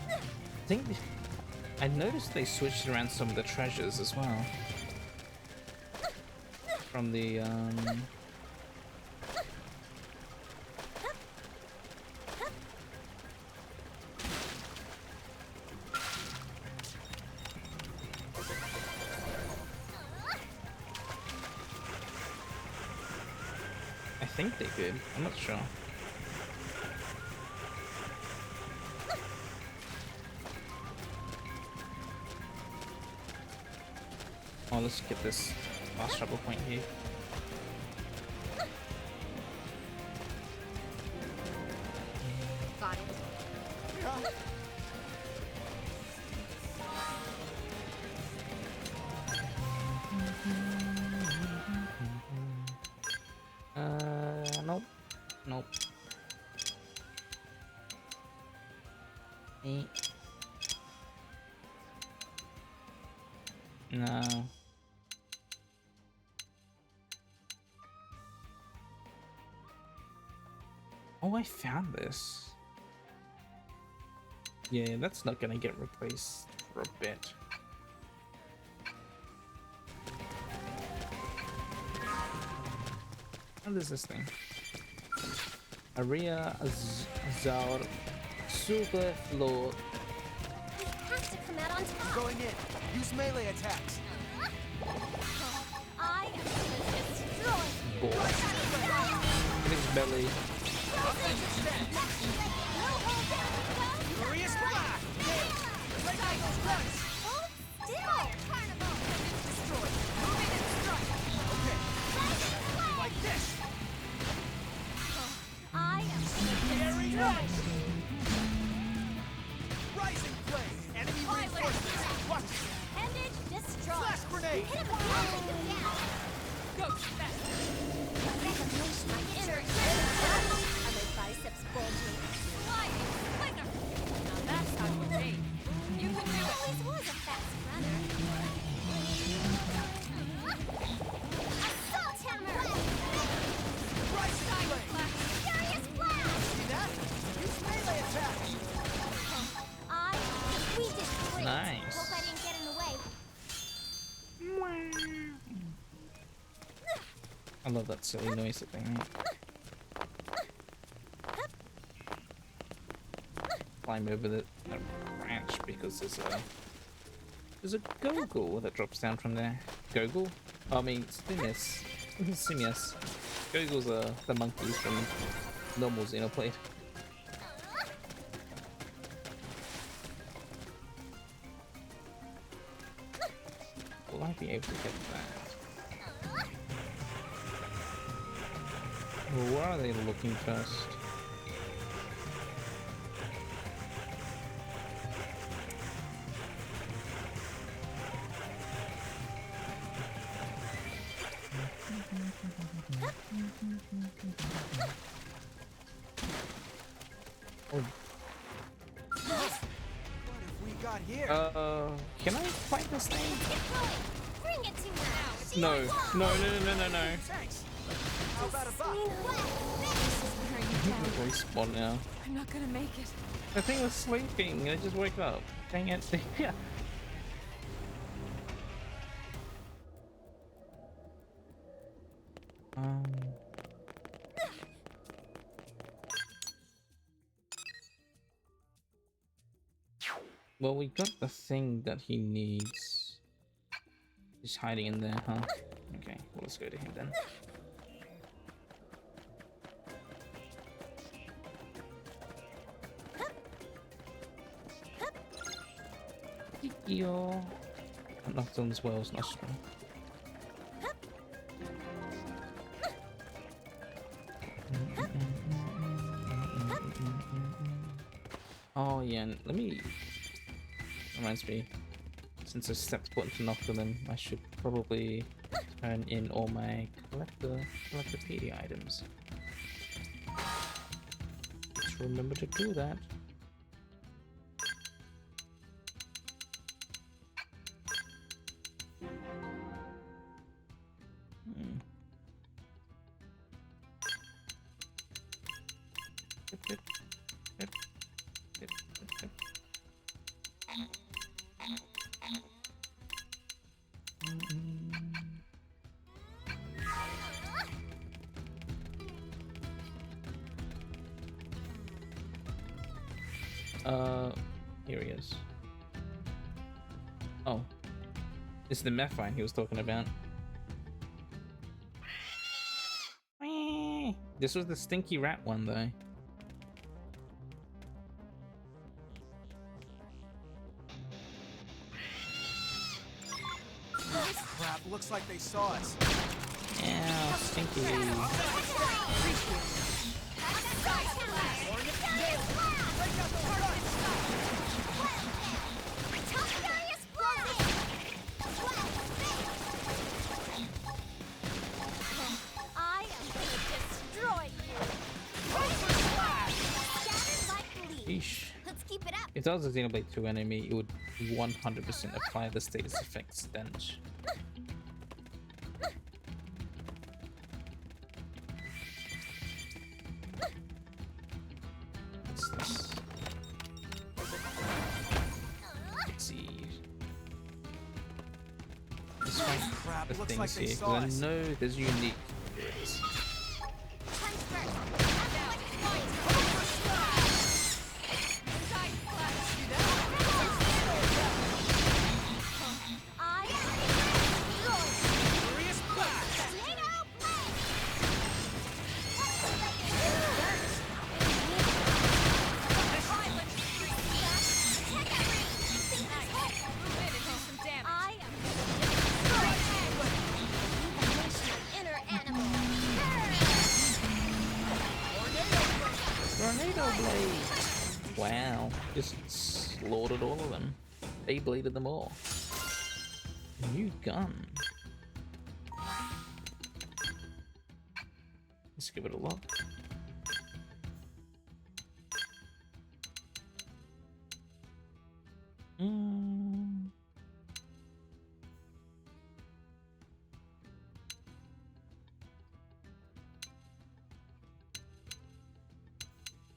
I think I noticed they switched around some of the treasures as well. From the I think they did. I'm not sure. Oh, let's get this last trouble point here. Got it. Nope. Nope. Eh. No. Oh, I found this. Yeah, that's not gonna get replaced for a bit. What is this thing? Area Azar Super Floor. We have to come out on top. Going in. Use melee attacks. I am gonna destroy you. Boy. It is belly. No hold down. Furious blast! Nail! Break out those guns! Hold still. Carnival. Destroy! Move in and strike! Okay, Rising flame. like this! I am Scary gonna edge! destroy you. Rising flame! Enemy reinforcements! Watch it! Appendage destroyed. Flash grenade! Hit him with nothing down. Go fast! Recognition my inner animal. Are my biceps bulging? Lightning flicker! Now that's how you aim. You can do it! Always was a fast runner. Assault hammer. Rising Side flame! flash! Furious blast. See that? Use melee attacks! We did great. Nice. Hope I didn't get in the way. I love that silly noise that they make. Climb over the branch because there's a There's a Gogol that drops down from there. Gogol? Oh, I mean, Simius. Simius. Gogol's are the monkeys from normal Xenoblade. Will I be able to get that? Well, where are they looking first? What have we got here? Can I fight this thing? Get going! Bring it to me! No, no. Thanks. How about a buck? Respawn now. I'm not gonna make it. The thing was sleeping. I just woke up. Dang it. Yeah. Well, we got the thing that he needs. He's hiding in there, huh? Okay, well, let's go to him then. Yo, Nocturne's Well's nostril. Oh yeah, and let me. Reminds me, since I stepped foot into Nocturne, I should probably turn in all my collectopedia items. Just remember to do that. Here he is. Oh, it's the Mephine he was talking about. This was the stinky rat one though. Crap, looks like they saw us. Ow, stinky. I am gonna destroy you! Scattered like leaves. Yeesh. Let's keep it up! If that was a Xenoblade 2 enemy, it would 100% apply the status effect stench. What's this? Let's see. Let's find Crap, the looks things like they here, saw because I us. know there's unique areas. Punch first! I am Furious blast! Tornado Blade! I am inner animal. Tornado Blade! Wow, just slaughtered all of them. They bladed them all. New gun. Let's give it a look.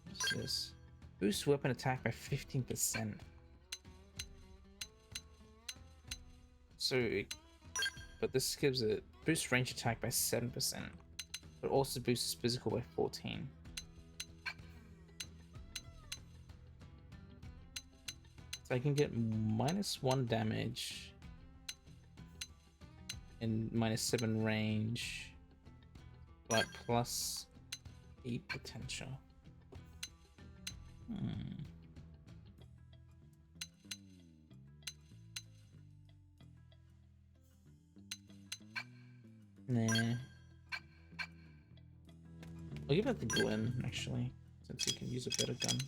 What's this? Boost weapon attack by 15%. But this gives it boost range attack by 7%, but also boosts physical by 14. So I can get -1 damage and -7 range, but +8 potential. Nah. I'll give it to Glenn, actually, since he can use a better gun.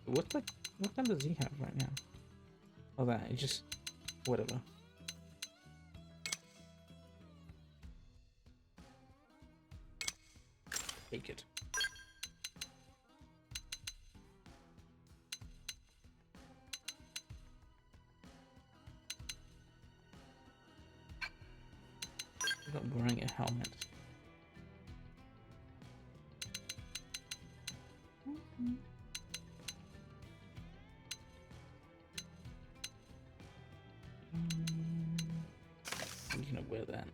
What gun does he have right now? Oh, that, it just... whatever. Take it. I'm not wearing a helmet. I'm gonna wear that.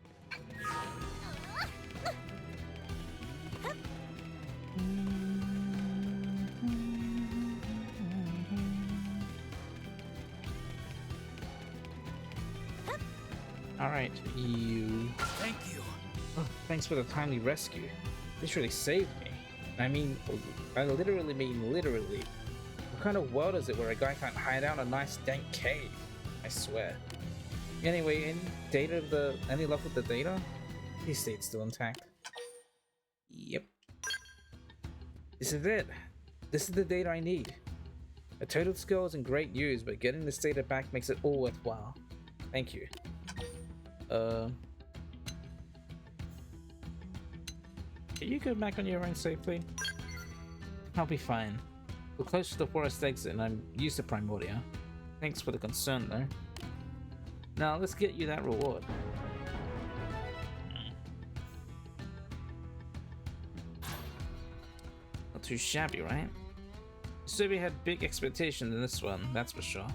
Alright, you. Thank you. Oh, thanks for the timely rescue. This really saved me. I mean, I literally mean literally. What kind of world is it where a guy can't hide out in a nice dank cave? I swear. Anyway, any luck with the data? His state's still intact. Yep. This is it. This is the data I need. A total skill isn't great news, but getting this data back makes it all worthwhile. Thank you. Can you go back on your own safely? I'll be fine. We're close to the forest exit and I'm used to Primordia. Thanks for the concern though. Now let's get you that reward. Not too shabby, right? So we had big expectations in this one, that's for sure.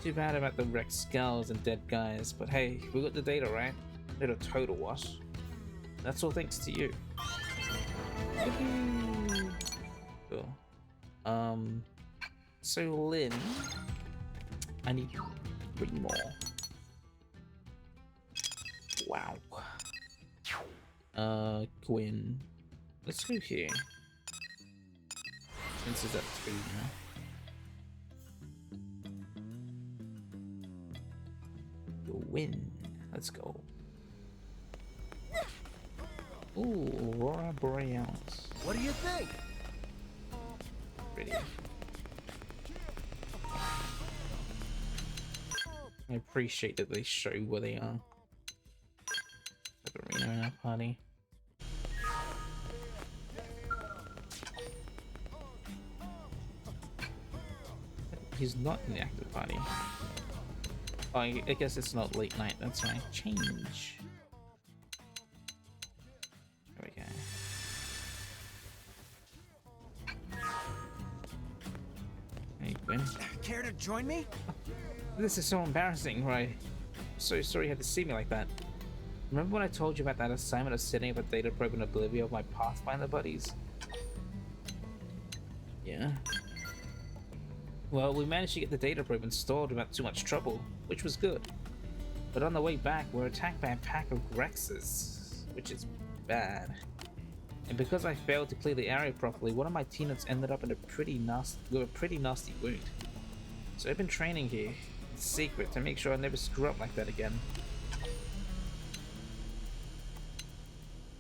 Too bad about the wrecked skulls and dead guys, but hey, we got the data right. Not a total wash. That's all thanks to you. Cool. So Lynn, I need 3 more. Wow. Gwen. Let's go here. Since it's at 3 now. Win. Let's go. Ooh, Aurora Borealis. What do you think? Pretty. I appreciate that they show where they are. Like arena in our party. He's not in the active party. Oh, I guess it's not late night, that's right. Change. There we go. Hey, Gwen. Care to join me? This is so embarrassing, right? So sorry you had to see me like that. Remember when I told you about that assignment of setting up a data probe in Oblivion of my Pathfinder buddies? Yeah. Well, we managed to get the data probe installed without too much trouble, which was good. But on the way back, we're attacked by a pack of Grexes, which is bad. And because I failed to clear the area properly, one of my teammates ended up in with a pretty nasty wound. So I've been training here, in secret, to make sure I never screw up like that again.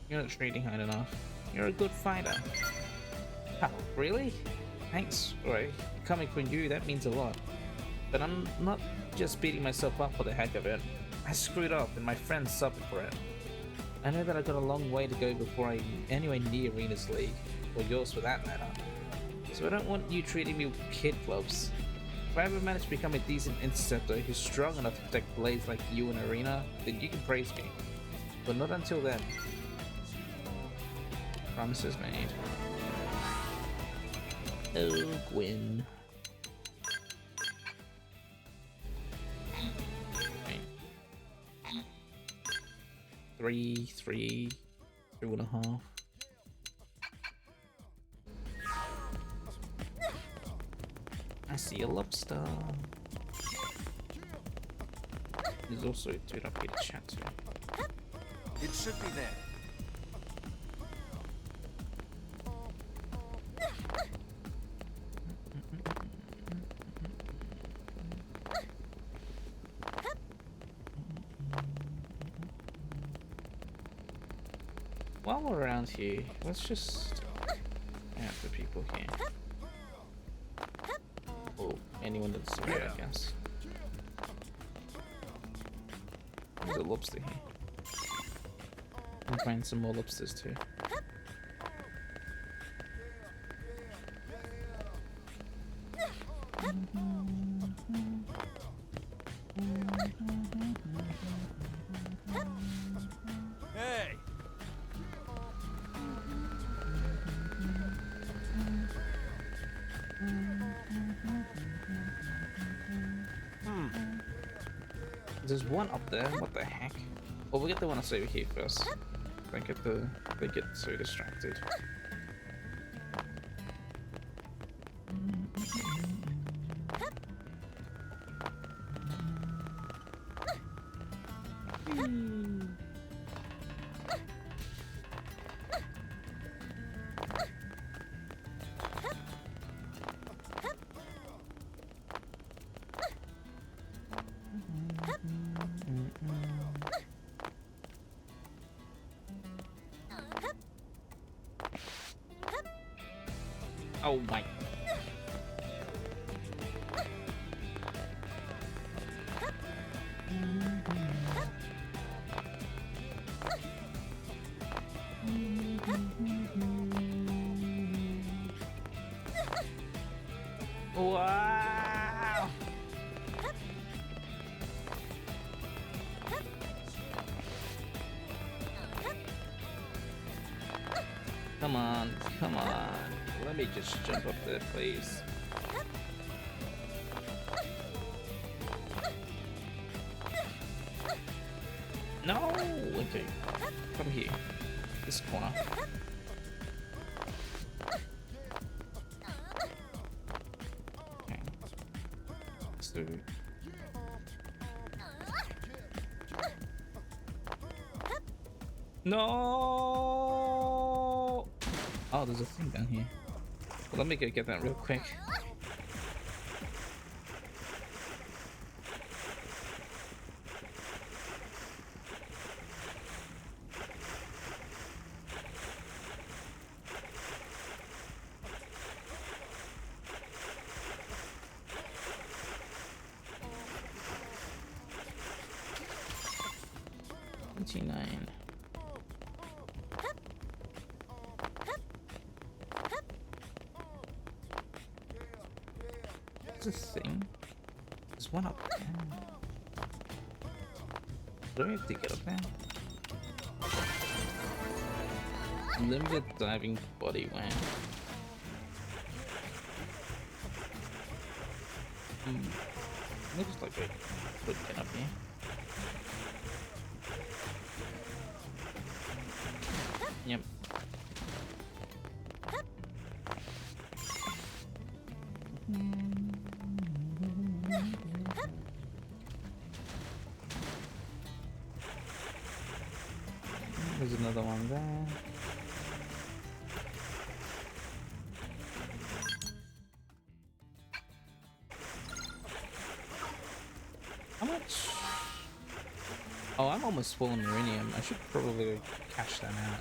You're not training hard enough. You're a good fighter. Oh, really? Thanks, Roy. Coming from you, that means a lot. But I'm not just beating myself up for the heck of it. I screwed up and my friends suffered for it. I know that I've got a long way to go before I'm anywhere near Arena's league, or yours for that matter. So I don't want you treating me with kid gloves. If I ever manage to become a decent interceptor who's strong enough to protect blades like you in Arena, then you can praise me. But not until then. Promises made. Oh, Gwen. 3, 2.5. I see a lobster. There's also a dude up here to chat to. It should be there. While we're around here, let's just add the people here. Or anyone that's aware, I guess. There's a lobster here. I'll find some more lobsters too. Hey! There's one up there, what the heck? Well, we'll get the one that's over here first. They get so distracted. Oh my. Wow. Come on, come on. Let me just jump up there, please. No! Okay. Come here. This corner. Okay. So... No! Oh, there's a thing down here. Well, let me go get that real quick. $29. There's a thing. There's one up there. Do I have to get up there? Limited diving body weight. Looks like I could get up here. Yep. There's another one there. How much? Oh, I'm almost full on uranium. I should probably cash that out.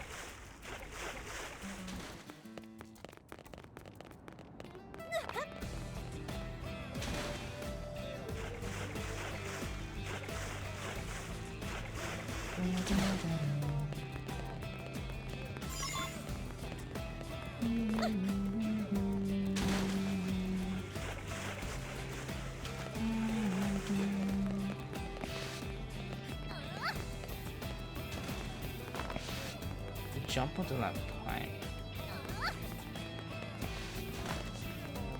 Jump onto that plank.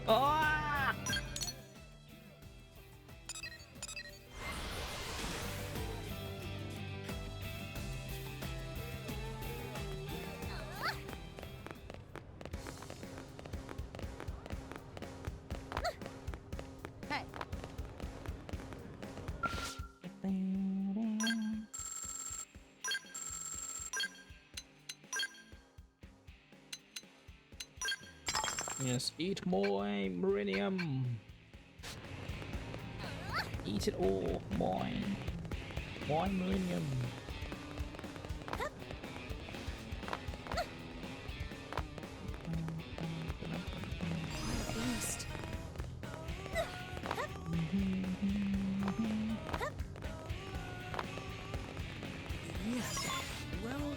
Oh! Yes, eat more Meridium. Eat it all, mine. Mine Meridium. Beast. Yes. Well,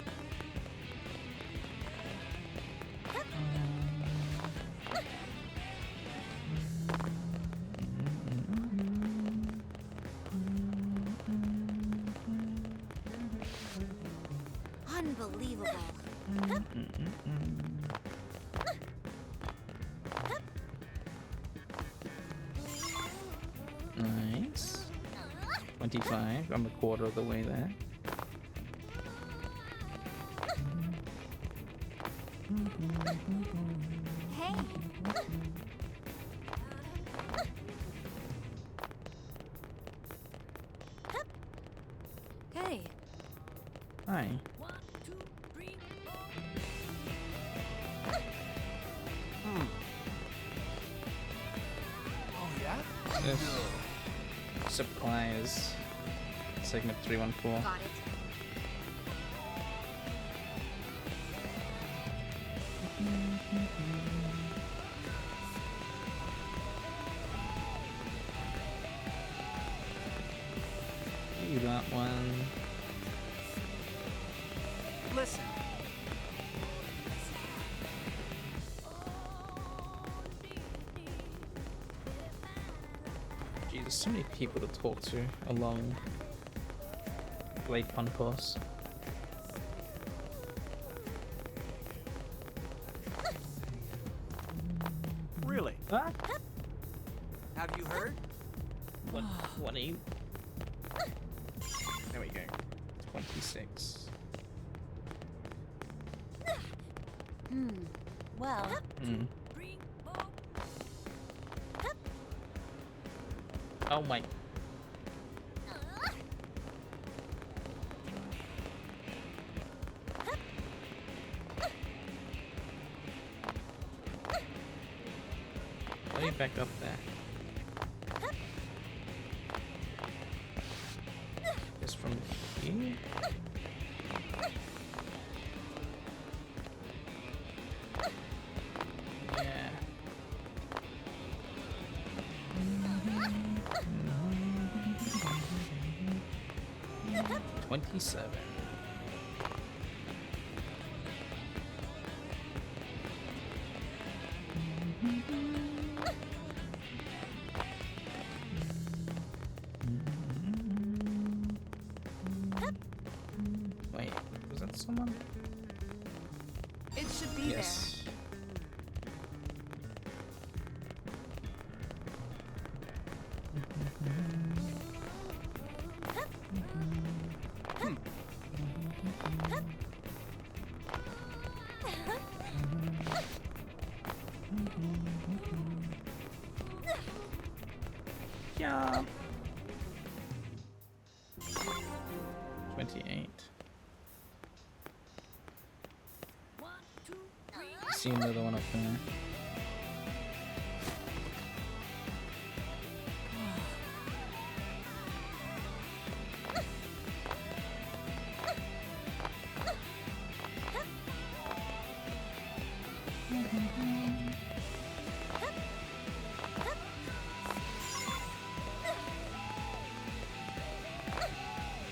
Unbelievable. Nice. 25. I'm a quarter of the way there. Hey, Hey. Hi. oh yeah? Yes. Supplies. Segment 314. got it. You got one. Listen. Jesus, so many people to talk to along Blade Concourse. Really? Ah! Have you heard? What are you? There we go. 26. Well, Hmm. Oh my. Let me back up there. Just from here. Yeah. 27. Wait, was that someone? It should be Yes. Yeah. 28. I see another one up there.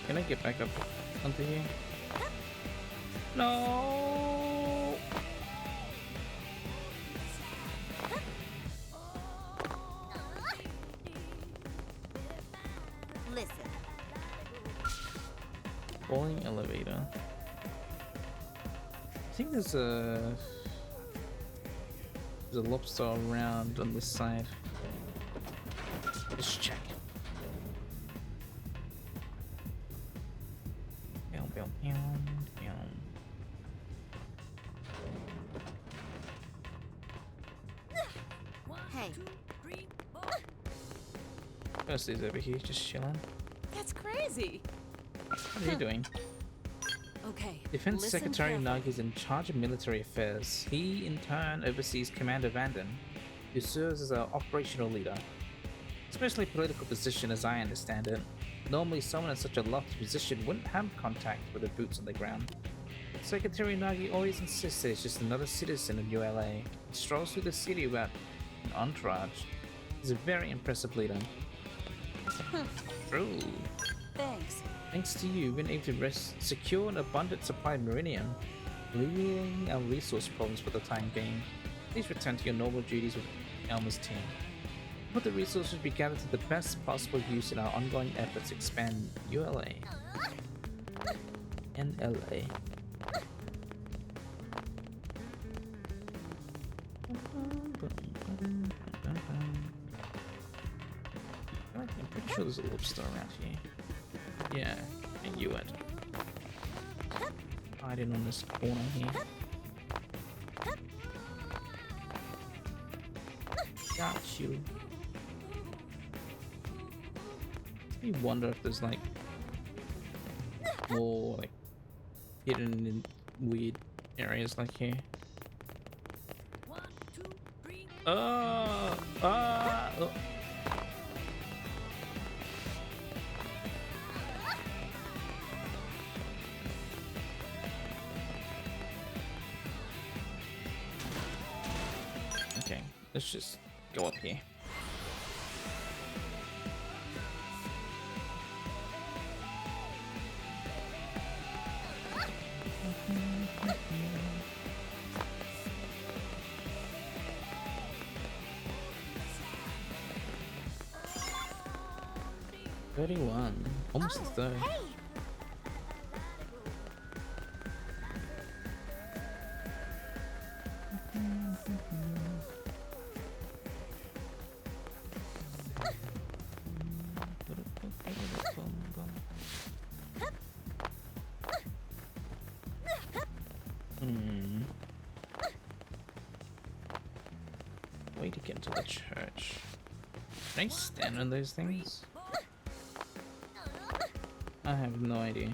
Can I get back up onto here? No. listen. Falling elevator. I think there's a lobster around on this side. Let's check. Meow, meow, meow, meow. Hey, First is over here, just chilling. That's crazy. What are you doing? Okay. Defense listen Secretary carefully. Nagi is in charge of military affairs. He, in turn, oversees Commander Vanden, who serves as our operational leader. Especially political position, as I understand it. Normally, someone in such a lofty position wouldn't have contact with the boots on the ground. But Secretary Nagi always insists that he's just another citizen of ULA. He strolls through the city without an entourage. He's a very impressive leader. True. Thanks. Thanks to you, we've been able to secure an abundant supply of Meridium, alleviating our resource problems for the time being. Please return to your normal duties with Elmer's team. Put the resources we gather to the best possible use in our ongoing efforts to expand ULA. NLA. I'm pretty sure there's a lobster around here. Yeah, and you would. Hiding on this corner here. Got you. You wonder if there's like more like hidden in weird areas like here. 1, 2, 3. Oh. Okay, let's just go up here. Almost a third. Hey! Way to get into the church. Can I stand on those things? I have no idea.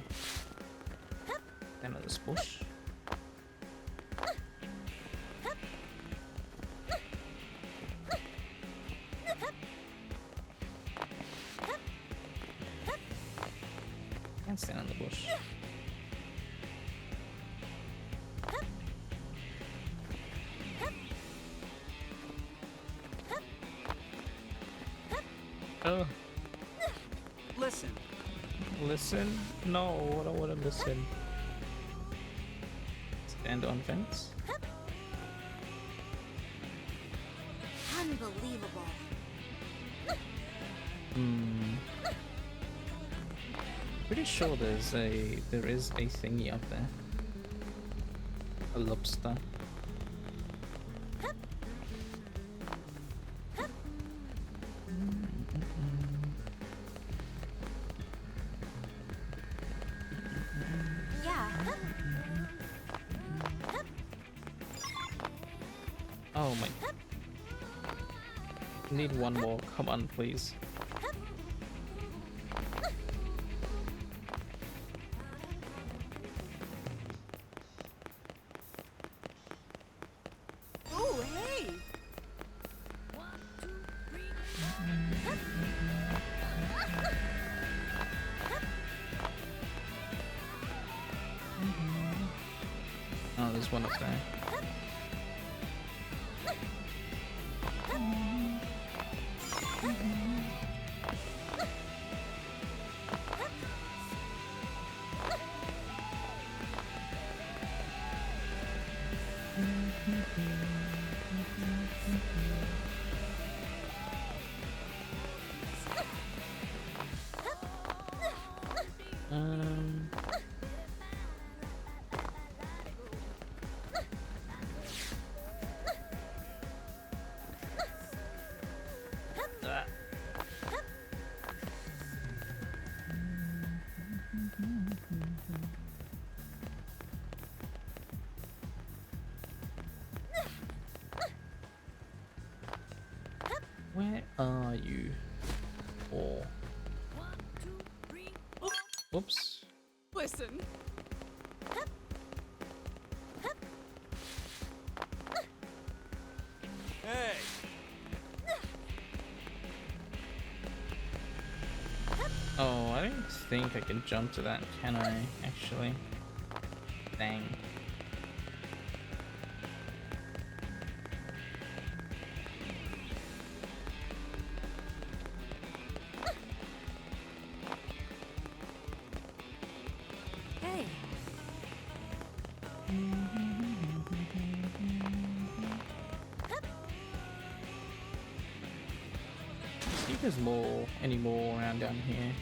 Stand on this bush. Can't stand on the bush. Oh, Listen, listen? No, I don't want to listen. Stand on fence? Unbelievable. Pretty sure there is a thingy up there. A lobster. Yeah. Oh my. Need one more. Come on, please. Oh, hey! 1, 2, 3. Oh, there's one up there. Um. Ah. Where are you? Oh. 1, 2, 3. Oops. Listen. Oh, I don't think I can jump to that, can I? Actually. Dang. Hey. See if there's any more around down here.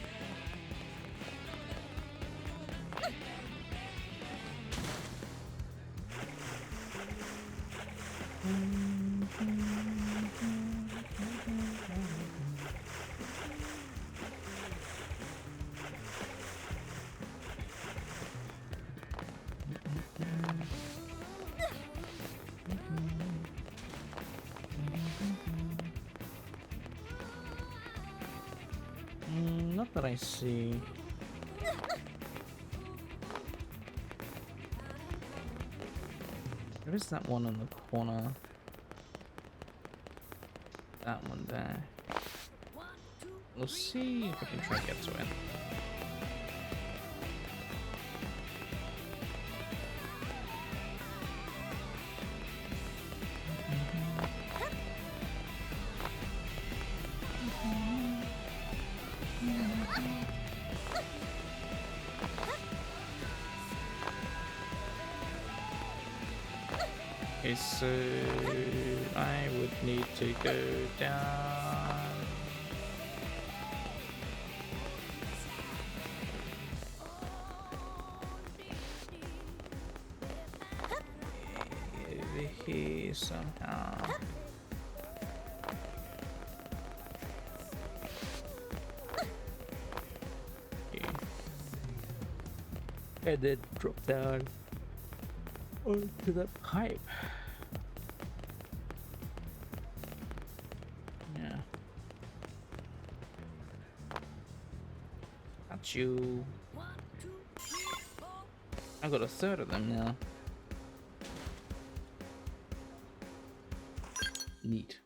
Not that I see. There is that one in the corner. That one there. We'll see if I can try to get to it. Okay, so I would need to go down. Over here somehow. Okay. And then drop down onto that pipe. Yeah. Got you. I got a third of them now. Neat.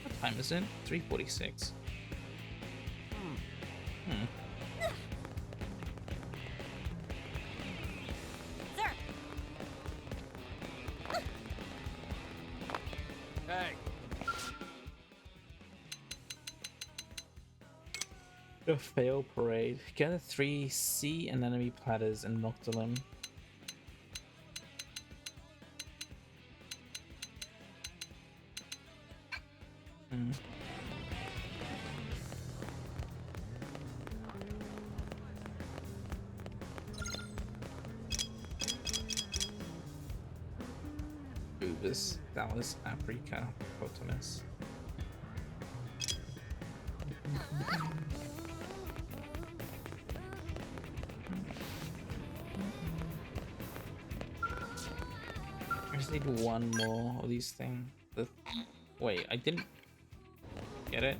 What time is it? 3:46. Sir. Hey. The fail parade. Gather 3 sea and enemy platters and Noctilum. Ubis, Dallas, Africa, Potamus. I just need one more of these things. Wait, I didn't get it.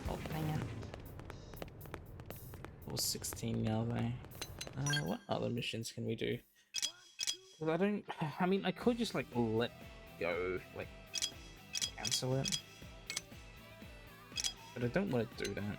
Oh, dang it. Level 16 now, though. What other missions can we do? 'Cause I mean, I could just, like, let go, like, cancel it. But I don't want to do that.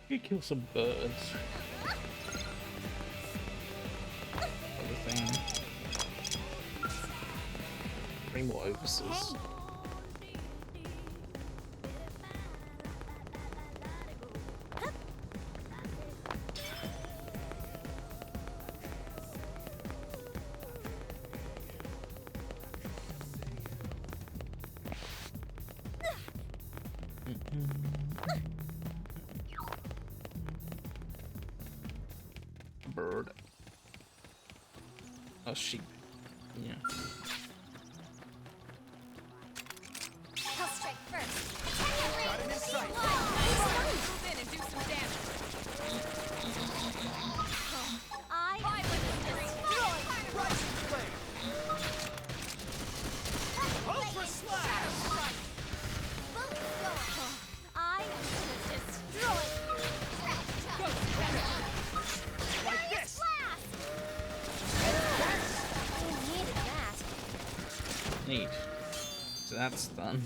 You kill some birds. Other thing. 3 more overseas. Bird. Oh, sheep. Yeah. I'll strike first. Got him in sight. Move in and do some damage. I Violent fury. Neat. So that's done.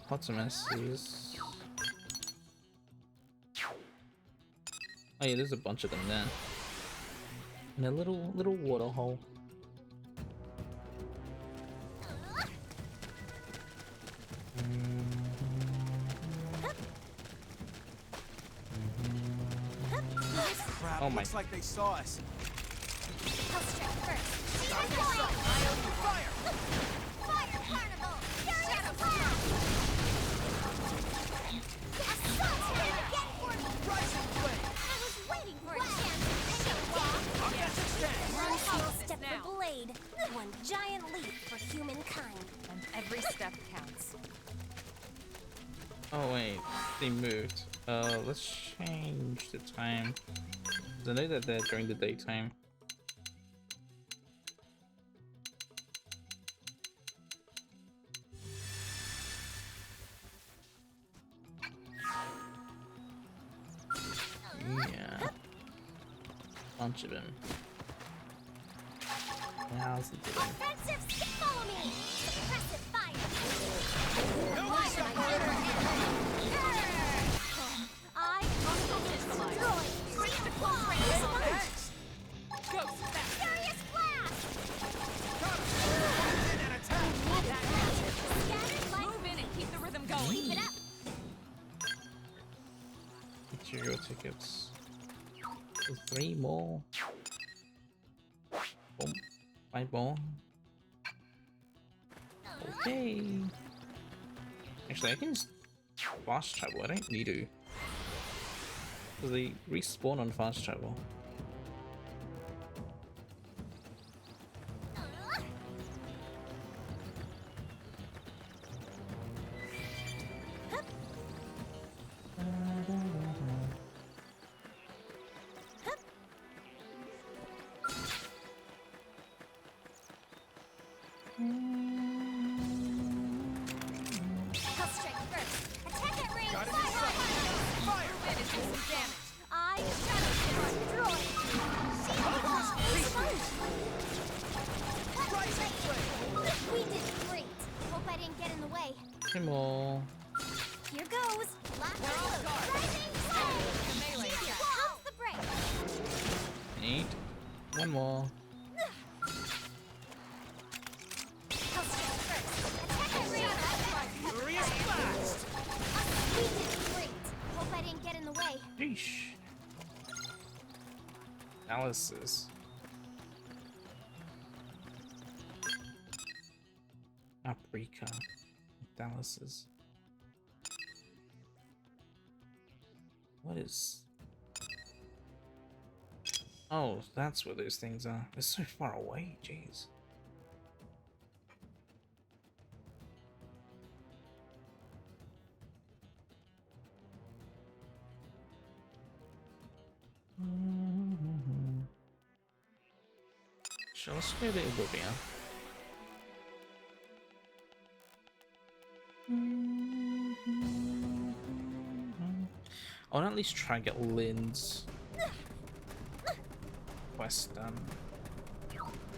Pots of messes. Oh yeah, there's a bunch of them there. And a little water hole. Crap, Oh my. looks like they saw us. I'll strike first. Got this up. Fire! Fire carnival! Shadow blast! Assault him again for me! Rising flame! I was waiting for a chance to take it down. Offensive stance! One small this step now. for Blade, one giant leap for humankind. And every step counts. Oh wait, they moved. Let's change the time. 'Cause I know that they're during the daytime. Yeah. Bunch of them. How's he doing? Offensive stick, follow me! Suppressive fire! No Why way, am I never I will destroy you! Thanks! Ghost, back. Furious blast! Got him! In and attack! Scattered like Move in and keep the rhythm keep going. it up! Material tickets. So 3 more. Boom. 5 more. Okay. Actually, I can just fast travel. I don't need to. Because they respawn on fast travel. I'll strike first. Attack at range! Got it Fire! inside! Fire! Move in and do some damage. I shall destroy! Shield wall! Rising flame! We did great! Hope I didn't get in the way. 2 more. Here goes! Last move! Rising flame! Melee Shield attack. wall! Pump the brakes! 8. 1 more. I'll strike first. Attack at range! Furious blast! We did great! Hope I didn't get in the way. Sheesh. Analysis. Paprika. Analysis. What is... Oh, that's where those things are. They're so far away, jeez. Shall I go to Oblivion? I want to at least try and get Lynn's quest done.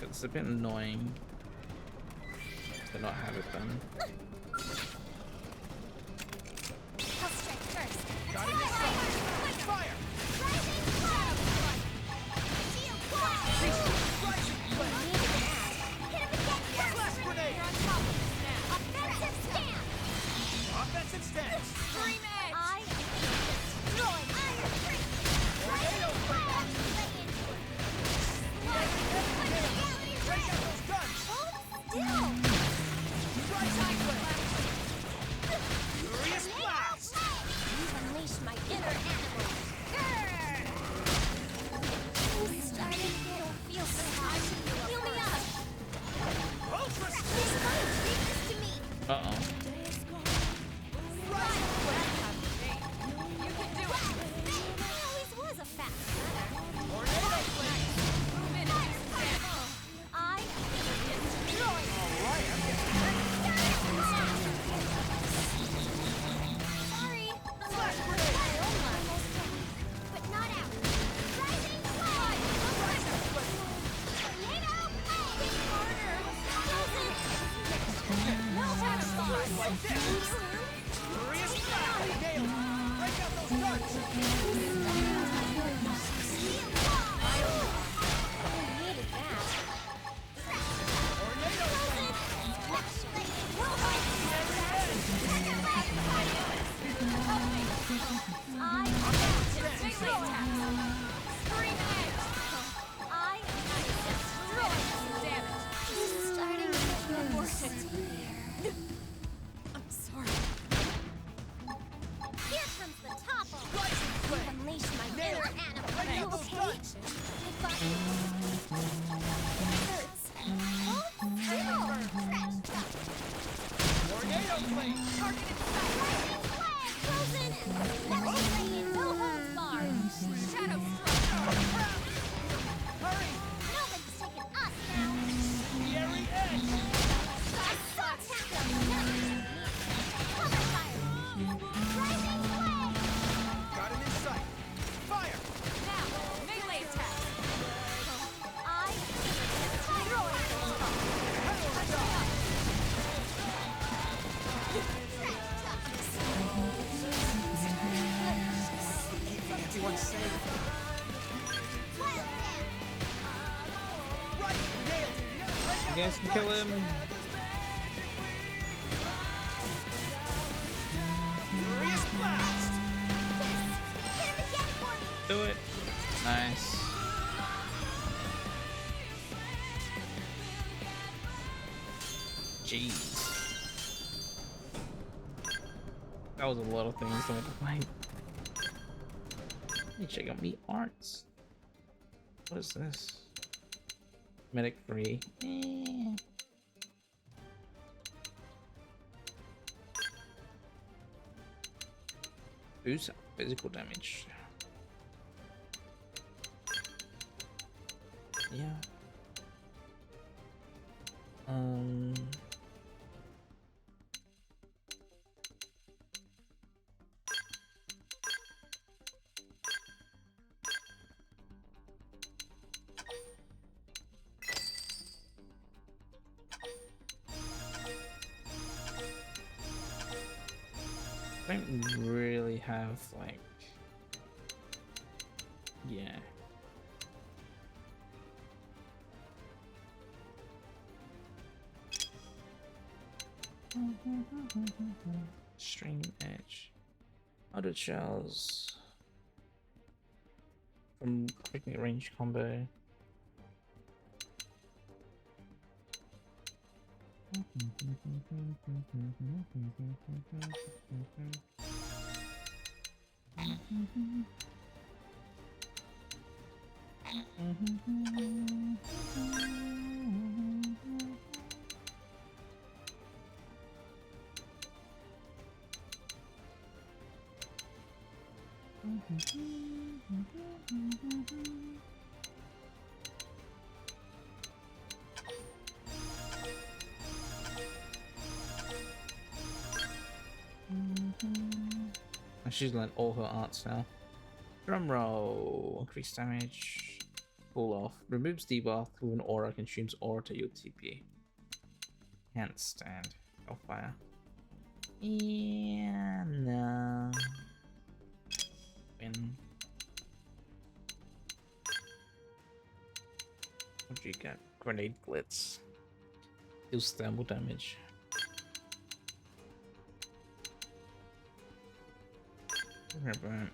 It's a bit annoying to not have it done. I'll strike first. Got it Attack inside! at range! Fire! Rising flame! Shield wall! Rising flame! Hit him again! Blast grenade! You're on top of this now. Offensive stance! Offensive stance! Extreme edge. I destroy Iron Fist! Tornado flame! Break out those guns! Hold still! Rising flame! Furious blast! Unleash my inner animal! Grr! I'm starting to feel so hot. Heal me up! Ultra This might lead this to me! Uh-oh. rising flame! You can do it. I always was a fast runner. Tornado flame! Move in and do some damage. I destroy Alright, I'm getting Sorry. Flash grenade! Almost ready, but not out. Rising flame! Rising flame! I Melee attack. Scream edge. I destroy Some damage. Just starting to feel more here. I'm sorry. Here comes the topple. Unleash my inner animal. You okay? My body hurts. Hold still. Trash talk. Tornado blade. Targeted side. Lightning flag. Frozen and never in no holds barred. Shadow stroke. Hurry. Nobody's taking us down. Fiery edge. I saw tackle. Cover fire. Rising flag. Got him in sight. Fire. Now, melee attack. I destroy Everyone safe. Right. Nailed it. You guys can kill him. Furious blast. Do it. Nice. Jeez. That was a lot of things to fight. Let me check out me arts. What is this? Medic free. Boost physical damage. Yeah. I don't really have like, yeah. String edge. Auto shells from quick range combo. She's learned all her arts now. Drum roll. Increase damage. Pull off. Removes debuff with an aura. Consumes aura to your TP. Can't stand. Hellfire. Yeah, no. Win. What do you got? Grenade blitz. Deals thermal damage. Burn.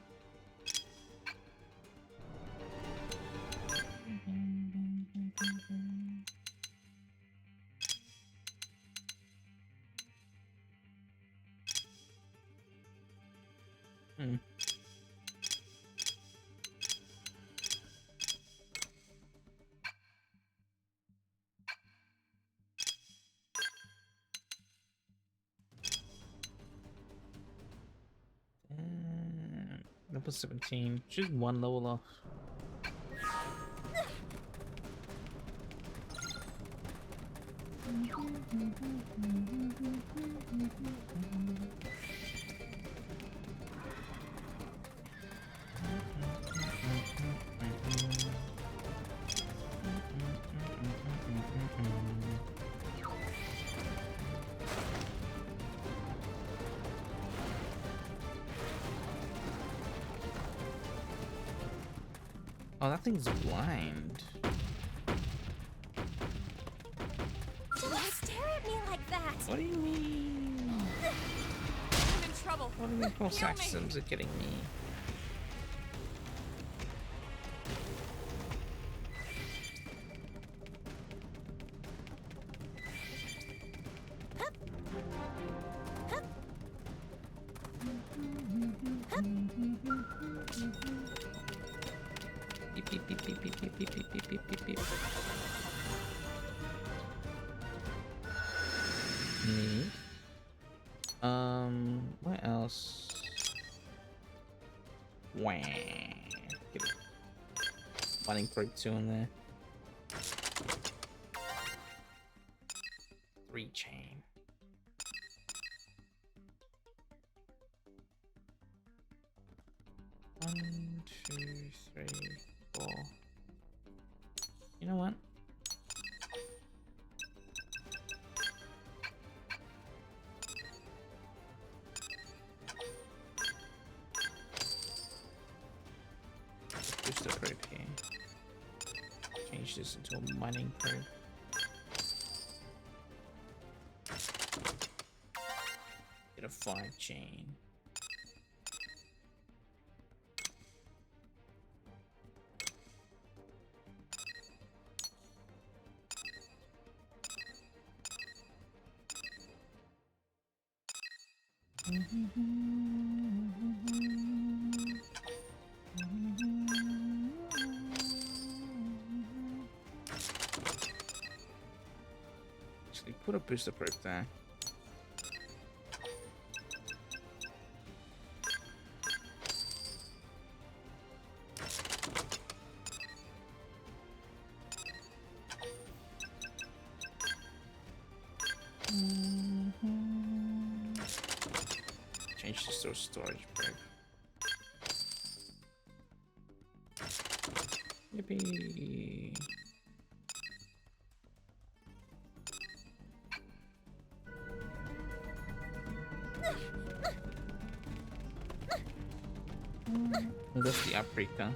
Level 17. She's one level off. Oh, that thing's blind. Don't stare at me like that. What do you mean? I'm in trouble. What do you mean more Heal me. Saxons are getting me? Beep, beep, beep, beep, beep, beep, beep, beep, beep, beep, beep, beep. Neat. What else? Wah. Get a mining probe 2 in there. 3 chain. One, 2, 3, 4. You know what? Booster probe here. Change this into a mining probe. Get a 5 chain. Actually, put a booster probe there. Change this to a storage probe. Yippee! Oh, that's the Africa.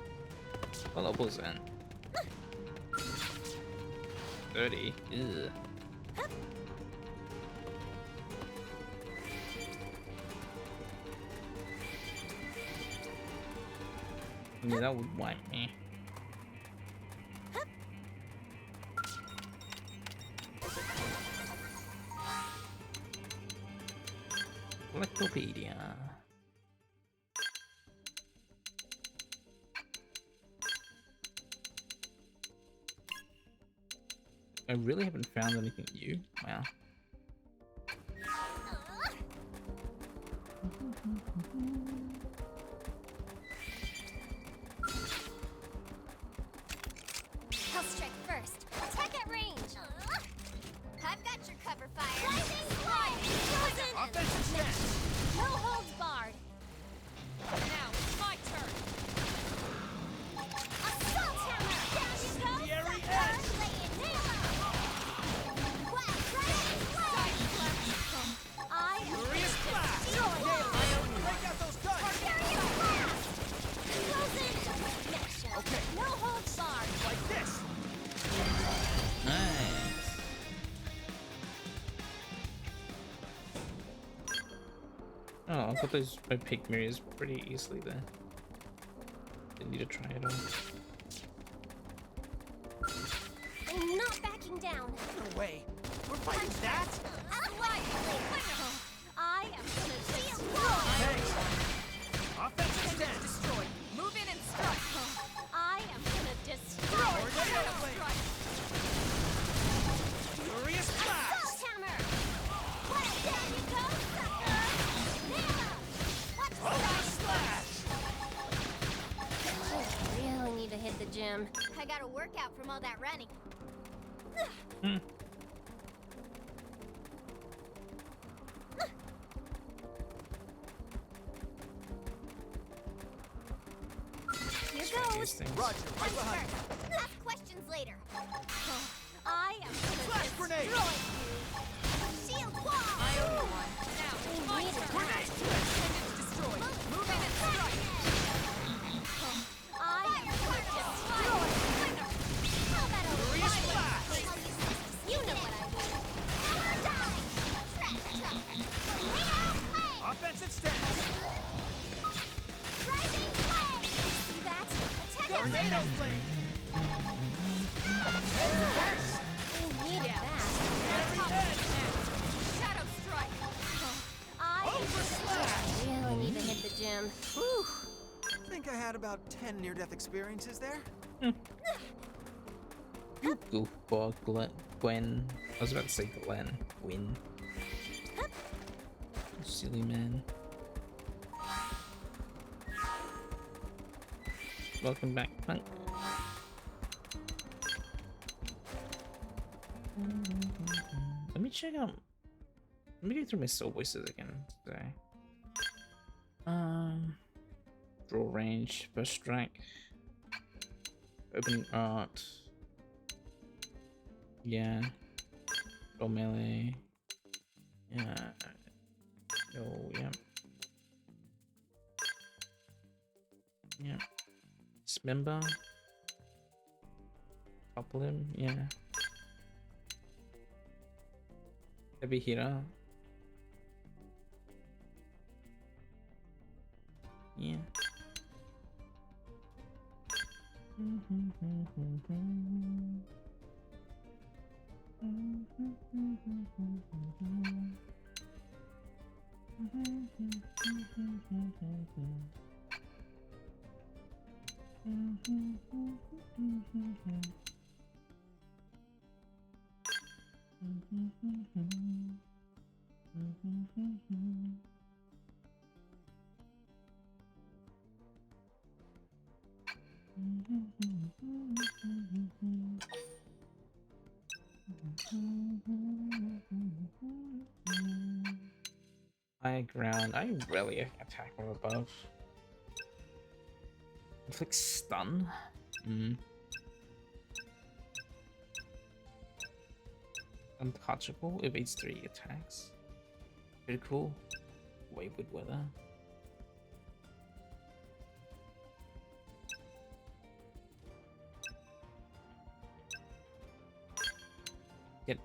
What level is that? 30. Ugh. Yeah, that would wipe me. Electropedia. I really haven't found anything new. Wow. I'll strike first. Attack at range. I've got your cover fire. Lightning strike. Frozen. Offensive stance. No holds barred. Now it's my turn. Assault hammer. Down you go. Incendiary sucker. edge. Lay it down. Whack. Right. Flash. I am Furious blast. destroyed. Break out those guns. Furious blast. Frozen. Connection. Okay. No holds barred. Like this. Nice. Oh, I got those opaque mirrors pretty easily there. Didn't need to try it on. I'm not backing down. No way. We're fighting that? I am gonna destroy. Thanks. Offensive stance. Destroy. Move in and strike. I am gonna destroy. Tornado blade. Furious blast. Assault hammer. What? Down you go, sucker. There. Watch Ultra this. slash. I really need to hit the gym. I got a workout from all that running. Hmm. Here Try these goes. things. Roger. Right behind you. Ask questions later. I am gonna Flash grenade. destroy you. Shield wall. I owe you one. Now it's my Need a turn. Grenade. It's destroyed. Move in and strike. I am gonna destroy. How about a Furious violent blast. blade? I'll use this to you know what I mean. Never die. Tornado blade. Offensive stance. Tornado flame. We need that. Shadow strike. I Overslash. really need to hit the gym. Whew. Think I had about 10 near-death experiences there. You goofball, Gwen. I was about to say Glenn. Gwyn. Silly man. Welcome back, Punk. Let me check out. Let me go through my soul voices again today. Draw range, first strike, opening art. Yeah. Go melee. Yeah. Oh, yeah. Yeah. Dismember. Couple him, yeah. Heavy hitter. Yeah. High ground. I rarely attack from above. Inflict stun. Untouchable. Evades 3 attacks. Pretty cool. Wayward weather. Get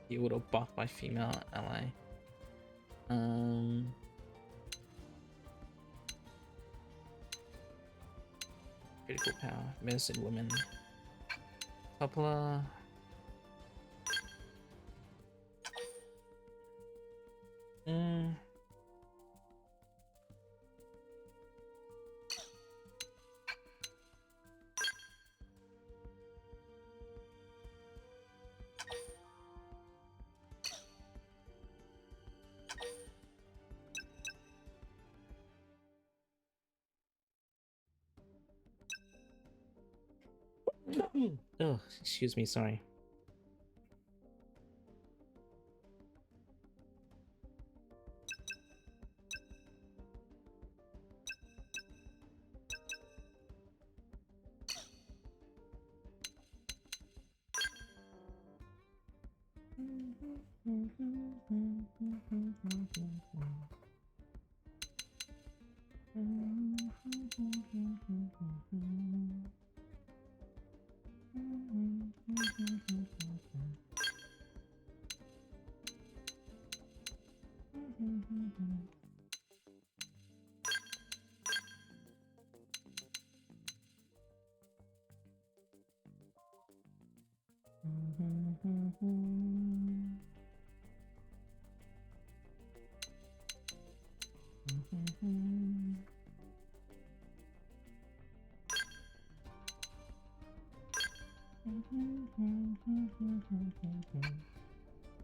healed or buffed by female ally. Critical power, medicine woman. Poplar. Oh, excuse me, sorry.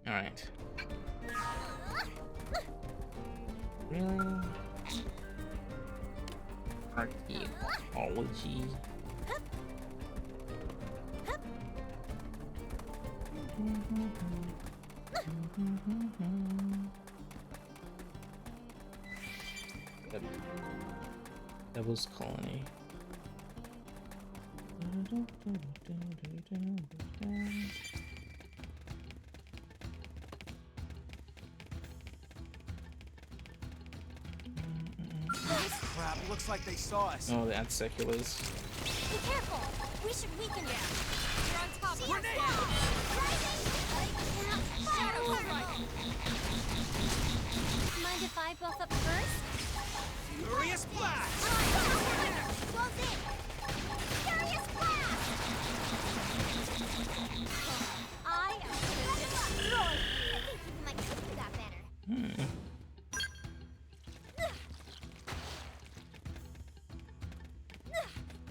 All right. Really? Archaeology. Devil's Colony. Crap, looks like they saw us. Oh, that's seculars. Be careful. We should weaken them. You're on top of it. Grenade! Shadow strike. Mind if I buff up first? Furious blast! Close in.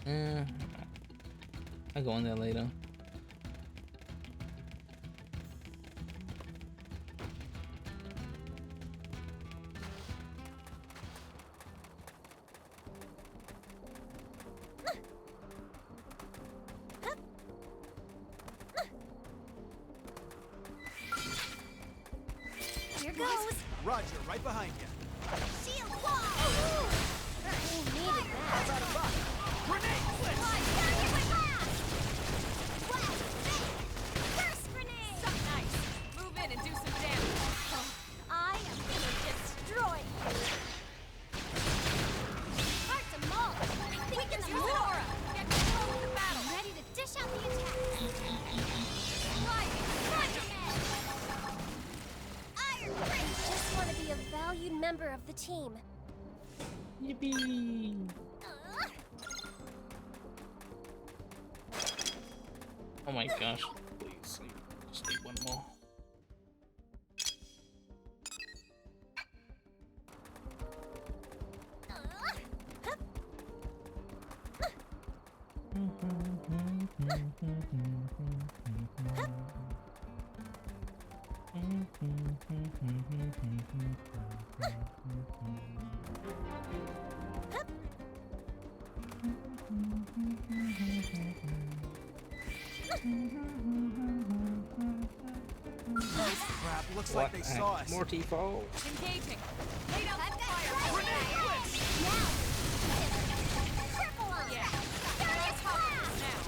I'll go on there later. Here goes. Roger, right behind you. Shield wall. I needed that. Grenade blitz! First grenade. So nice. Move in and do some damage. I am gonna destroy you. Hard to maul. I think Use the an more. aura. Get control of the battle. I'm ready to dish out the attack. Driving. Iron Fist. I just want to be a valued member of the team. Yippee! Oh my gosh, please, I just need one more. Crap, looks What? like they saw us. More T-Fall. Engaging. Lay down I've some got fire. Grenade blitz! Now. Triple on. Yeah. Furious blast. Now.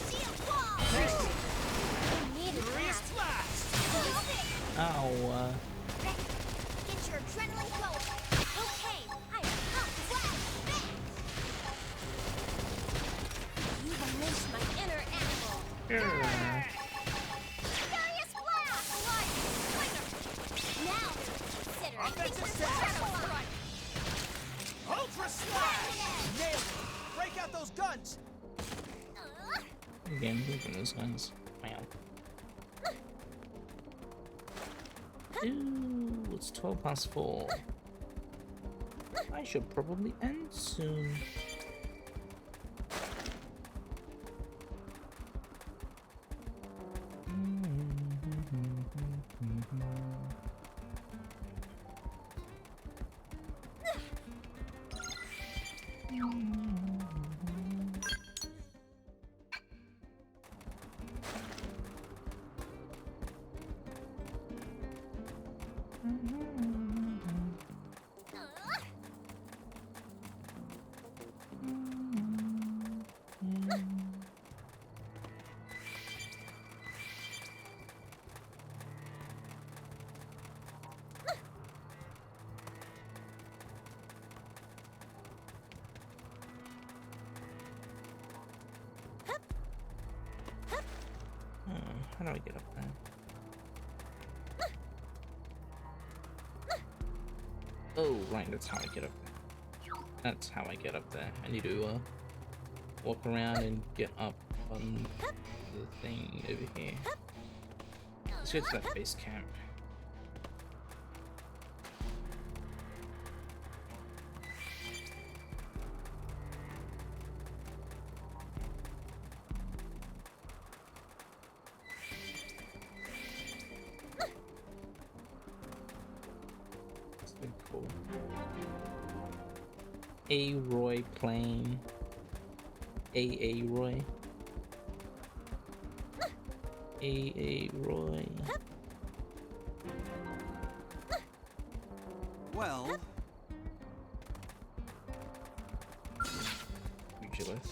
Shield wall. I needed Furious that. blast! Ow, Get your adrenaline going. Okay, I'm pumped. Blast. You've unleashed my inner animal. yeah. Furious blast. Now consider Offensive it. slash. Triple on. Ultra slash! Nailed it! Break out those guns! Again, look at those guns. Wow. Ooh, it's 12 past 4. I should probably end soon. How do I get up there? Oh, right, that's how I get up there. That's how I get up there. I need to walk around and get up on the thing over here. Let's go to that base camp. Cool. A Roy plane. A Roy. A Roy. Well, Pugilist.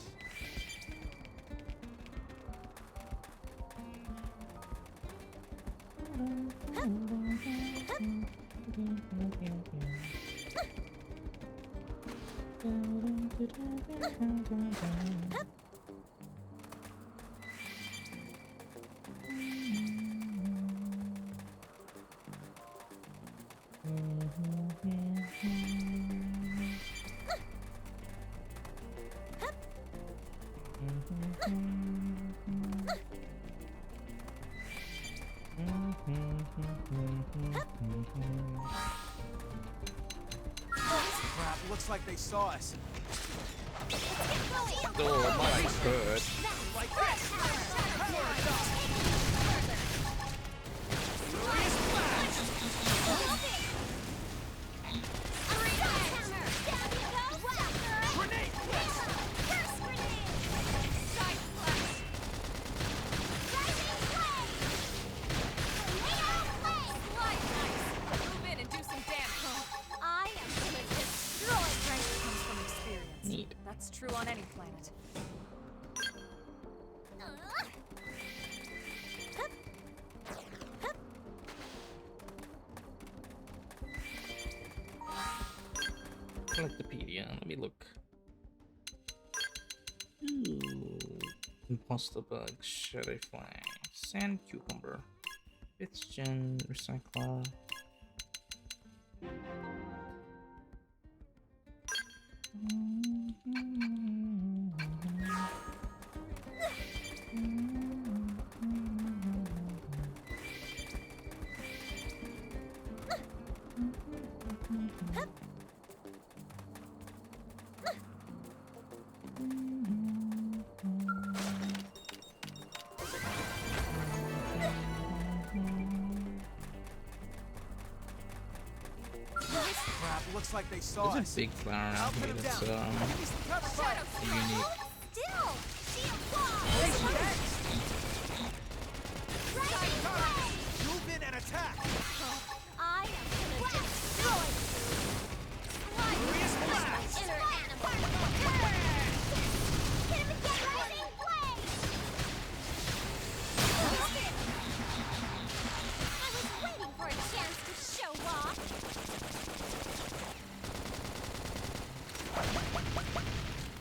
Crap, looks like they saw us. Oh, my legs hurt. Like this! Power dunk! Furious blast! Grenade blitz! Side flash. Slide nice. Move in and do some damage. I am gonna destroy Strength comes from experience. Neat. That's true on any planet. Collectopedia. Let me look. Ooh. Imposter bug, shadow fly, sand cucumber, 5th gen recycler. Crap, looks like they saw There's us. a big flower I'll around put here him that's down. Give me some cover fire. unique. Still! Shield wall! Rising flame! Move in and attack. I am gonna destroy you! Furious blast! Inner animal! Hit him again! Rising flame! I was waiting for a chance to show off!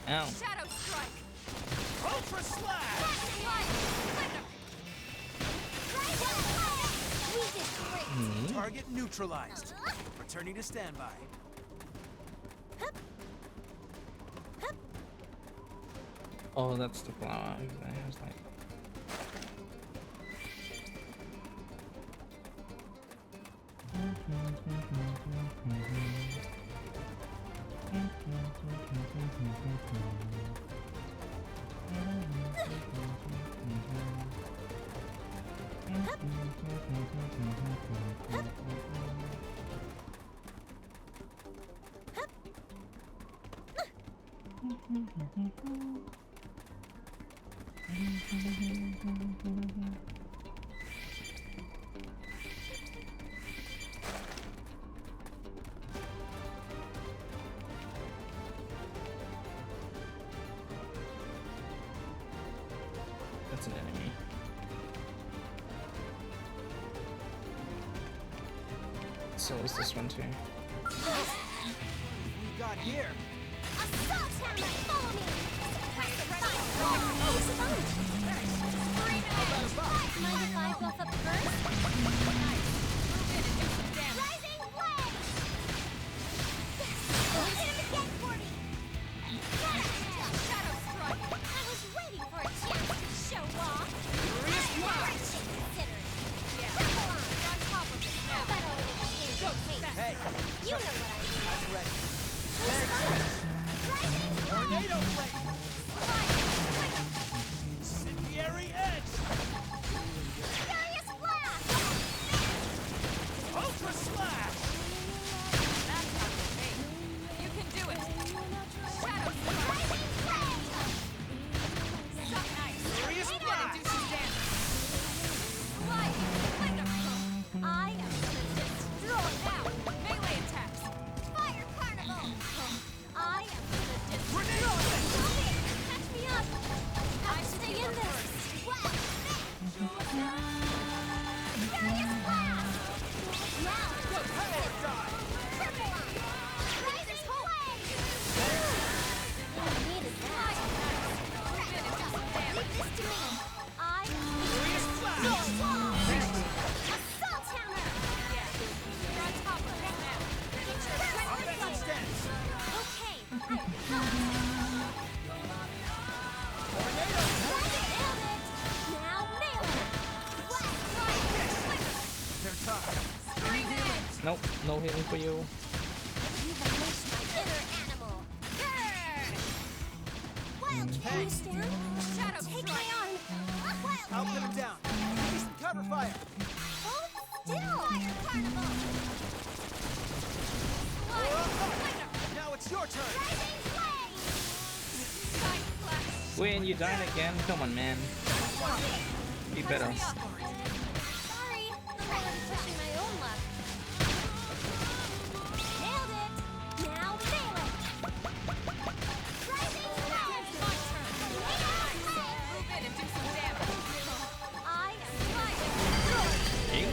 Ow. Shadow strike. Ultra slash! We did great! Target neutralized. Returning to standby. Oh, that's the flower. I was like, that's an enemy. So is this one too. We got here. Assault hammer! Follow me! Mind if I buff up first? Nice. Move in and do some damage. Rising flame! Hit him again for me! Shadow strike. I was waiting for a chance to show off! Furious blast! Considered. Yeah. Triple on! We're on top of it now. That only became Go, the case. Hey, You know what I mean. that's ready. Rising Tornado blade! Incendiary edge! furious blast! Ultra slash! That's how you take. You can do it. Shadow strike. Rising flame! Suck nice. Furious Move in and do blast! some damage. Slide. Wonderful. I am gonna destroy Now, melee attacks. Fire Carnival! I am gonna destroy Grenade! you! Catch me up! I'm Stay in Stealer this! first. Well, furious blast! Now, Power dive! triple on! Rising flame! Need a slide! Leave this to me! I Furious blast! Assault hammer! Yeah. You're on top of it now. Offensive stance! Okay, I'm Tornado! nailed it! Now nail it! Blast strike! They're tough. Nope, no healing for you. You have reached my inner animal! Grrr! When you died again, come on, man. Be better. Sorry, I'm already pushing my own luck. Nailed it! Now nail it! Rising Smash! My turn. Move in and do some damage. I slide it!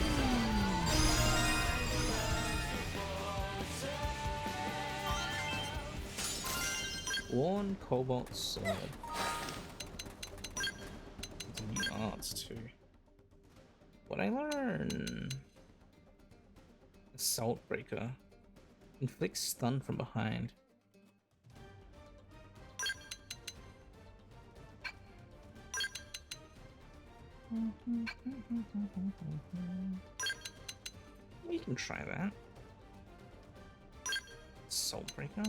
One cobalt sword. It's new arts too. What I learn? Assault breaker. Inflicts stun from behind. We can try that. Assault breaker.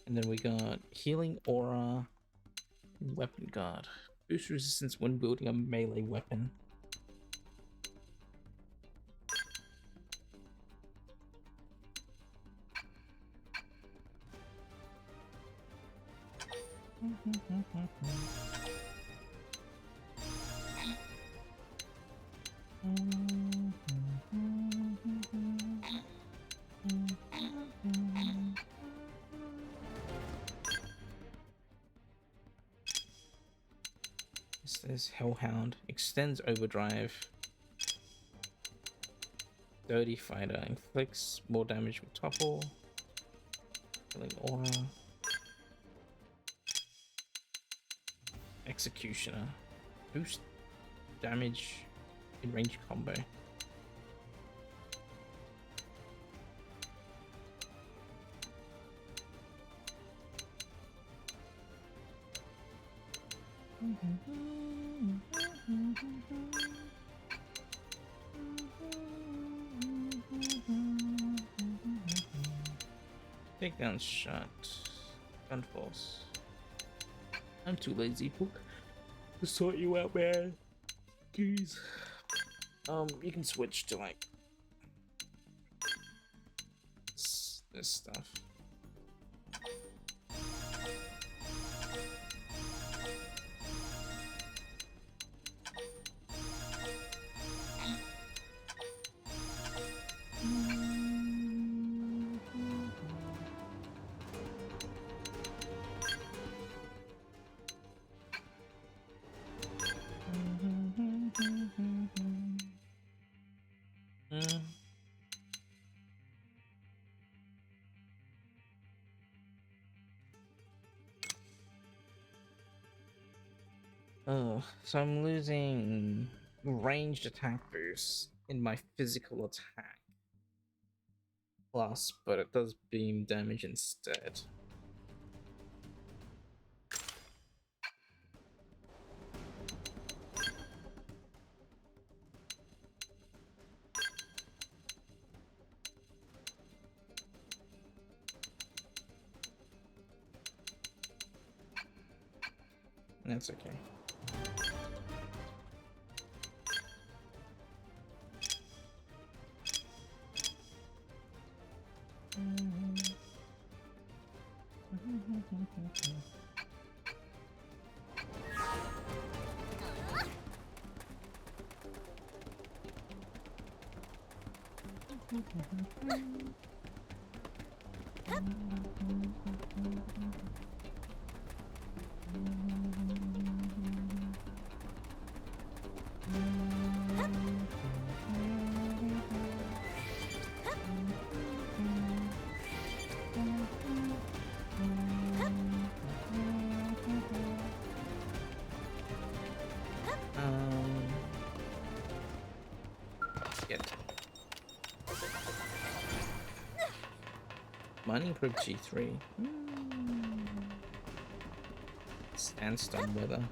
And then we got healing aura, weapon guard. Boost resistance when building a melee weapon. This Hellhound extends overdrive. Dirty fighter inflicts more damage with topple. Healing aura. Executioner boost damage in range combo. Takedown shot. Gun force. I'm too lazy to sort you out, man. Jeez. You can switch to like this stuff. So I'm losing ranged attack boost in my physical attack class, but it does beam damage instead. That's okay. Mining probe G3. Sandstone weather.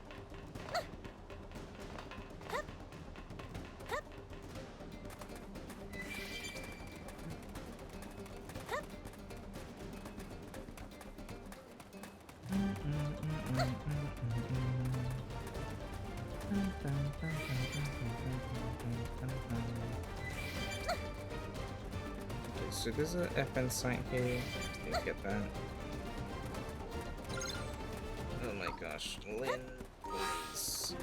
so there's a FN site here. Didn't get that. Oh my gosh, Lynn, please.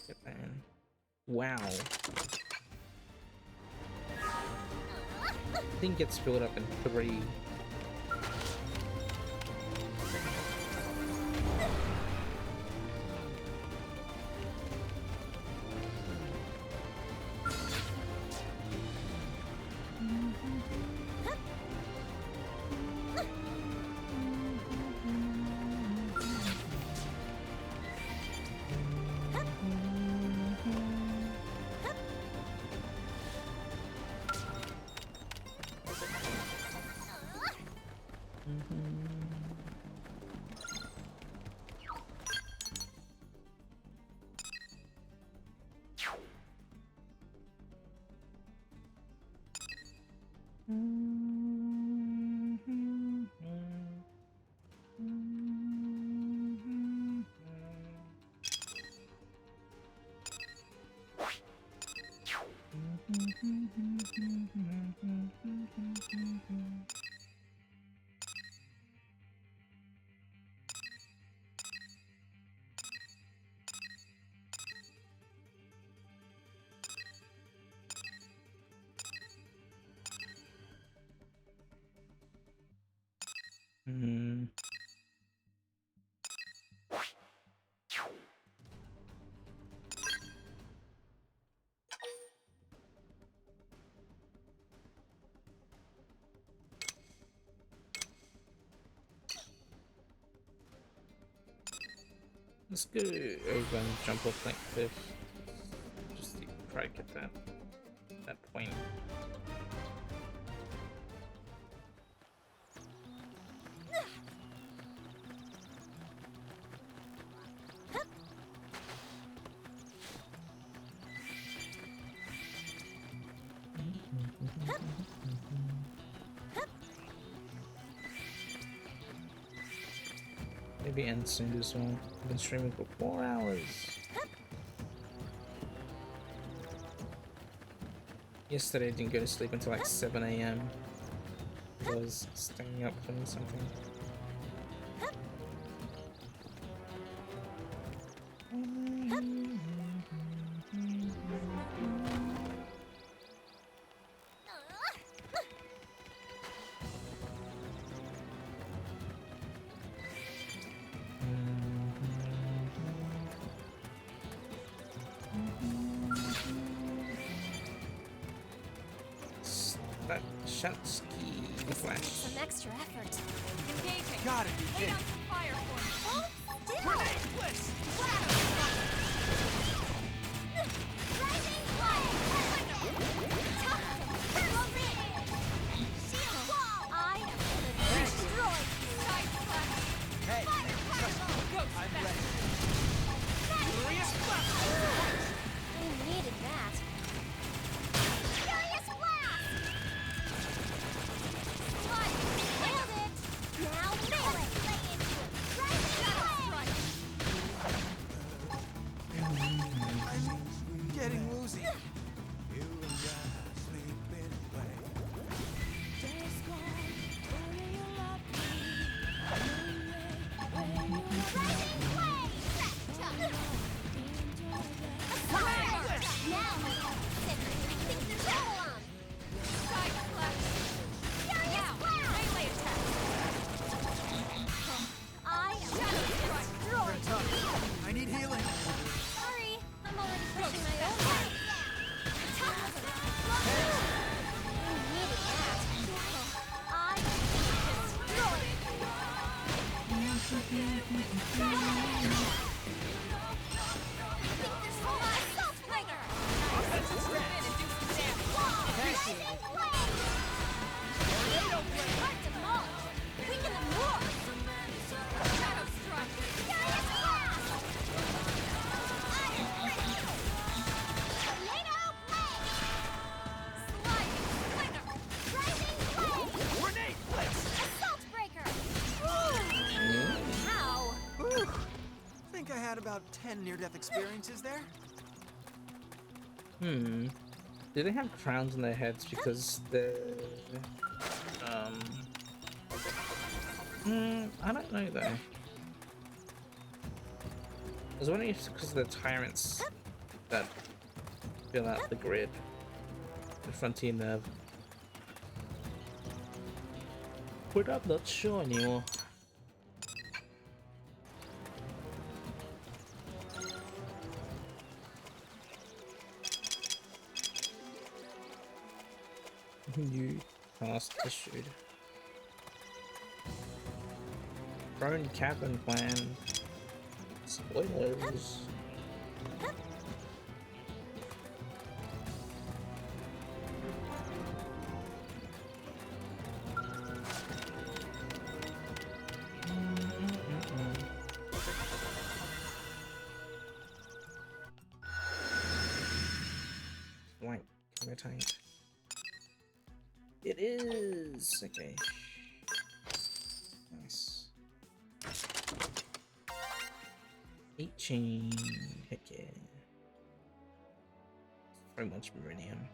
Get that in. Wow. Thing gets filled up in 3. Let's go over and jump off that cliff. Just to try to get that point. Maybe end soon as well. I've been streaming for 4 hours. Yesterday I didn't go to sleep until like 7 AM. I was staying up doing something. Shatsky flash. Some extra effort. Engaging. Gotta be Lay kidding. down some fire for me. Hold still. Grenade blitz. Rising flame. Turbo ring. Shield wall. I am gonna destroy you. Side slash. Hey, Fire particle. Ghost I'm back. ready. Furious blast. I needed that. Furious blast. Slide. Nailed it. Now melee. Lay into it. Rising flame. Assault Breaker! Offensive Spin stance. and do some damage. Rising Blade! Tornado blade. Hard demolish! Weaken them more! Shadow strike. Furious Blast! Iron Fist! Tornado Blade! Sliding slinger. Rising Blade! Grenade blitz. Assault Breaker! Hmm? Ow! Whew. Think I had about 10 near-death experiences there. Hmm. Do they have crowns on their heads because they're I don't know though. I was wondering if it's because of the tyrants that fill out the grid. The frontier nerve. But I'm not sure anymore. You task issued. Prone Cavern Clan. Spoilers. Blank. Tight. It is okay. Nice. 18. Heck yeah. So much Meridian.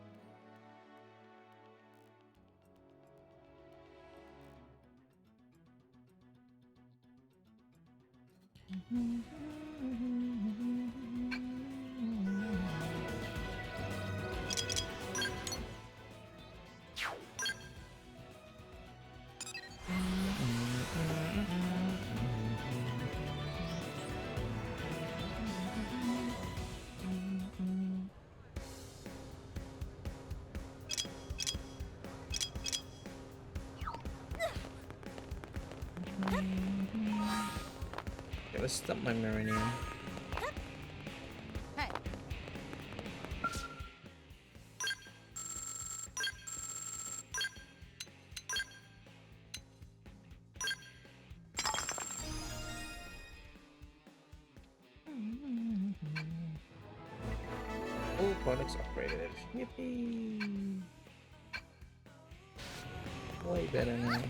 Okay, let's stop my Meridian. Hey, All products upgraded. Yippee! Way better now.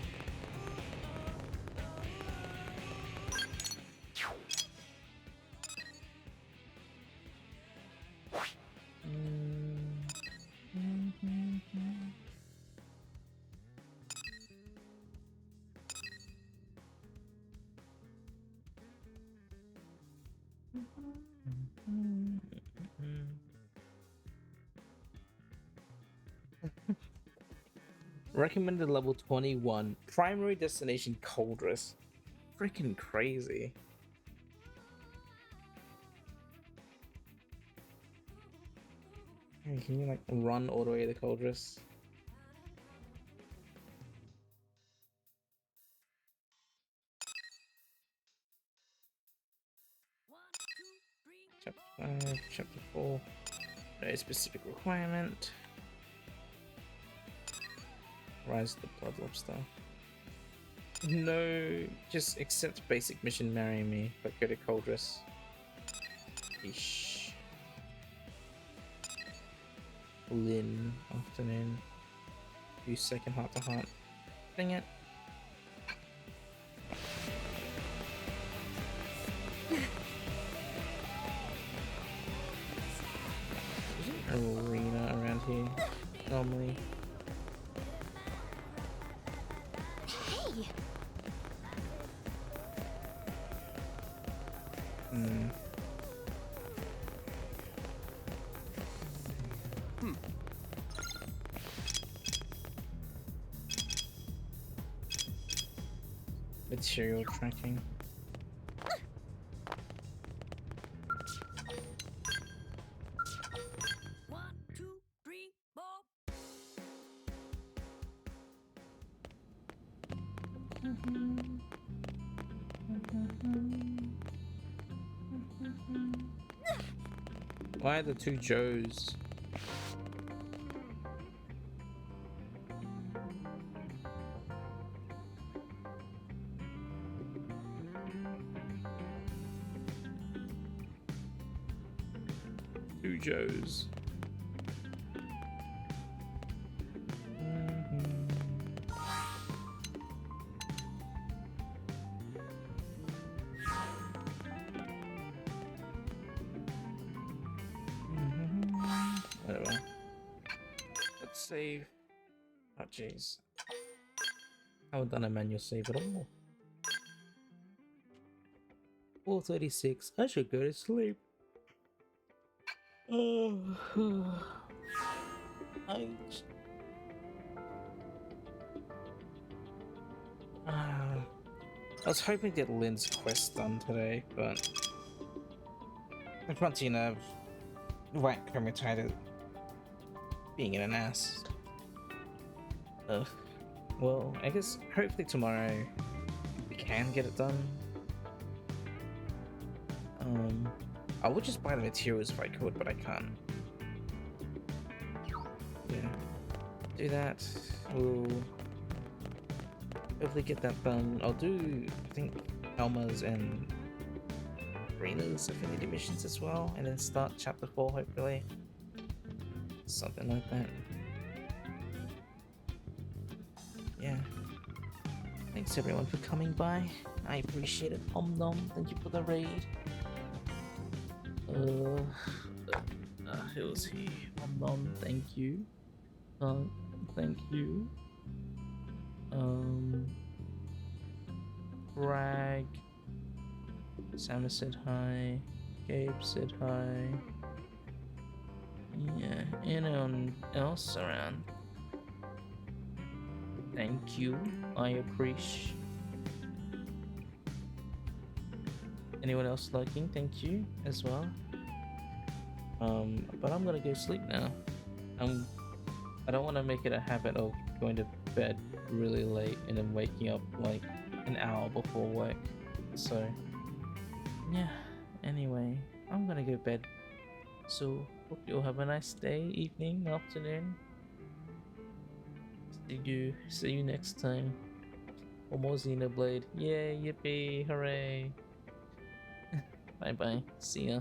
Recommended level 21. Primary destination Coldress. Freaking crazy. Hey, can you like run all the way to Coldress? Chapter 5, Chapter 4. No specific requirement. Rise of the Blood Lobster. No, just accept basic mission, marry me, but go to Coldress. Ish. Lynn, afternoon. Do second heart to heart. Dang it. There's an arena around here, normally. hey! Hmm. Material tracking. One, two, three, four. Why are the two Joes? Two Joes. Whatever. Let's save. Oh jeez. I haven't done a manual save at all. 4:36. I should go to sleep. I was hoping to get Lynn's quest done today, but once you know, White Kermititis being an ass. Well, I guess hopefully tomorrow we can get it done. I would just buy the materials if I could, but I can't. Yeah, do that. We'll hopefully get that done. I'll do, I think, Elma's and Rena's Affinity missions as well, and then start chapter 4 hopefully. Something like that. Yeah. Thanks everyone for coming by. I appreciate it. Nom, thank you for the raid. Who was he? Nom, thank you. Thank you. Rag. Sam said hi. Gabe said hi. Yeah, anyone else around? Thank you. I appreciate. Anyone else liking? Thank you as well. But I'm gonna go sleep now. I don't want to make it a habit of going to bed really late and then waking up like an hour before work. So yeah. Anyway, I'm gonna go to bed. So hope you'll have a nice day, evening, afternoon. See you next time. For more Xenoblade. Yay, yippee, hooray. Bye bye. See ya.